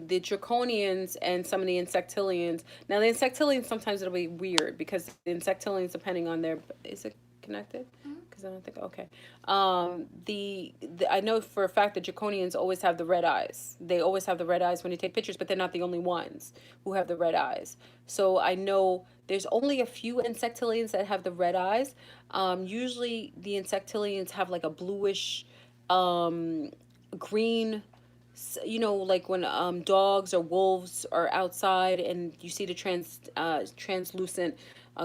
The draconians and some of the insectilians. Now the insectilians, sometimes it'll be weird because the insectilians, depending on their, is it connected? Because I don't think, okay. I know for a fact that draconians always have the red eyes. They always have the red eyes when you take pictures, but they're not the only ones who have the red eyes. So I know there's only a few insectilians that have the red eyes. Usually the insectilians have like a bluish, green, like when dogs or wolves are outside and you see the translucent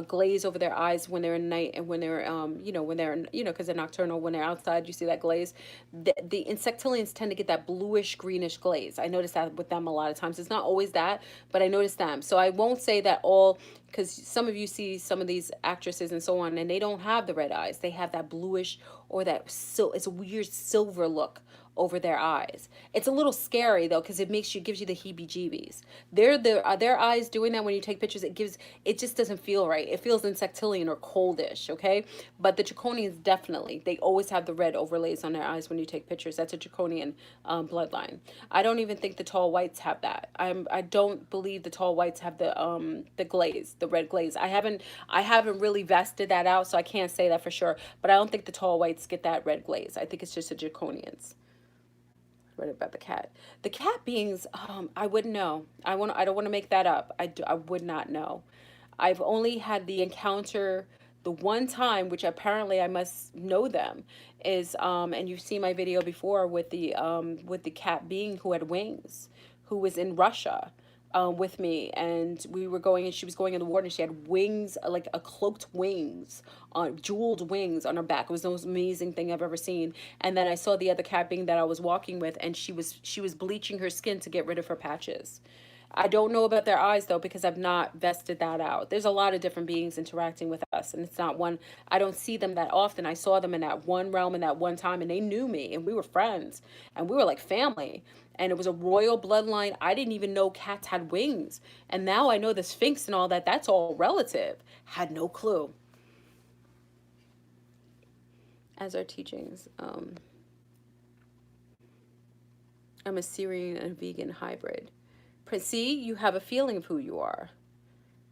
glaze over their eyes when they're in night, and when they're when they're because they're nocturnal, when they're outside you see that glaze. The insectilians tend to get that bluish greenish glaze. I notice that with them a lot of times. It's not always that, but I notice them. So I won't say that all, because some of you see some of these actresses and so on, and they don't have the red eyes. They have that bluish, or that, so it's a weird silver look over their eyes. It's a little scary though, because gives you the heebie-jeebies. Their eyes doing that when you take pictures. It just doesn't feel right. It feels insectilian or coldish. Okay, but the draconians, definitely, they always have the red overlays on their eyes when you take pictures. That's a draconian bloodline. I don't even think the tall whites have that. I don't believe the tall whites have the glaze, the red glaze. I haven't really vested that out, so I can't say that for sure. But I don't think the tall whites get that red glaze. I think it's just the draconians. Right about the cat. The cat beings, I wouldn't know. I don't want to make that up. I would not know. I've only had the encounter the one time, which apparently I must know them, is and you've seen my video before with the cat being who had wings, who was in Russia with me, and we were going, and she was going in the water, and she had wings, like a cloaked wings, on jeweled wings on her back. It was the most amazing thing I've ever seen. And then I saw the other cat being that I was walking with, and she was bleaching her skin to get rid of her patches. I don't know about their eyes though, because I've not vested that out. There's a lot of different beings interacting with us, and it's not one. I don't see them that often. I saw them in that one realm in that one time, and they knew me, and we were friends, and we were like family. And it was a royal bloodline. I didn't even know cats had wings, and now I know the Sphinx and all that. That's all relative. Had no clue. As our teachings, I'm a Syrian and vegan hybrid. See, you have a feeling of who you are.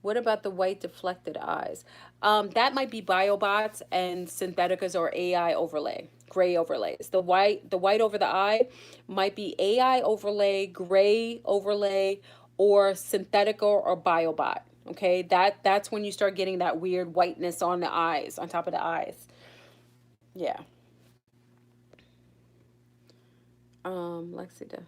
What about the white deflected eyes? That might be biobots and syntheticas or AI overlay, gray overlays. The white over the eye might be AI overlay, gray overlay, or synthetic or biobot. Okay, that's when you start getting that weird whiteness on the eyes, on top of the eyes. Yeah. Lexida.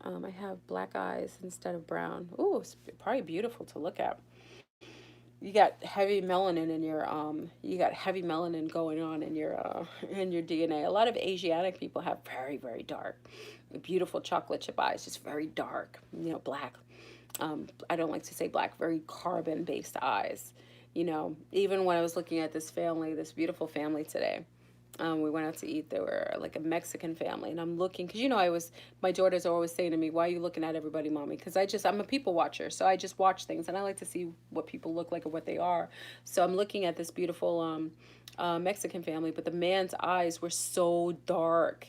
I have black eyes instead of brown. Ooh, it's probably beautiful to look at. You got heavy melanin going on in your in your DNA. A lot of Asiatic people have very, very dark, beautiful chocolate chip eyes, just very dark, black. I don't like to say black, very carbon based eyes. Even when I was looking at this beautiful family today, we went out to eat. They were like a Mexican family, and I'm looking, because my daughters are always saying to me, "Why are you looking at everybody, mommy?" Because I'm a people watcher, so I just watch things, and I like to see what people look like or what they are. So I'm looking at this beautiful Mexican family, but the man's eyes were so dark.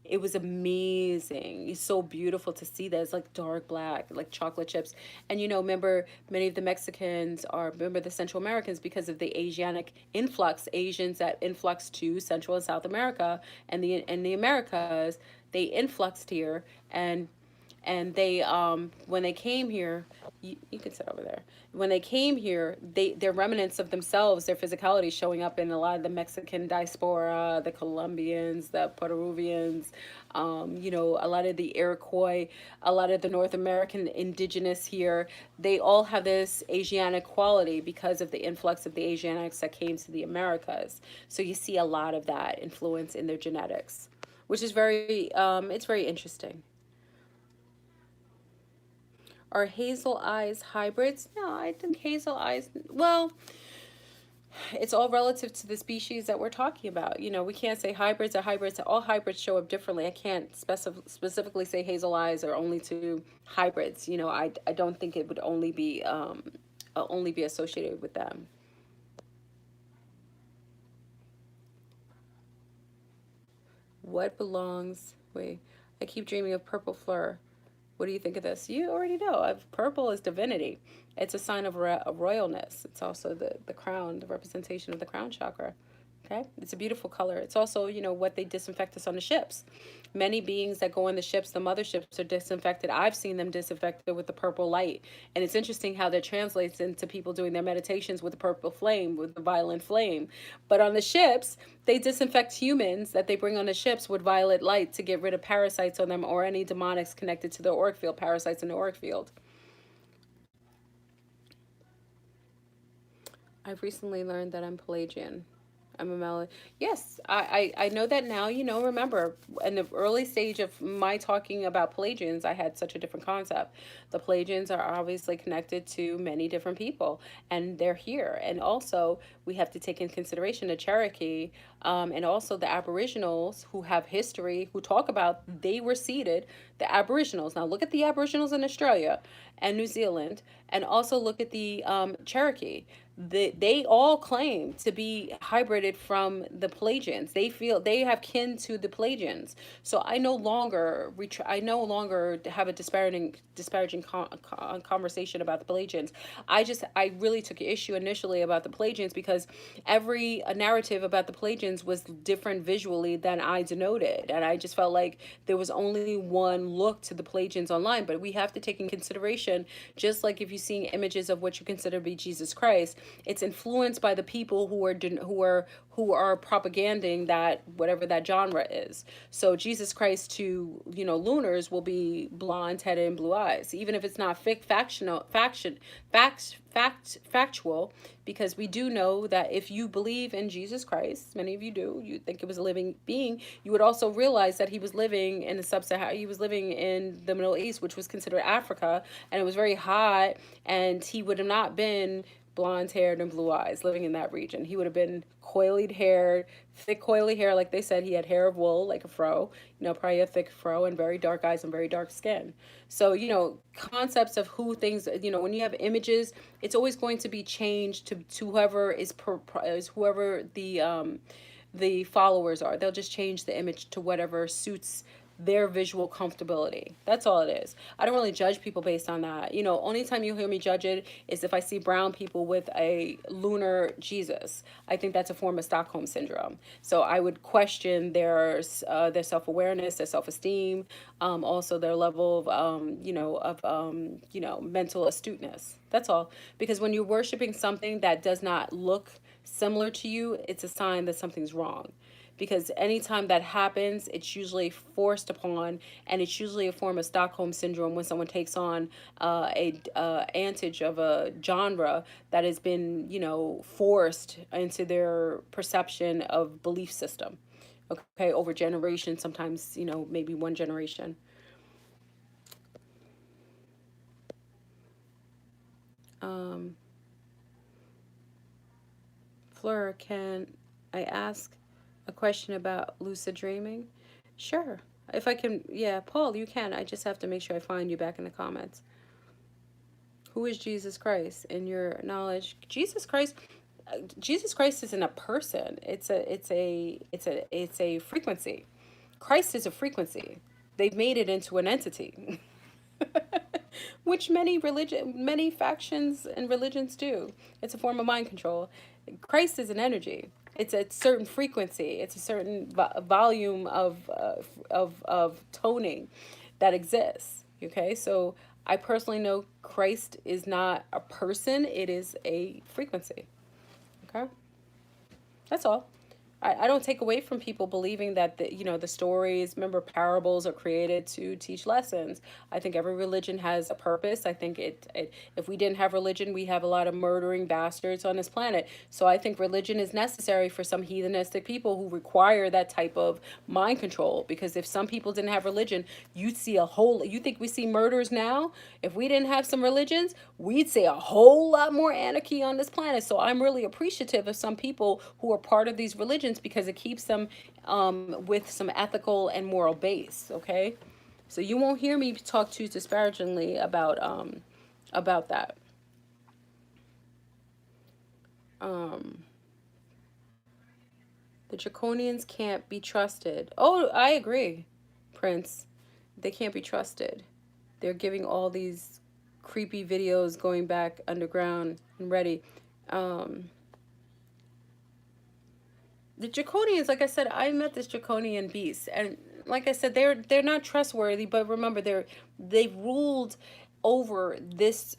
It was amazing. It's so beautiful to see that. It's like dark black, like chocolate chips. And remember, many of the Mexicans remember the Central Americans, because of the Asianic influx, Asians that influx to Central and South America, and the Americas, they influxed here, and they when they came here, you can sit over there. When they came here, they're remnants of themselves, their physicality showing up in a lot of the Mexican diaspora, the Colombians, the Puerto Rivans, a lot of the Iroquois, a lot of the North American indigenous here. They all have this Asianic quality because of the influx of the Asianics that came to the Americas. So you see a lot of that influence in their genetics, which is it's very interesting. Are hazel eyes hybrids? No, I think hazel eyes, well, It's all relative to the species that we're talking about. You know, we can't say hybrids are hybrids. All hybrids show up differently. I can't specifically say hazel eyes are only to hybrids. You know, I don't think it would only be associated with them. What belongs? Wait, I keep dreaming of purple fleur. What do you think of this? You already know. Purple is divinity. It's a sign of royalness. It's also the crown, the representation of the crown chakra. Okay, it's a beautiful color. It's also, you know, what they disinfect us on the ships. Many beings that go on the ships, the motherships, are disinfected. I've seen them disinfected with the purple light. And it's interesting how that translates into people doing their meditations with the purple flame, with the violent flame. But on the ships, they disinfect humans that they bring on the ships with violet light to get rid of parasites on them or any demonics connected to the auric field, parasites in the auric field. I've recently learned that I'm Pelagian. I'm a Melody. Yes, I know that now. You know, remember, in the early stage of my talking about Pelagians, I had such a different concept. The Pelagians are obviously connected to many different people, and they're here. And also, we have to take in consideration the Cherokee, and also the Aboriginals who have history, who talk about they were seeded. The Aboriginals. Now, look at the Aboriginals in Australia and New Zealand, and also look at the Cherokee. They all claim to be hybrided from the Pelagians. They feel they have kin to the Pelagians. So I no longer have a disparaging conversation about the Pelagians. I really took issue initially about the Pelagians because every narrative about the Pelagians was different visually than I denoted, and I just felt like there was only one look to the Pelagians online. But we have to take in consideration, just like if you're seeing images of what you consider to be Jesus Christ, it's influenced by the people who are propaganding that, whatever that genre is. So Jesus Christ to, you know, lunars will be blonde headed and blue eyes, even if it's not factual, because we do know that if you believe in Jesus Christ, many of you do, you think it was a living being, you would also realize that he was living in the sub-Saharan, he was living in the Middle East, which was considered Africa, and it was very hot, and he would have not been blonde haired and blue eyes living in that region. He would have been coily haired, thick coily hair, like they said. He had hair of wool, like a fro, you know, probably a thick fro, and very dark eyes and very dark skin. So, you know, concepts of who things, you know, when you have images, it's always going to be changed to whoever is whoever the followers are. They'll just change the image to whatever suits their visual comfortability. That's all it is. I don't really judge people based on that. You know, only time you hear me judge it is if I see brown people with a lunar Jesus. I think that's a form of Stockholm syndrome. So I would question their self-awareness, their self-esteem, also their level of mental astuteness. That's all. Because when you're worshiping something that does not look similar to you, it's a sign that something's wrong, because anytime that happens, it's usually forced upon, and it's usually a form of Stockholm syndrome when someone takes on a antage of a genre that has been, you know, forced into their perception of belief system. Okay, over generations, sometimes, you know, maybe one generation. Um, Fleur, can I ask a question about lucid dreaming? Sure. If I can, yeah, Paul, you can. I just have to make sure I find you back in the comments. Who is Jesus Christ in your knowledge? Jesus Christ isn't a person. It's a frequency. Christ is a frequency. They've made it into an entity. Which many factions and religions do. It's a form of mind control. Christ is an energy. It's a certain frequency. It's a certain volume of toning that exists. Okay, so I personally know Christ is not a person. It is a frequency. Okay, that's all. I don't take away from people believing that the stories, remember, parables are created to teach lessons. I think every religion has a purpose. I think if we didn't have religion, we have a lot of murdering bastards on this planet. So I think religion is necessary for some heathenistic people who require that type of mind control. Because if some people didn't have religion, you'd see you think we see murders now? If we didn't have some religions, we'd see a whole lot more anarchy on this planet. So I'm really appreciative of some people who are part of these religions because it keeps them with some ethical and moral base. Okay, so you won't hear me talk too disparagingly about that. Um, the draconians can't be trusted. Oh, I agree, Prince. They can't be trusted. They're giving all these creepy videos going back underground and ready. Um, the draconians, like I said, I met this draconian beast, and like I said, they're not trustworthy. But remember, they've ruled over this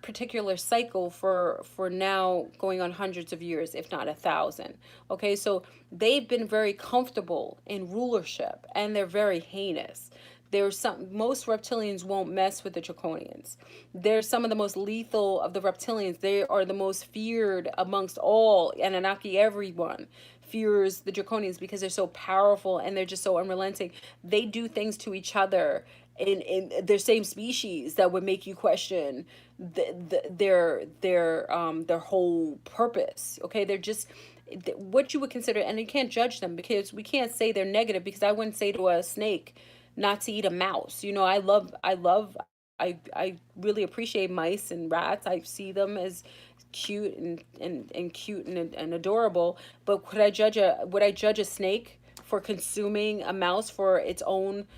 particular cycle for now going on hundreds of years, if not 1,000. Okay, so they've been very comfortable in rulership, and they're very heinous. There's most reptilians won't mess with the draconians. They're some of the most lethal of the reptilians. They are the most feared amongst all Anunnaki. Everyone fears the draconians because they're so powerful and they're just so unrelenting. They do things to each other in their same species that would make you question their whole purpose. Okay, they're just what you would consider, and you can't judge them because we can't say they're negative, because I wouldn't say to a snake not to eat a mouse. I really appreciate mice and rats. I see them as cute and cute and adorable. But would I judge a snake for consuming a mouse for its own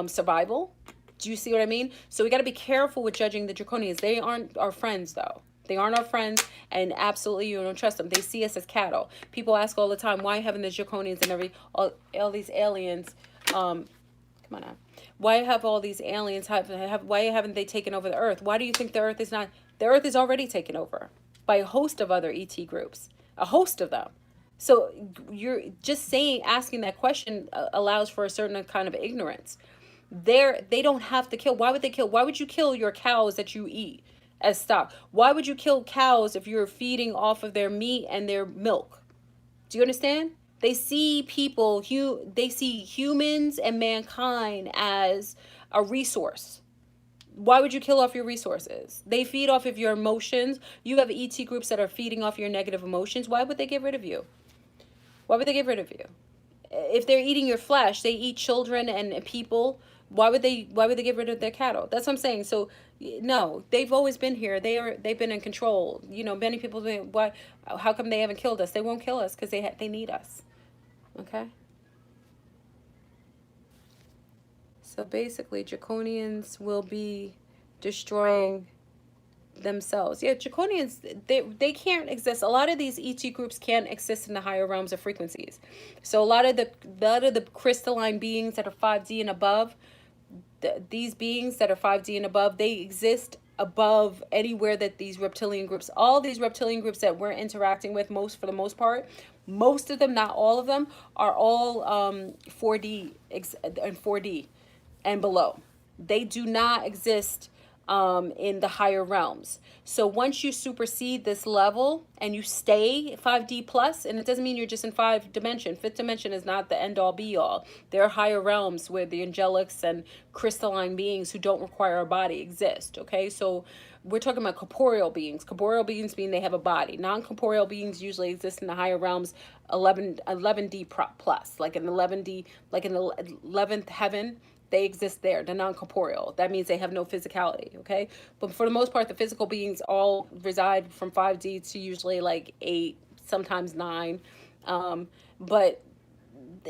survival? Do you see what I mean? So we got to be careful with judging the draconians. They aren't our friends, though. They aren't our friends, and absolutely you don't trust them. They see us as cattle. People ask all the time, why haven't the draconians and all these aliens come on now. Why have all these aliens why haven't they taken over the earth? Why do you think the earth is already taken over by a host of other ET groups, a host of them. So you're just asking that question allows for a certain kind of ignorance. They don't have to kill. Why would they kill? Why would you kill your cows that you eat as stock? Why would you kill cows if you're feeding off of their meat and their milk? Do you understand? They see humans and mankind as a resource. Why would you kill off your resources? They feed off of your emotions. You have ET groups that are feeding off your negative emotions. Why would they get rid of you? Why would they get rid of you? If they're eating your flesh, they eat children and people. Why would they get rid of their cattle? That's what I'm saying. So no, they've always been here. They've been in control. Many people say, why how come they haven't killed us? They won't kill us because they need us. Okay? So basically, draconians will be destroying themselves. Yeah, draconians, they can't exist. A lot of these ET groups can't exist in the higher realms of frequencies. So a lot of the crystalline beings that are 5D and above, these beings that are 5D and above, they exist above anywhere that these reptilian groups, all these reptilian groups that we're interacting with, for the most part, most of them, not all of them, are all 4D and 4D and below. They do not exist in the higher realms. So once you supersede this level and you stay 5D plus, and it doesn't mean you're just in fifth dimension is not the end all be all. There are higher realms where the angelics and crystalline beings who don't require a body exist. Okay, so we're talking about corporeal beings. Corporeal beings mean they have a body. Non-corporeal beings usually exist in the higher realms, 11D plus, like in 11D, like in the 11th heaven. They exist there. They're non-corporeal. That means they have no physicality, okay? But for the most part, the physical beings all reside from 5D to usually like 8, sometimes 9. But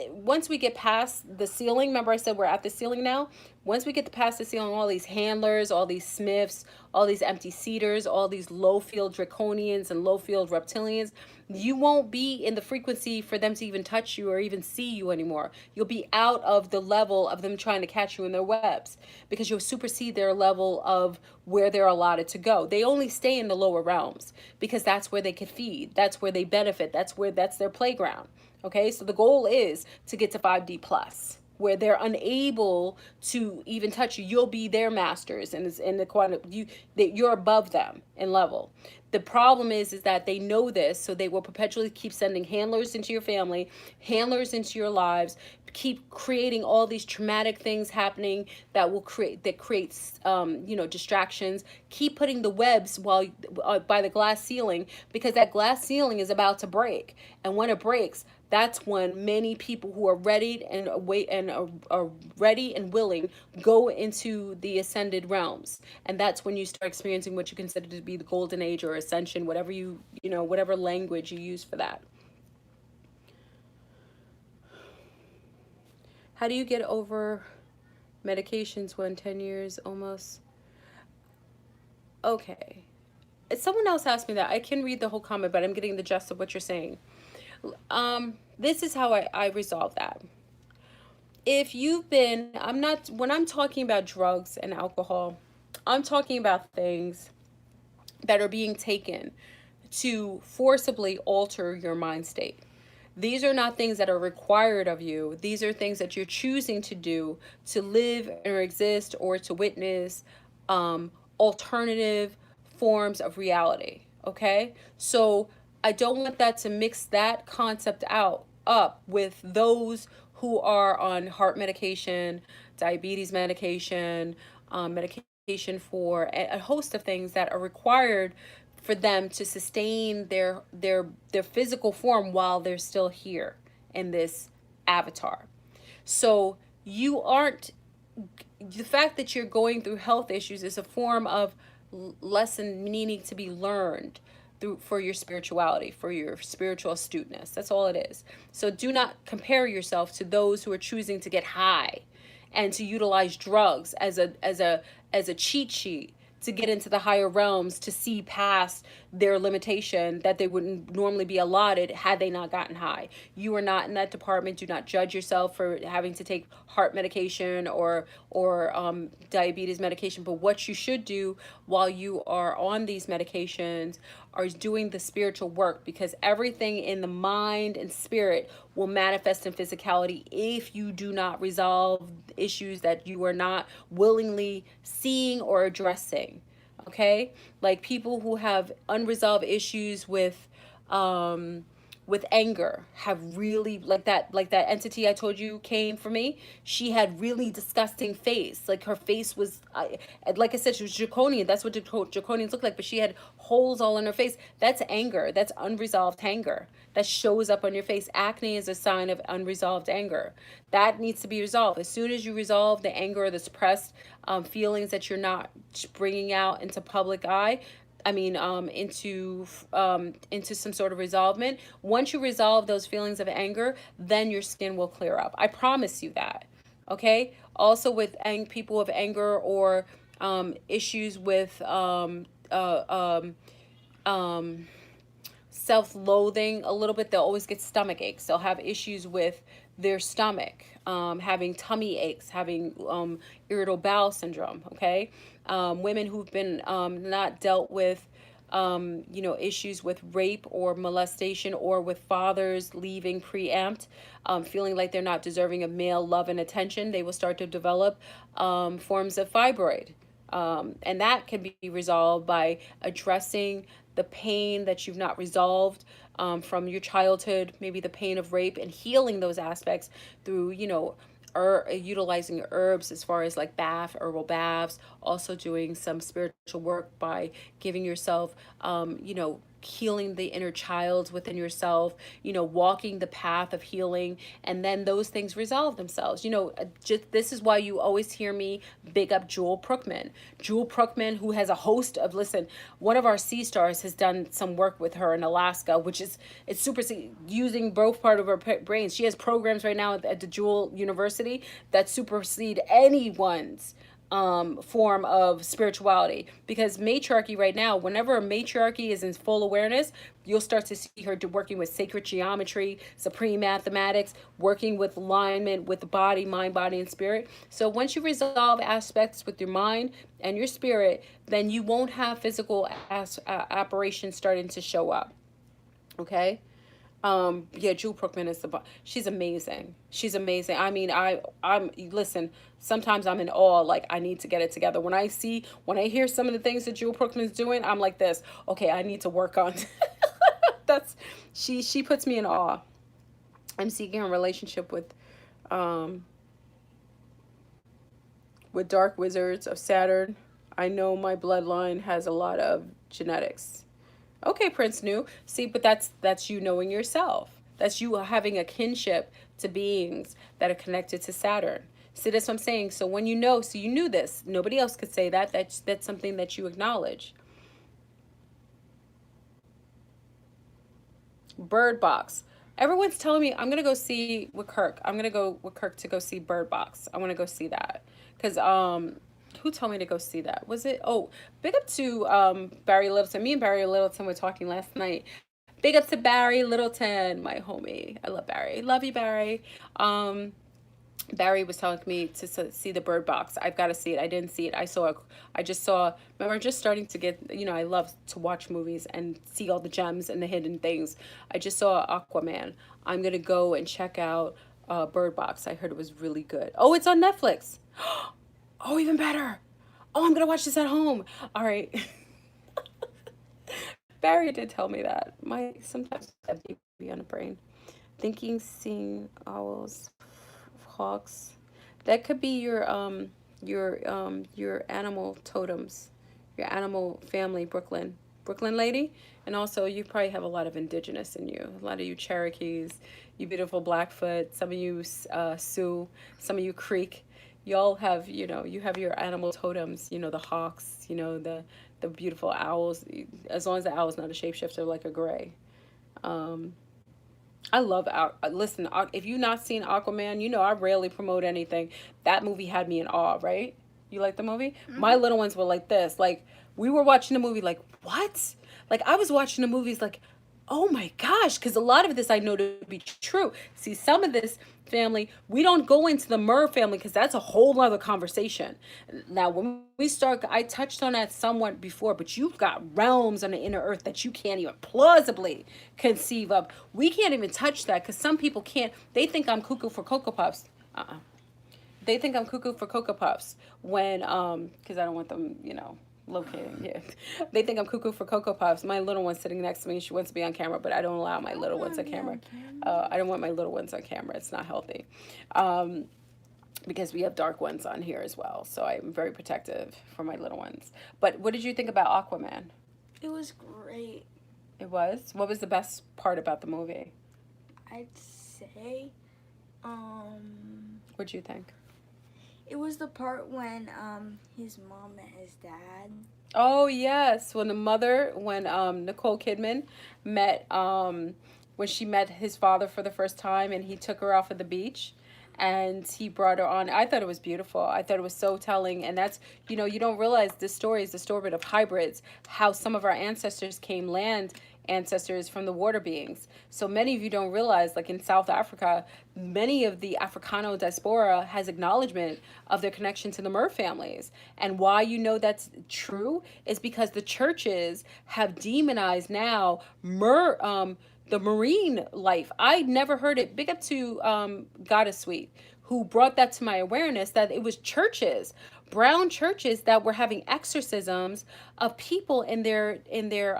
once we get past the ceiling, remember I said we're at the ceiling now? Once we get past the ceiling, all these handlers, all these smiths, all these empty seaters, all these low field draconians and low field reptilians, you won't be in the frequency for them to even touch you or even see you anymore. You'll be out of the level of them trying to catch you in their webs, because you'll supersede their level of where they're allotted to go. They only stay in the lower realms because that's where they can feed. That's where they benefit. That's their playground. Okay, so the goal is to get to 5D plus, where they're unable to even touch you. You'll be their masters, and it's in the quantum you that you're above them in level. The problem is that they know this, so they will perpetually keep sending handlers into your family, handlers into your lives, keep creating all these traumatic things happening that will creates distractions. Keep putting the webs while by the glass ceiling, because that glass ceiling is about to break, and when it breaks, that's when many people who are ready and wait and are ready and willing go into the ascended realms, and that's when you start experiencing what you consider to be the golden age or ascension, whatever whatever language you use for that. How do you get over medications when 10 years almost? Okay. Someone else asked me that. I can read the whole comment, but I'm getting the gist of what you're saying. This is how I resolve that. If you've been, I'm not, when I'm talking about drugs and alcohol, I'm talking about things that are being taken to forcibly alter your mind state. These are not things that are required of you. These are things that you're choosing to do to live or exist or to witness alternative forms of reality. Okay? So I don't want that to mix that concept out up with those who are on heart medication, diabetes medication, medication for a host of things that are required for them to sustain their physical form while they're still here in this avatar. So you aren't, the fact that you're going through health issues is a form of lesson needing to be learned through for your spirituality, for your spiritual astuteness. That's all it is. So do not compare yourself to those who are choosing to get high and to utilize drugs as a cheat sheet to get into the higher realms, to see past their limitation that they wouldn't normally be allotted had they not gotten high. You are not in that department. Do not judge yourself for having to take heart medication or diabetes medication. But what you should do while you are on these medications are doing the spiritual work, because everything in the mind and spirit will manifest in physicality if you do not resolve issues that you are not willingly seeing or addressing. Okay, like people who have unresolved issues with anger have really, like that entity I told you came for me. She had really disgusting face. Like her face was, like I said, she was draconian. That's what draconians look like. But she had holes all in her face. That's anger. That's unresolved anger. That shows up on your face. Acne is a sign of unresolved anger. That needs to be resolved. As soon as you resolve the anger or the suppressed feelings that you're not bringing out into public eye, into some sort of resolvement. Once you resolve those feelings of anger, then your skin will clear up. I promise you that. Okay. Also, with people with anger or issues with self-loathing a little bit, they'll always get stomach aches. They'll have issues with their stomach, having tummy aches, having irritable bowel syndrome. Okay. Women who've been not dealt with issues with rape or molestation, or with fathers leaving preempt, feeling like they're not deserving of male love and attention, they will start to develop forms of fibroid. And that can be resolved by addressing the pain that you've not resolved from your childhood, maybe the pain of rape, and healing those aspects through, utilizing herbs as far as like herbal baths, also doing some spiritual work by giving yourself, healing the inner child within yourself, walking the path of healing, and then those things resolve themselves. Just this is why you always hear me big up Jewel Prookman. Jewel Prookman, who has a host of, listen, one of our sea stars has done some work with her in Alaska, which is, it's super, using both part of her brains. She has programs right now at the Jewel University that supersede anyone's form of spirituality, because matriarchy right now, whenever a matriarchy is in full awareness, you'll start to see her working with sacred geometry, supreme mathematics, working with alignment with the body, mind, body, and spirit. So once you resolve aspects with your mind and your spirit, then you won't have physical apparitions starting to show up. Okay. Yeah, Jewel Brookman is she's amazing. She's amazing. I mean, I'm listen, sometimes I'm in awe, like I need to get it together. When I hear some of the things that Jewel Brookman's doing, I'm like this, okay, I need to work on that's she puts me in awe. I'm seeking a relationship um with dark wizards of Saturn. I know my bloodline has a lot of genetics. Okay, Prince New. See, but that's you knowing yourself. That's you having a kinship to beings that are connected to Saturn. See, that's what I'm saying. So when you know, so you knew this. Nobody else could say that. That's something that you acknowledge. Bird Box. Everyone's telling me I'm gonna go see with Kirk. I'm gonna go with Kirk to go see Bird Box. I want to go see that because who told me to go see that? Was it? Oh, big up to Barry Littleton. Me and Barry Littleton were talking last night. Big up to Barry Littleton, my homie. I love Barry. Love you, Barry. Um, Barry was telling me to see the Bird Box. I've got to see it. I didn't see it. I just saw. Remember, just starting to get. I love to watch movies and see all the gems and the hidden things. I just saw Aquaman. I'm gonna go and check out Bird Box. I heard it was really good. Oh, it's on Netflix. Oh, even better. Oh, I'm gonna watch this at home. All right. Barry did tell me that. My sometimes I have baby on the brain. Thinking, seeing owls, hawks. That could be your animal totems, your animal family, Brooklyn lady, and also you probably have a lot of indigenous in you. A lot of you Cherokees, you beautiful Blackfoot. Some of you Sioux, some of you Creek. Y'all have you have your animal totems. The hawks. The beautiful owls. As long as the owl's not a shapeshifter like a gray. Um, I love listen, if you've not seen Aquaman, I rarely promote anything. That movie had me in awe, right? You like the movie? My little ones were like this. Like we were watching the movie like, "What?" Like I was watching the movies like, "Oh my gosh," cuz a lot of this I know to be true. See, some of this family, we don't go into the Mer family cuz that's a whole other conversation. Now, when we start, I touched on that somewhat before, but you've got realms on the inner earth that you can't even plausibly conceive of. We can't even touch that because some people can't. They think I'm cuckoo for Cocoa Puffs. They think I'm cuckoo for Cocoa Puffs when, because I don't want them, locating. Yeah. They think I'm cuckoo for Cocoa Puffs. My little one's sitting next to me. She wants to be on camera, but I don't allow my little ones on camera. I don't want my little ones on camera. It's not healthy. Um, because we have dark ones on here as well. So I'm very protective for my little ones. But what did you think about Aquaman? It was great. It was? What was the best part about the movie? I'd say, What'd you think? it was the part when his mom met his dad. Oh yes, when Nicole Kidman met when she met his father for the first time and he took her off of the beach and he brought her on. I thought it was beautiful. I thought it was so telling, and that's you don't realize this story is the story of hybrids, how some of our ancestors came land ancestors from the water beings. So many of you don't realize, like in South Africa, many of the Africano diaspora has acknowledgement of their connection to the Mer families. And why that's true is because the churches have demonized now the marine life. I never heard it. Big up to Goddess Sweet, who brought that to my awareness that it was churches, brown churches, that were having exorcisms of people in their their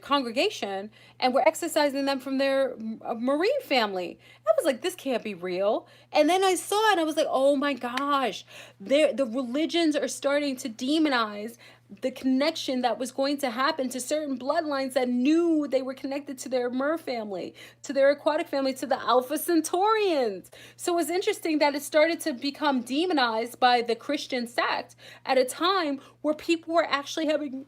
congregation, and were exorcising them from their marine family. I was like, this can't be real. And then I saw it and I was like, oh my gosh, the religions are starting to demonize the connection that was going to happen to certain bloodlines that knew they were connected to their mer family, to their aquatic family, to the Alpha Centaurians. So it was interesting that it started to become demonized by the Christian sect at a time where people were actually having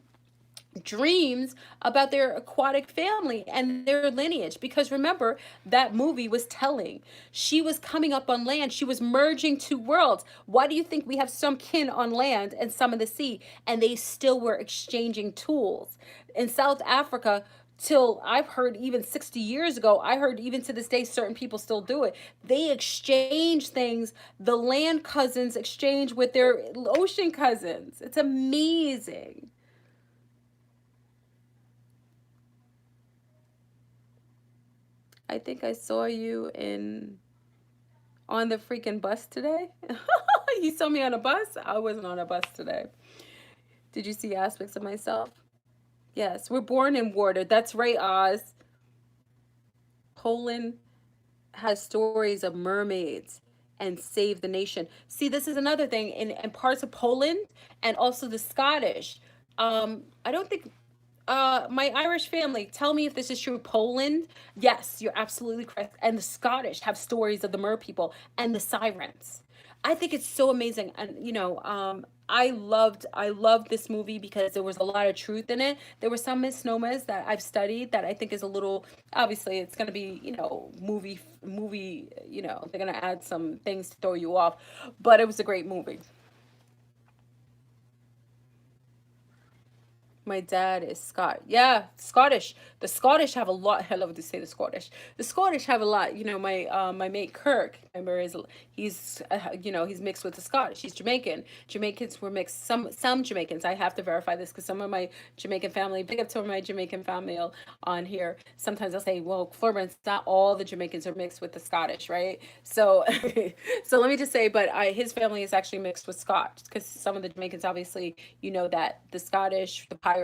dreams about their aquatic family and their lineage. Because remember, that movie was telling, she was coming up on land, she was merging two worlds. Why do you think we have some kin on land and some in the sea, and they still were exchanging tools? In South Africa, till I've heard, even 60 years ago, I heard even to this day certain people still do it. They exchange things. The land cousins exchange with their ocean cousins. It's amazing. I think I saw you in on the freaking bus today. You saw me on a bus? I wasn't on a bus today. Did you see aspects of myself? Yes, we're born in water. That's right, Oz. Poland has stories of mermaids and save the nation. See, this is another thing in parts of Poland and also the Scottish. I don't think my Irish family, tell me if this is true. Poland, yes, you're absolutely correct. And the Scottish have stories of the mer people and the sirens. I think it's so amazing. And I loved this movie because there was a lot of truth in it. There were some misnomers that I've studied that I think is a little, obviously it's going to be, movie, they're going to add some things to throw you off, but it was a great movie. My dad is Yeah, Scottish. The Scottish have a lot. I love to say the Scottish. The Scottish have a lot. My mate Kirk. Remember, he's mixed with the Scottish. He's Jamaican. Jamaicans were mixed. Some Jamaicans. I have to verify this because some of my Jamaican family. Big up to my Jamaican family on here. Sometimes I'll say, well, FleurBrun, not all the Jamaicans are mixed with the Scottish, right? So, so let me just say, but his family is actually mixed with Scotch because some of the Jamaicans, obviously, that the Scottish, the pirates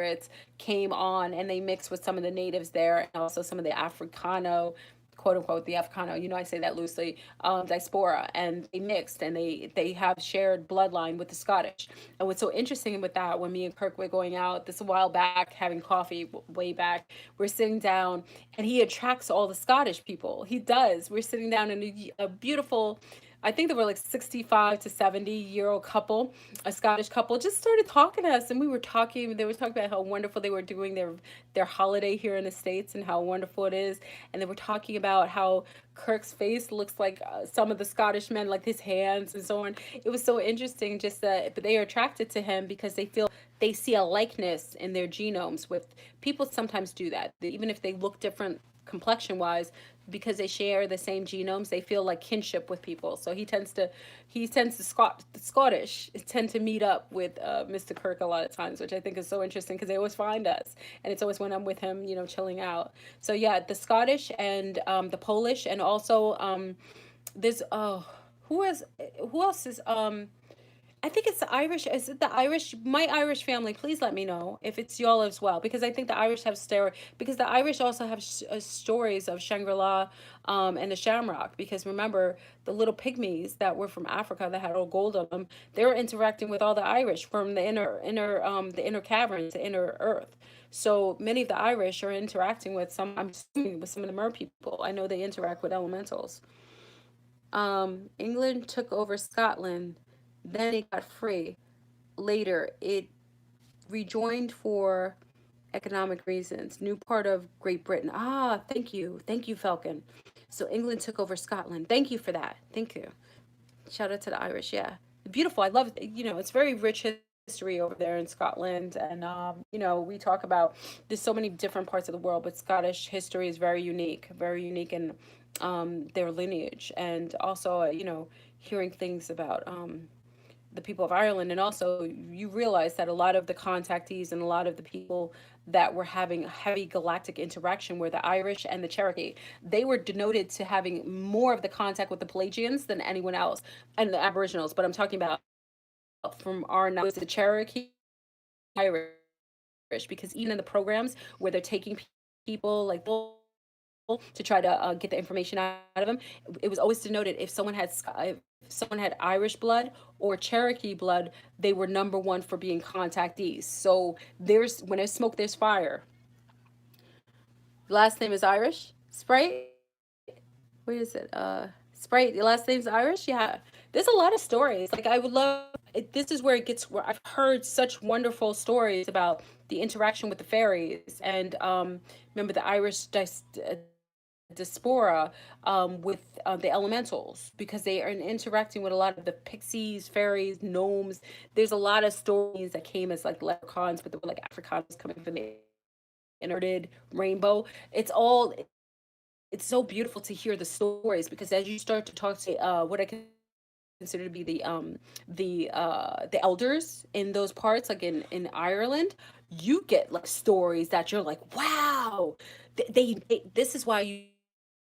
came on and they mixed with some of the natives there and also some of the Africano, quote unquote, the Africano, I say that loosely, diaspora, and they mixed and they have shared bloodline with the Scottish. And what's so interesting with that, when me and Kirk were going out this a while back, having coffee way back, we're sitting down and he attracts all the Scottish people. He does. We're sitting down in a beautiful, I think they were like 65 to 70-year old couple, a Scottish couple, just started talking to us. And we were talking, they were talking about how wonderful they were doing their holiday here in the States and how wonderful it is. And they were talking about how Kirk's face looks like some of the Scottish men, like his hands and so on. It was so interesting just that, but they are attracted to him because they feel they see a likeness in their genomes with people. Sometimes do that, even if they look different complexion wise, because they share the same genomes, they feel like kinship with people. So the Scottish tend to meet up with Mr. Kirk a lot of times, which I think is so interesting because they always find us, and it's always when I'm with him, chilling out. So yeah, the Scottish and the Polish, and also there's who else is I think it's the Irish. Is it the Irish? My Irish family, please let me know if it's y'all as well, because I think the Irish have because the Irish also have stories of Shangri-La, and the Shamrock. Because remember, the little pygmies that were from Africa that had all gold on them, they were interacting with all the Irish from the inner caverns, the inner earth. So many of the Irish are interacting with some. I'm assuming with some of the mer people. I know they interact with elementals. England took over Scotland, then it got free. Later, it rejoined for economic reasons. New part of Great Britain. Ah, thank you, Falcon. So England took over Scotland. Thank you for that. Thank you. Shout out to the Irish. Yeah, beautiful. I love it. It's very rich history over there in Scotland, and we talk about there's so many different parts of the world, but Scottish history is very unique in their lineage, and also hearing things about the people of Ireland. And also, you realize that a lot of the contactees and a lot of the people that were having heavy galactic interaction were the Irish and the Cherokee. They were denoted to having more of the contact with the Pelagians than anyone else, and the Aboriginals. But I'm talking about from our knowledge, the Cherokee, Irish, because even in the programs where they're taking people like to try to get the information out of them, it was always denoted if someone had Irish blood or Cherokee blood, they were number one for being contactees. So there's when there's smoke, there's fire. Last name is Irish. Sprite. What is it? Sprite. Your last name's Irish. Yeah. There's a lot of stories. Like I would love. This is where it gets where I've heard such wonderful stories about the interaction with the fairies and remember the Irish diaspora with the elementals because they are interacting with a lot of the pixies, fairies, gnomes. There's a lot of stories that came as like leprechauns, but they were like Africanus coming from the inverted rainbow. It's so beautiful to hear the stories because as you start to talk to what I consider to be the elders in those parts, like in Ireland, you get like stories that you're like, wow, this is why you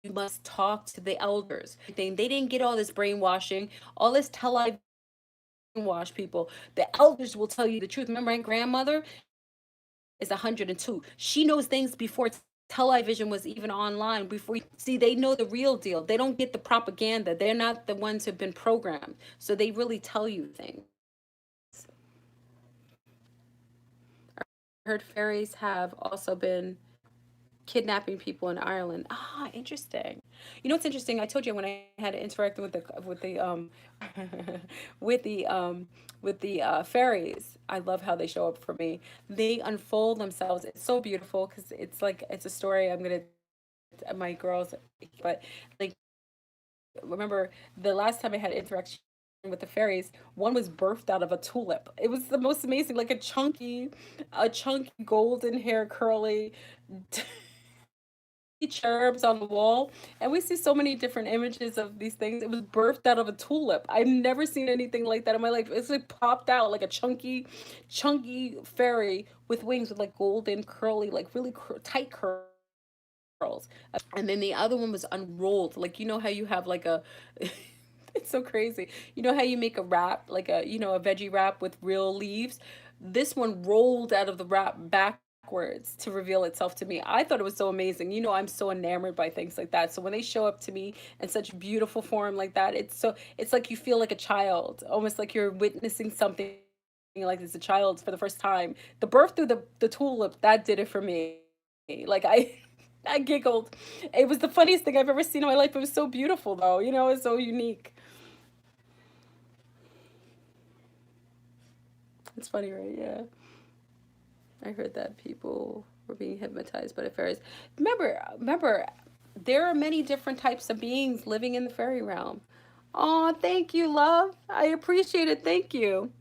you must talk to the elders. They didn't get all this brainwashing, all this television wash people. The elders will tell you the truth. Remember, my grandmother is 102. She knows things before television was even online. Before see, they know the real deal. They don't get the propaganda. They're not the ones who've been programmed. So they really tell you things. I heard fairies have also been kidnapping people in Ireland. Ah, interesting. You know what's interesting? I told you when I had interacted with the fairies. I love how they show up for me. They unfold themselves. It's so beautiful because it's like it's a story. I'm gonna my girls, but like remember the last time I had interaction with the fairies, one was birthed out of a tulip. It was the most amazing, like a chunky golden hair curly cherubs on the wall, and we see so many different images of these things. It was birthed out of a tulip. I've never seen anything like that in my life. It's like popped out like a chunky fairy with wings with like golden curly, like really tight curls. And then the other one was unrolled, like you know how you have like a it's so crazy. You know how you make a wrap, like a a veggie wrap with real leaves? This one rolled out of the wrap backwards to reveal itself to me. I thought it was so amazing. I'm so enamored by things like that. So when they show up to me in such beautiful form like that, it's like you feel like a child, almost like you're witnessing something like it's a child for the first time. The birth through the tulip, that did it for me. Like I giggled. It was the funniest thing I've ever seen in my life. It was so beautiful though. It's so unique. It's funny, right? Yeah. I heard that people were being hypnotized by the fairies. Remember, there are many different types of beings living in the fairy realm. Oh, thank you, love. I appreciate it. Thank you.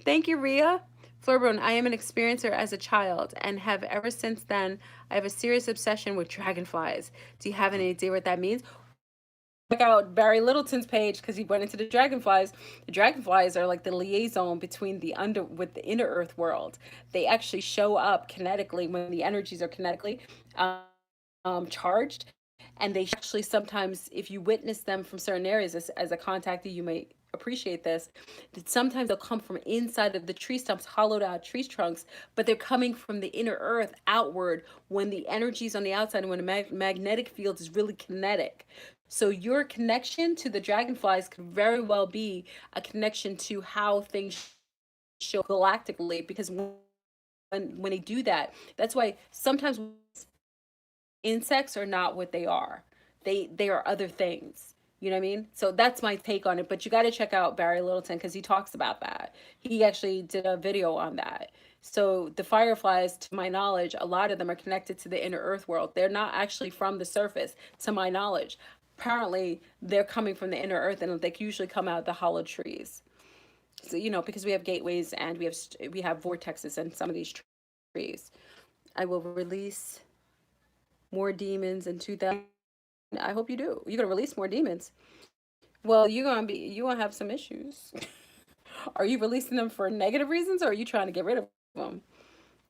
Thank you, Ria. FleurBrun, I am an experiencer as a child and have ever since then. I have a serious obsession with dragonflies. Do you have any idea what that means? Check out Barry Littleton's page because he went into the dragonflies. The dragonflies are like the liaison between the with the inner earth world. They actually show up kinetically when the energies are kinetically charged, and they actually sometimes, if you witness them from certain areas, as a contactee, you may appreciate this, that sometimes they'll come from inside of the tree stumps, hollowed out tree trunks, but they're coming from the inner earth outward when the energy's on the outside and when the magnetic field is really kinetic. So your connection to the dragonflies could very well be a connection to how things show galactically, because when they do that, that's why sometimes insects are not what they are. They are other things. You know what I mean? So that's my take on it. But you got to check out Barry Littleton because he talks about that. He actually did a video on that. So the fireflies, to my knowledge, a lot of them are connected to the inner earth world. They're not actually from the surface, to my knowledge. Apparently, they're coming from the inner earth, and they usually come out of the hollow trees. So because we have gateways and we have vortexes in some of these trees. I will release more demons in 2000. I hope you do. You're gonna release more demons. Well, you gonna have some issues. Are you releasing them for negative reasons, or are you trying to get rid of them?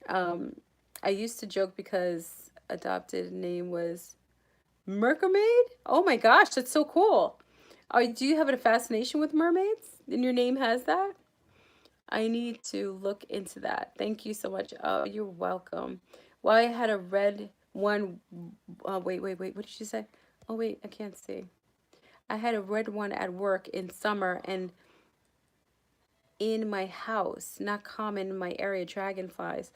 Um, I used to joke because adopted name was Mermaid. Oh my gosh, that's so cool. Do you have a fascination with mermaids? And your name has that? I need to look into that. Thank you so much. Oh, you're welcome. Well, I had a red one. Wait. What did you say? Oh, wait, I can't see. I had a red one at work in summer and in my house. Not common in my area, dragonflies.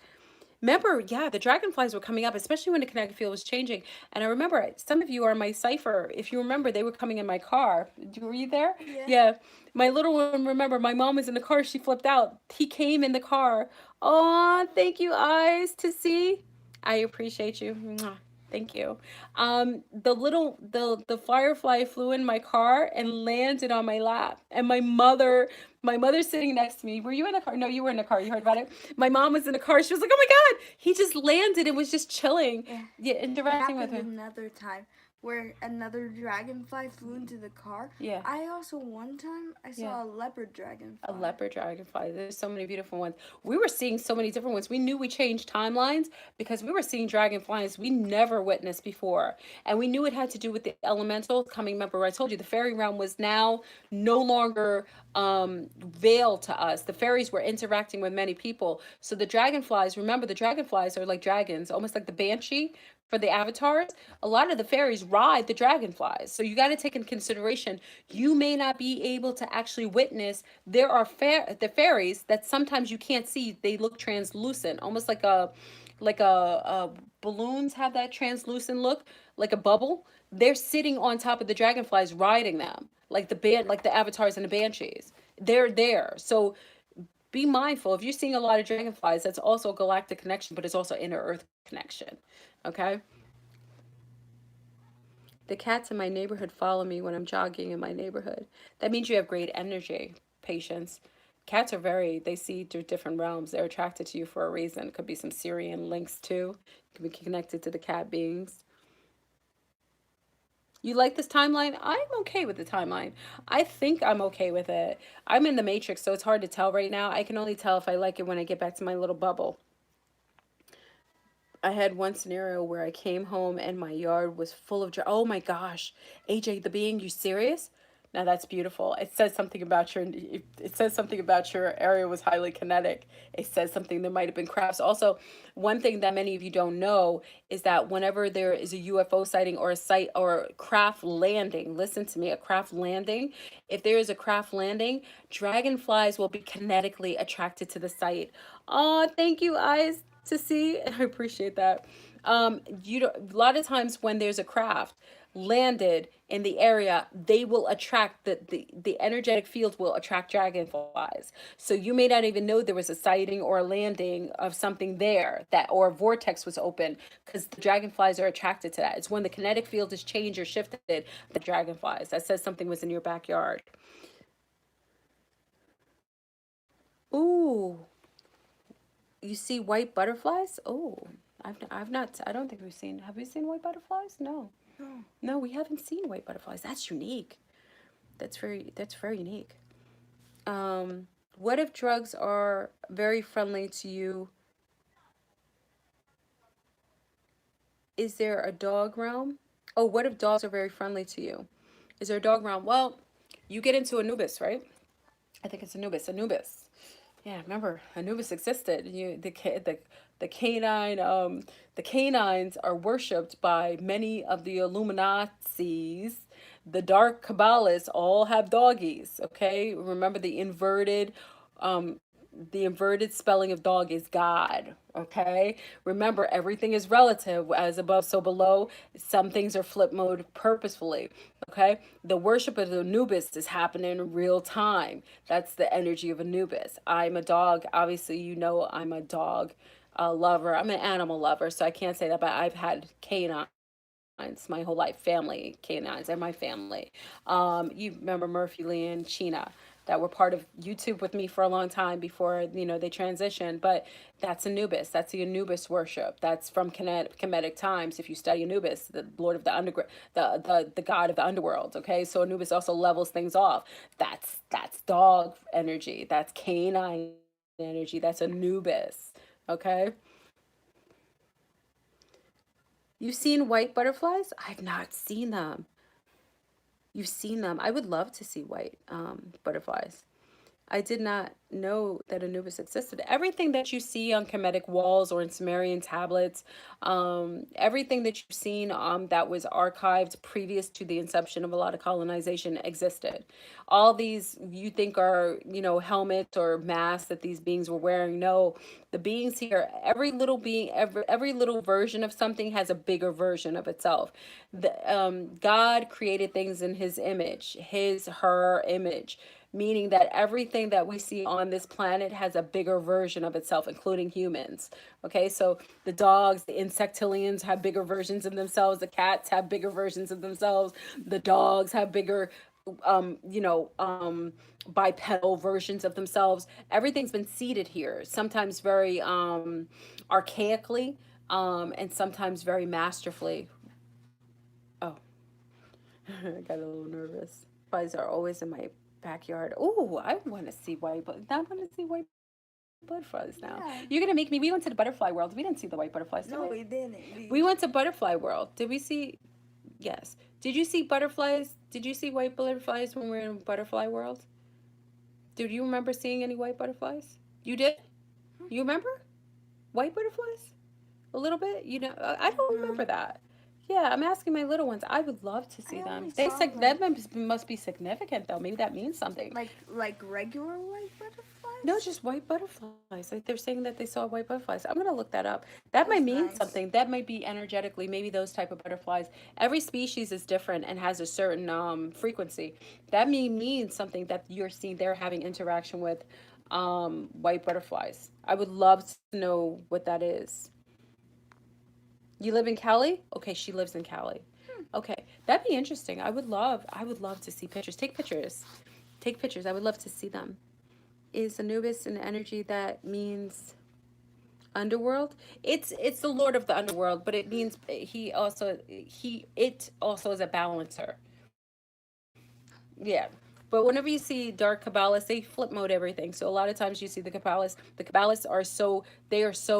Remember, yeah, the dragonflies were coming up, especially when the kinetic field was changing. And I remember some of you are my cipher. If you remember, they were coming in my car. Were you there? Yeah. Yeah. My little one, remember, my mom was in the car. She flipped out. He came in the car. Oh, thank you, eyes to see. I appreciate you. Mwah. Thank you. The firefly flew in my car and landed on my lap. And my mother's sitting next to me. Were you in a car? No, you were in a car. You heard about it. My mom was in a car. She was like, "Oh my God!" He just landed and was just chilling, Yeah. yeah, It interacting with happened him. another time where another dragonfly flew into the car. Yeah. I also one time I Yeah. saw a leopard A dragonfly. leopard dragonfly. There's so many beautiful ones. We were seeing so many different ones. We knew we changed timelines because we were seeing dragonflies we never witnessed before. And we knew it had to do with the elementals coming. Remember, I told you the fairy realm was now no longer veiled to us. The fairies were interacting with many people. So the dragonflies, remember, the dragonflies are like dragons, almost like the banshee for the avatars. A lot of the fairies ride the dragonflies. So you got to take in consideration, you may not be able to actually witness. There are the fairies that sometimes you can't see. They look translucent, almost like a balloons have that translucent look, like a bubble. They're sitting on top of the dragonflies riding them, like the avatars and the banshees. They're there. So be mindful, if you're seeing a lot of dragonflies, that's also a galactic connection, but it's also inner earth connection. Okay. The cats in my neighborhood follow me when I'm jogging in my neighborhood. That means you have great energy, patience. Cats are they see through different realms. They're attracted to you for a reason. Could be some Syrian links too. Could be connected to the cat beings. You like this timeline? I'm okay with the timeline. I think I'm okay with it. I'm in the matrix, so it's hard to tell right now. I can only tell if I like it when I get back to my little bubble. I had one scenario where I came home and my yard was full of oh my gosh, AJ the being, you serious? Now that's beautiful. It says something about it says something about your area was highly kinetic. It says something, there might have been crafts. Also, one thing that many of you don't know is that whenever there is a UFO sighting or a site or a craft landing, listen to me, a craft landing, if there is a craft landing, dragonflies will be kinetically attracted to the site. Oh, thank you, eyes to see. I appreciate that. A lot of times when there's a craft landed in the area, they will attract the energetic field will attract dragonflies. So you may not even know there was a sighting or a landing of something there, that or a vortex was open, because the dragonflies are attracted to that. It's when the kinetic field is changed or shifted, the dragonflies. That says something was in your backyard. Ooh, you see white butterflies? Oh, I've not, I don't think we've seen, have we seen white butterflies? No. No. No, we haven't seen white butterflies. That's unique. That's very unique. Um, what if drugs are very friendly to you? Is there a dog realm? Oh, what if dogs are very friendly to you? Is there a dog realm? Well, you get into Anubis, right? I think it's Anubis. Anubis. Yeah, remember Anubis existed. The canine the canines are worshipped by many of the Illuminatis. The dark Kabbalists all have doggies. Okay, remember um, the inverted spelling of dog is God. Okay, remember everything is relative, as above so below. Some things are flip mode purposefully. Okay, the worship of Anubis is happening in real time. That's the energy of Anubis. I'm a dog, obviously you know I'm a dog lover. I'm an animal lover, so I can't say that, but I've had canines my whole life. Family canines and my family. You remember Murphy, Lee, and Sheena that were part of YouTube with me for a long time before they transitioned. But that's Anubis. That's the Anubis worship. That's from Kemetic times. If you study Anubis, the Lord of the underground, the god of the underworld. Okay, so Anubis also levels things off. That's dog energy. That's canine energy. That's Anubis. Okay. You've seen white butterflies? I've not seen them. You've seen them. I would love to see white butterflies. I did not know that Anubis existed. Everything that you see on Kemetic walls or in Sumerian tablets, everything that you've seen that was archived previous to the inception of a lot of colonization existed. All these you think are, helmets or masks that these beings were wearing. No, the beings here, every little being, every little version of something has a bigger version of itself. God created things in his image, her image, meaning that everything that we see on this planet has a bigger version of itself, including humans. Okay, so the dogs, the insectilians have bigger versions of themselves, the cats have bigger versions of themselves, the dogs have bigger bipedal versions of themselves. Everything's been seeded here, sometimes very archaically, and sometimes very masterfully. Oh. I got a little nervous. Butterflies are always in my backyard. Oh, I want to see white, but I want to see white butterflies now. You're gonna make Yeah. me. We went to the butterfly world. We didn't see the white butterflies, did we? No, we didn't. We went to butterfly world. Did we see? Yes. Did you see butterflies? Did you see white butterflies when we were in butterfly world? Do you remember seeing any white butterflies? You did? You remember white butterflies? A little bit? You know, I don't remember No, that. Yeah, I'm asking my little ones. I would love to see I them. only They saw said that like must be significant though. Maybe that means something. regular white No, butterflies. just white butterflies. Like they're saying that they saw white butterflies. I'm gonna look that up. That might That's mean nice. something. That might be energetically. Maybe those type of butterflies. Every species is different and has a certain frequency. That may mean something that you're seeing. They're having interaction with white butterflies. I would love to know what that is. You live in Cali? Okay, she lives in Cali. Hmm. Okay, that'd be interesting. I would love to see pictures. Take pictures. Take pictures. I would love to see them. Is Anubis an energy that means underworld? It's the lord of the underworld, but it means it also is a balancer. Yeah. But whenever you see dark Kabbalists, they flip mode everything. So a lot of times you see the Kabbalists are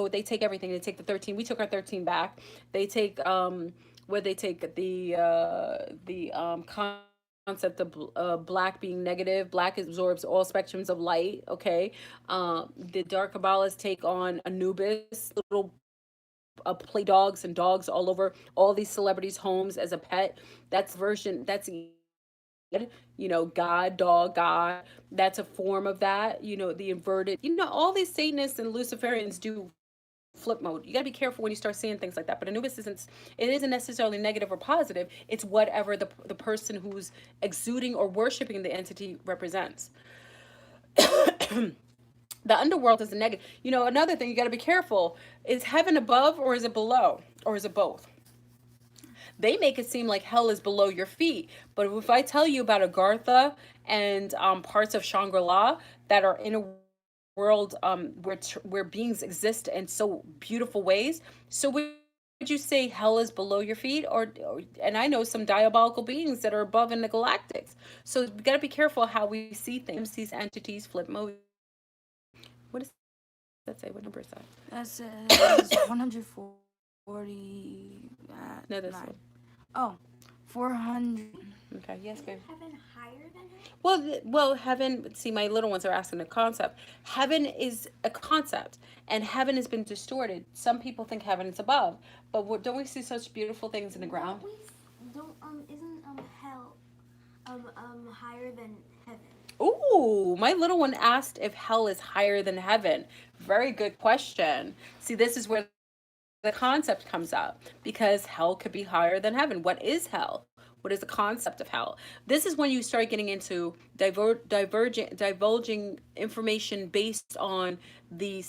they take everything. They take the 13. We took our 13 back. They take where they take the concept of black being negative. Black absorbs all spectrums of light. Okay, the dark Kabbalists take on Anubis, little play dogs and dogs all over all these celebrities' homes as a pet. That's version. That's God. God, dog, God. That's a form of that. The inverted. All these Satanists and Luciferians do flip mode. You got to be careful when you start seeing things like that. But Anubis isn't. It isn't necessarily negative or positive. It's whatever the person who's exuding or worshiping the entity represents. The underworld is a negative. Another thing you got to be careful is heaven above or is it below or is it both? They make it seem like hell is below your feet, but if I tell you about Agartha and parts of Shangri-La that are in a world where beings exist in so beautiful ways, so would you say hell is below your feet, or and I know some diabolical beings that are above in the galactics. So we got to be careful how we see things. Sometimes these entities flip mode. What does that say? What number is that? That says 140 at No, this one. 9. Oh, 400. Okay, yes, Isn't babe. heaven higher than hell? Well, heaven. See, my little ones are asking a concept. Heaven is a concept, and heaven has been distorted. Some people think heaven is above, but don't we see such beautiful things in the Don't ground? we? Don't Isn't hell higher than heaven? Ooh, my little one asked if hell is higher than heaven. Very good question. See, this is where the concept comes up because hell could be higher than heaven. What is hell? What is the concept of hell? This is when you start getting into divulging information based on the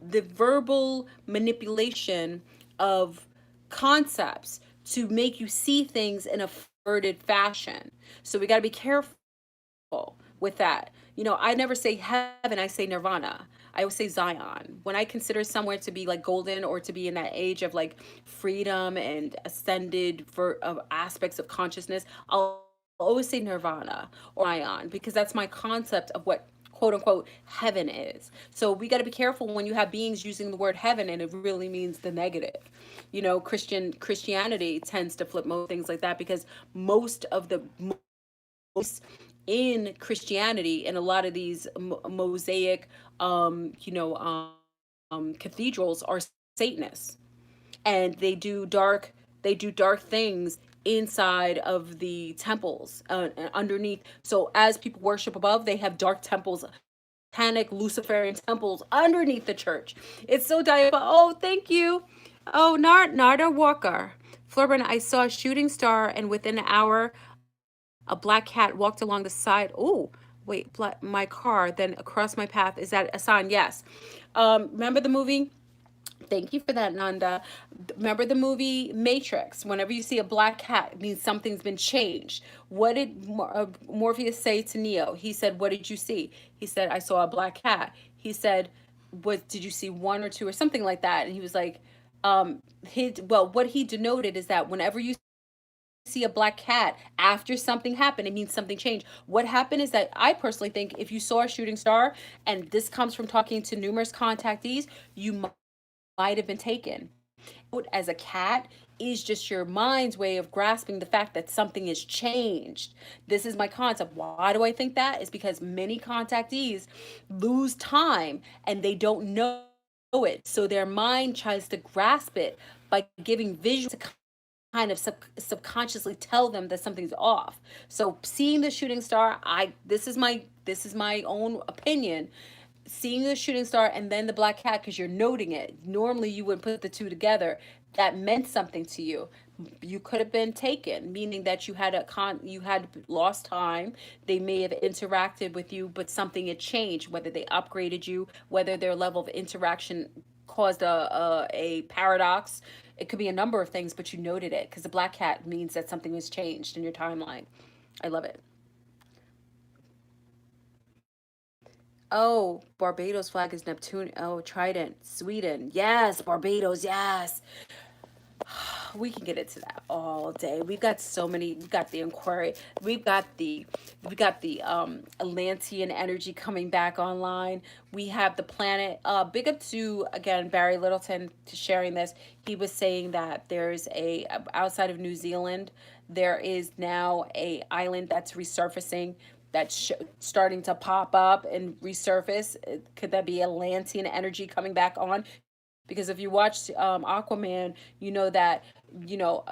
verbal manipulation of concepts to make you see things in a perverted fashion. So we got to be careful with that. I never say heaven, I say nirvana. I always say Zion. When I consider somewhere to be like golden or to be in that age of like freedom and ascended aspects of consciousness, I'll always say nirvana or Zion because that's my concept of what quote unquote heaven is. So we got to be careful when you have beings using the word heaven and it really means the negative. Christianity tends to flip most things like that because most of the in Christianity and a lot of these mosaic cathedrals are Satanists, and they do dark things inside of the temples underneath. So as people worship above, they have dark temples, satanic Luciferian temples underneath the church. It's so diabolical. Oh, thank you. Oh, Narda Walker. FleurBrun, I saw a shooting star, and within an hour, a black cat walked along the side. Oh, wait, my car, then across my path. Is that a sign? Yes. Remember the movie? Thank you for that, Nanda. Remember the movie Matrix? Whenever you see a black cat, it means something's been changed. What did Morpheus say to Neo? He said, "What did you see?" He said, "I saw a black cat." He said, "What did you see? One or two or something like that?" And he was like, what he denoted is that whenever you see a black cat, see a black cat after something happened, it means something changed. What happened is that I personally think if you saw a shooting star, and this comes from talking to numerous contactees, you might have been taken. As a cat is just your mind's way of grasping the fact that something has changed. This is my concept. Why do I think that? Is because many contactees lose time and they don't know it. So their mind tries to grasp it by giving visual to kind of subconsciously tell them that something's off. So seeing the shooting star, I this is my own opinion. Seeing the shooting star and then the black cat, because you're noting it. Normally you wouldn't put the two together. That meant something to you. You could have been taken, meaning that you had lost time. They may have interacted with you, but something had changed. Whether they upgraded you, whether their level of interaction caused a paradox. It could be a number of things, but you noted it because the black cat means that something was changed in your timeline. I love it. Oh, Barbados flag is Neptune. Oh, Trident, Sweden. Yes, Barbados. Yes, we can get into that all day. We've got so many. We've got the Aquarius. We've got the Atlantean energy coming back online. We have the planet. Big up to again Barry Littleton to sharing this. He was saying that there's a outside of New Zealand, there is now a island that's resurfacing, that's starting to pop up and resurface. Could that be Atlantean energy coming back on? Because if you watch Aquaman, you know that you know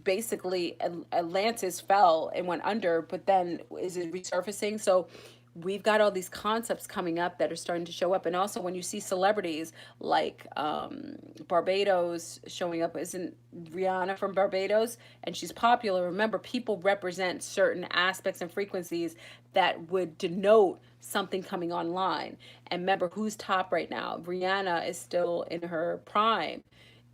basically Atlantis fell and went under, but then is it resurfacing? So we've got all these concepts coming up that are starting to show up, and also when you see celebrities like Barbados showing up, isn't Rihanna from Barbados? And she's popular. Remember, people represent certain aspects and frequencies that would denote something coming online. And remember, who's top right now? Rihanna is still in her prime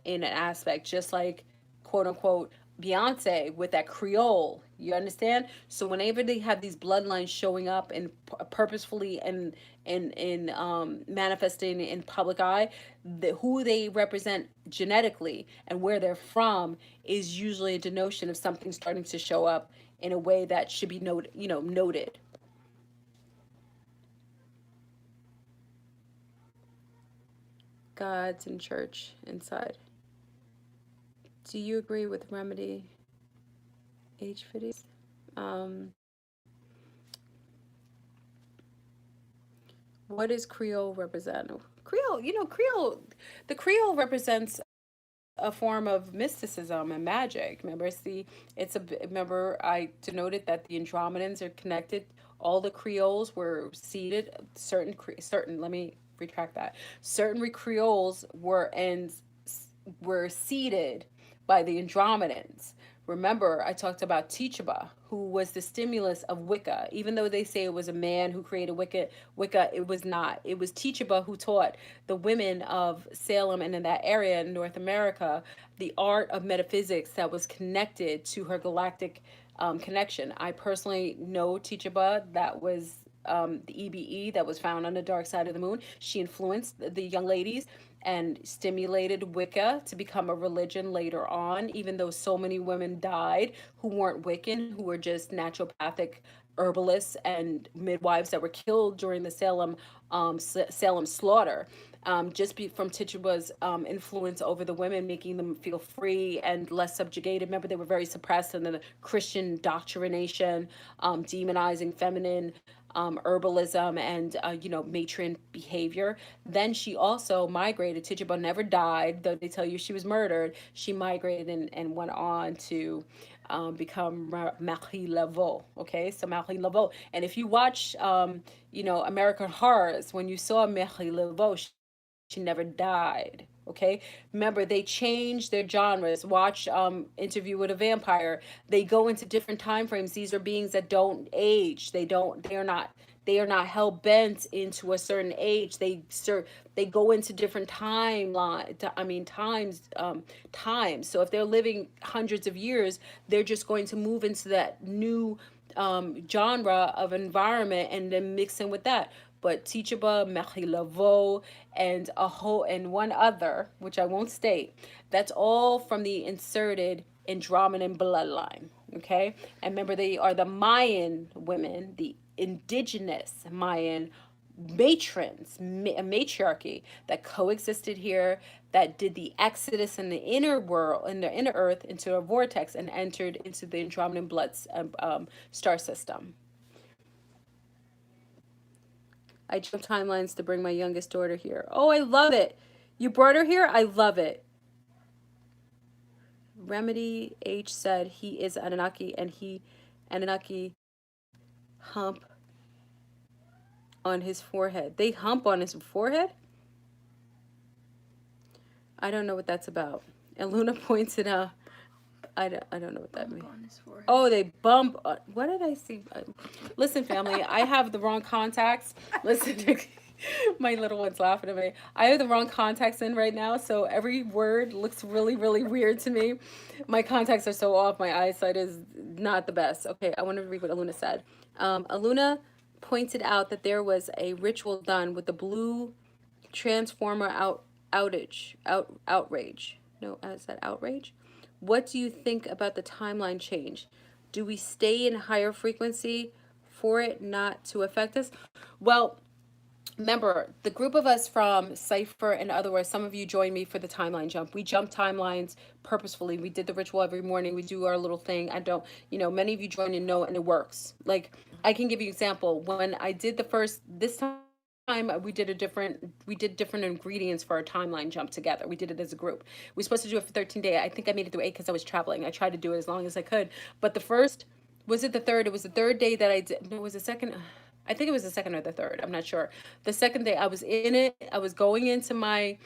in an aspect, just like quote unquote Beyonce with that Creole. You understand? So whenever they have these bloodlines showing up and purposefully and manifesting in public eye, who they represent genetically and where they're from is usually a denotion of something starting to show up in a way that should be noted. Gods and church inside. Do you agree with remedy age videos? Um, what does Creole represent? Creole, Creole, the Creole represents a form of mysticism and magic. Remember, remember I denoted that the Andromedans are connected. All the Creoles were seated. Certain. Let me retract that. Certain Creoles were seeded by the Andromedans. Remember, I talked about Teachaba, who was the stimulus of Wicca. Even though they say it was a man who created Wicca, it was not. It was Teachaba who taught the women of Salem and in that area in North America the art of metaphysics that was connected to her galactic connection. I personally know Teachaba. That was the EBE that was found on the dark side of the moon. She influenced the young ladies and stimulated Wicca to become a religion later on, even though so many women died who weren't Wiccan, who were just naturopathic herbalists and midwives that were killed during the Salem slaughter. From Tituba's influence over the women, making them feel free and less subjugated. Remember, they were very suppressed in the Christian doctrination, demonizing feminine herbalism and matron behavior. Then she also migrated. Tituba never died, though they tell you she was murdered. She migrated and went on to become Marie Laveau. Okay, so Marie Laveau. And if you watch, American Horrors, when you saw Marie Laveau, she never died. Okay, remember they changed their genres. Watch Interview with a Vampire. They go into different time frames. These are beings that don't age. They are not hell bent into a certain age. They go into different times. So if they're living hundreds of years, they're just going to move into that new genre of environment and then mix in with that. But Teachaba, Marie Laveau, and one other, which I won't state, that's all from the inserted Andromedan bloodline. Okay. And remember, they are the Mayan women, the indigenous Mayan matrons, a matriarchy that coexisted here, that did the exodus in the inner world, in the inner earth, into a vortex and entered into the Andromedan blood star system. I jumped timelines to bring my youngest daughter here. Oh, I love it. You brought her here? I love it. Remedy H said he is Anunnaki and he Anunnaki hump on his forehead. They hump on his forehead? I don't know what that's about. And Luna pointed out, I don't know what that means. Oh, they bump. What did I see? Listen, family, I have the wrong contacts. Listen, my little one's laughing at me. I have the wrong contacts in right now, so every word looks really, really weird to me. My contacts are so off. My eyesight is not the best. Okay, I want to read what Aluna said. Aluna pointed out that there was a ritual done with the blue transformer outrage. No, is that outrage? What do you think about the timeline change? Do we stay in higher frequency for it not to affect us? Well, remember, the group of us from Cypher and otherwise, some of you joined me for the timeline jump. We jump timelines purposefully. We did the ritual every morning. We do our little thing. I don't, many of you join and know, and it works. Like, I can give you an example. When I did this time, we did different ingredients for our timeline jump together. We did it as a group. We were supposed to do it for 13 days. I think I made it through 8 because I was traveling. I tried to do it as long as I could. But the first, was it the third? It was the third day that I did. No, it was the second. I think it was the second or the third. I'm not sure. The second day I was in it. I was going into my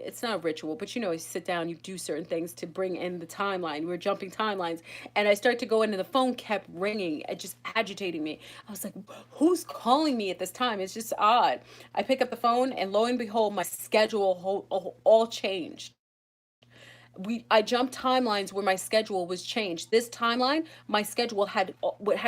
it's not a ritual, but you sit down, you do certain things to bring in the timeline. We were jumping timelines, and I started to go in, and the phone kept ringing, it just agitating me. I was like, who's calling me at this time? It's just odd. I pick up the phone, and lo and behold, my schedule all changed. I jumped timelines where my schedule was changed. This timeline, my schedule had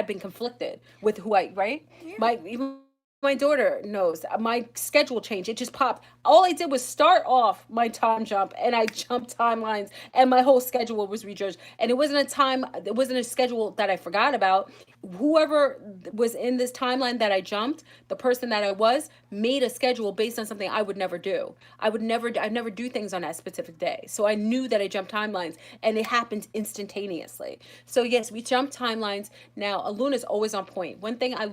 been conflicted with who I right. Yeah. My even my daughter knows my schedule changed. It just popped. All I did was start off my time jump, and I jumped timelines, and my whole schedule was rejudged. And it wasn't a time. It wasn't a schedule that I forgot about. Whoever was in this timeline that I jumped, the person that I was, made a schedule based on something I would never do. I'd never do things on that specific day. So I knew that I jumped timelines, and it happened instantaneously. So yes, we jumped timelines. Now, Aluna's always on point. One thing I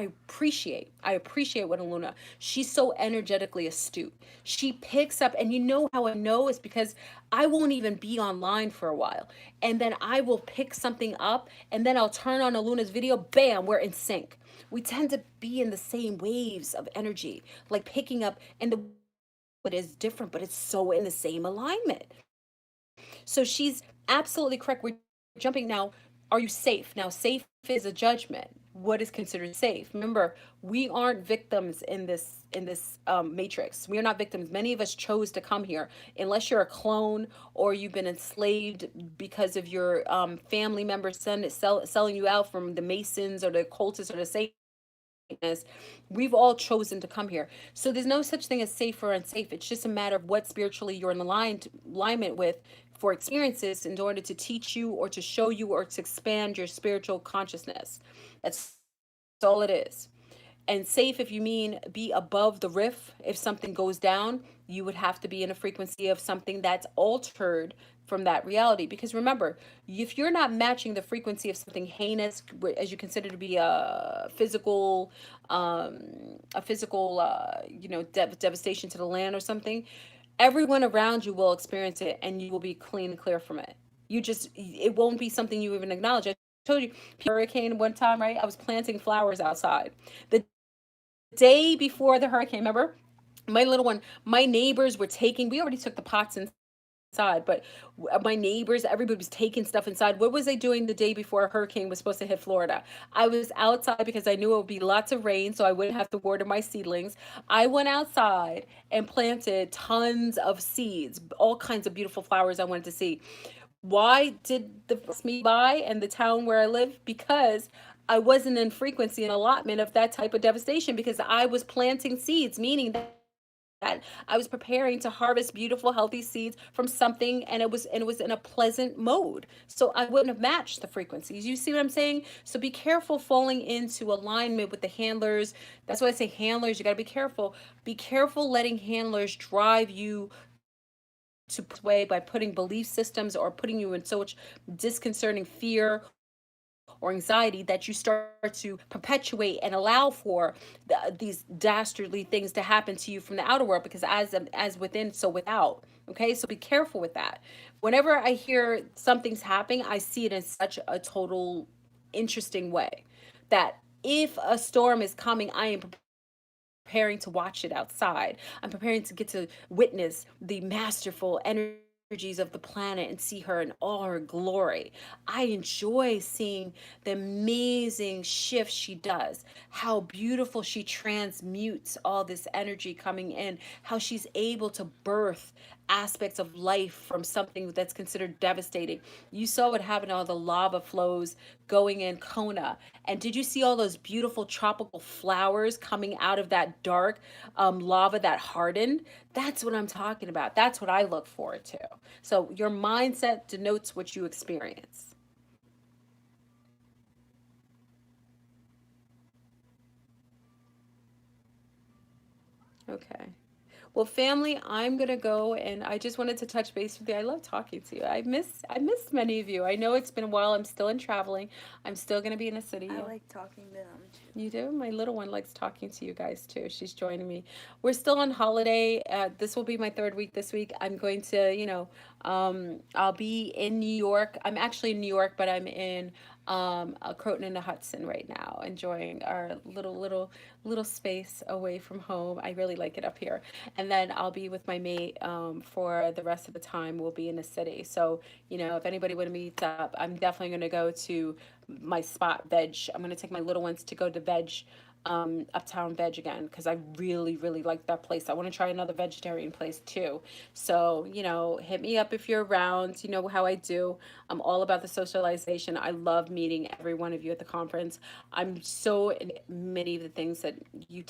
appreciate what Aluna, she's so energetically astute. She picks up, and you know how I know is because I won't even be online for a while. And then I will pick something up, and then I'll turn on Aluna's video, bam, we're in sync. We tend to be in the same waves of energy, like picking up, and the it is different, but it's so in the same alignment. So she's absolutely correct. We're jumping now. Are you safe? Now, safe is a judgment. What is considered safe? Remember, we aren't victims in this matrix. We are not victims. Many of us chose to come here. Unless you're a clone or you've been enslaved because of your family members selling you out from the Masons or the occultists or the Satanists, we've all chosen to come here. So there's no such thing as safe or unsafe. It's just a matter of what spiritually you're in alignment with for experiences in order to teach you or to show you or to expand your spiritual consciousness. That's all it is. And safe, if you mean be above the riff, if something goes down, you would have to be in a frequency of something that's altered from that reality. Because remember, if you're not matching the frequency of something heinous, as you consider to be a physical devastation to the land or something, everyone around you will experience it, and you will be clean and clear from it. It won't be something you even acknowledge. I told you, hurricane one time, right? I was planting flowers outside. The day before the hurricane, remember? My little one, my neighbors were we already took the pots inside, but my neighbors, everybody was taking stuff inside. What was I doing the day before a hurricane was supposed to hit Florida? I was outside because I knew it would be lots of rain, so I wouldn't have to water my seedlings. I went outside and planted tons of seeds, all kinds of beautiful flowers I wanted to see. Why did the me by and the town where I live? Because I wasn't in frequency and allotment of that type of devastation, because I was planting seeds, meaning that I was preparing to harvest beautiful, healthy seeds from something, and it was in a pleasant mode. So I wouldn't have matched the frequencies. You see what I'm saying? So be careful falling into alignment with the handlers. That's why I say handlers. You got to be careful. Be careful letting handlers drive you to way by putting belief systems or putting you in so much disconcerting fear or anxiety that you start to perpetuate and allow for these dastardly things to happen to you from the outer world, because as within so without. Okay, so be careful with that. Whenever I hear something's happening, I see it in such a total interesting way that if a storm is coming, I am preparing to watch it outside. I'm preparing to get to witness the masterful energies of the planet and see her in all her glory. I enjoy seeing the amazing shifts she does, how beautiful she transmutes all this energy coming in, how she's able to birth aspects of life from something that's considered devastating. You saw what happened to all the lava flows going in Kona. And did you see all those beautiful tropical flowers coming out of that dark lava that hardened? That's what I'm talking about. That's what I look forward to. So your mindset denotes what you experience. Okay. Well, family, I'm gonna go, and I just wanted to touch base with you. I love talking to you. I miss many of you. I know it's been a while. I'm still in traveling. I'm still gonna be in a city. I Yeah. like talking to them too. You do? My little one likes talking to you guys too. She's joining me. We're still on holiday. This will be my third week this week. I'm going to, I'll be in New York. I'm actually in New York, but I'm in Croton and the Hudson right now, enjoying our little space away from home. I really like it up here. And then I'll be with my mate for the rest of the time. We'll be in the city. So, if anybody would meet up, I'm definitely going to go to my spot veg. I'm going to take my little ones to go to veg, uptown veg again, because I really really like that place. I want to try another vegetarian place too. So hit me up if you're around. You know how I do. I'm all about the socialization. I love meeting every one of you at the conference. I'm so in many of the things that you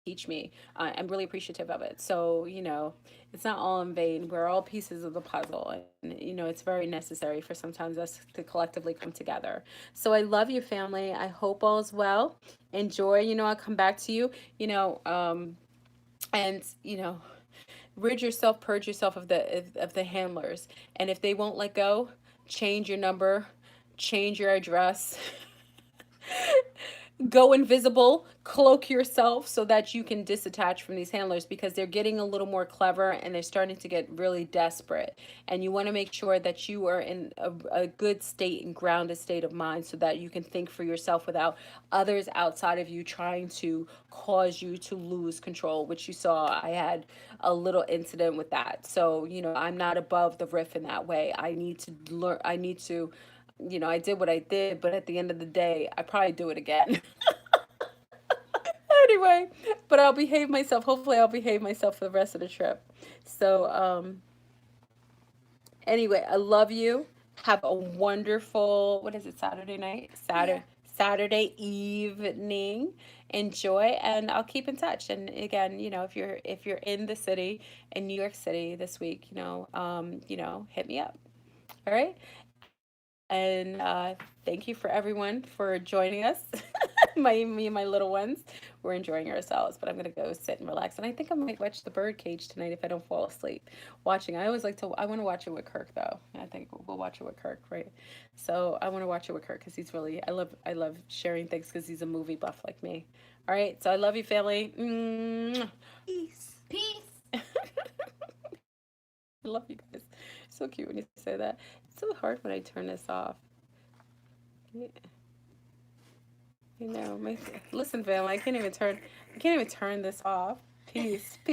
teach me. I'm really appreciative of it. So, it's not all in vain. We're all pieces of the puzzle. And, it's very necessary for sometimes us to collectively come together. So I love you, family. I hope all is well. Enjoy. I'll come back to you, and, rid yourself, purge yourself of the handlers. And if they won't let go, change your number, change your address. Go invisible, cloak yourself so that you can disattach from these handlers, because they're getting a little more clever and they're starting to get really desperate. And you want to make sure that you are in a good state and grounded state of mind so that you can think for yourself without others outside of you trying to cause you to lose control, which you saw. I had a little incident with that. So, I'm not above the riff in that way. I need to learn, I need to I did what I did, but at the end of the day, I probably do it again. Anyway, but I'll behave myself. Hopefully, I'll behave myself for the rest of the trip. So, anyway, I love you. Have a wonderful, what is it, Saturday night? Yeah. Saturday evening. Enjoy, and I'll keep in touch. And again, if you're in the city, in New York City this week, hit me up. All right. And thank you for everyone for joining us. Me and my little ones, we're enjoying ourselves, but I'm gonna go sit and relax. And I think I might watch the bird cage tonight if I don't fall asleep watching. I want to watch it with Kirk though. I think we'll watch it with Kirk, right? So I want to watch it with Kirk because he's really, I love sharing things because he's a movie buff like me. All right, so I love you, family. Mwah. Peace. Peace. I love you guys. So cute when you say that. It's so hard when I turn this off. Yeah, listen, family, I can't even turn this off. Peace. Peace.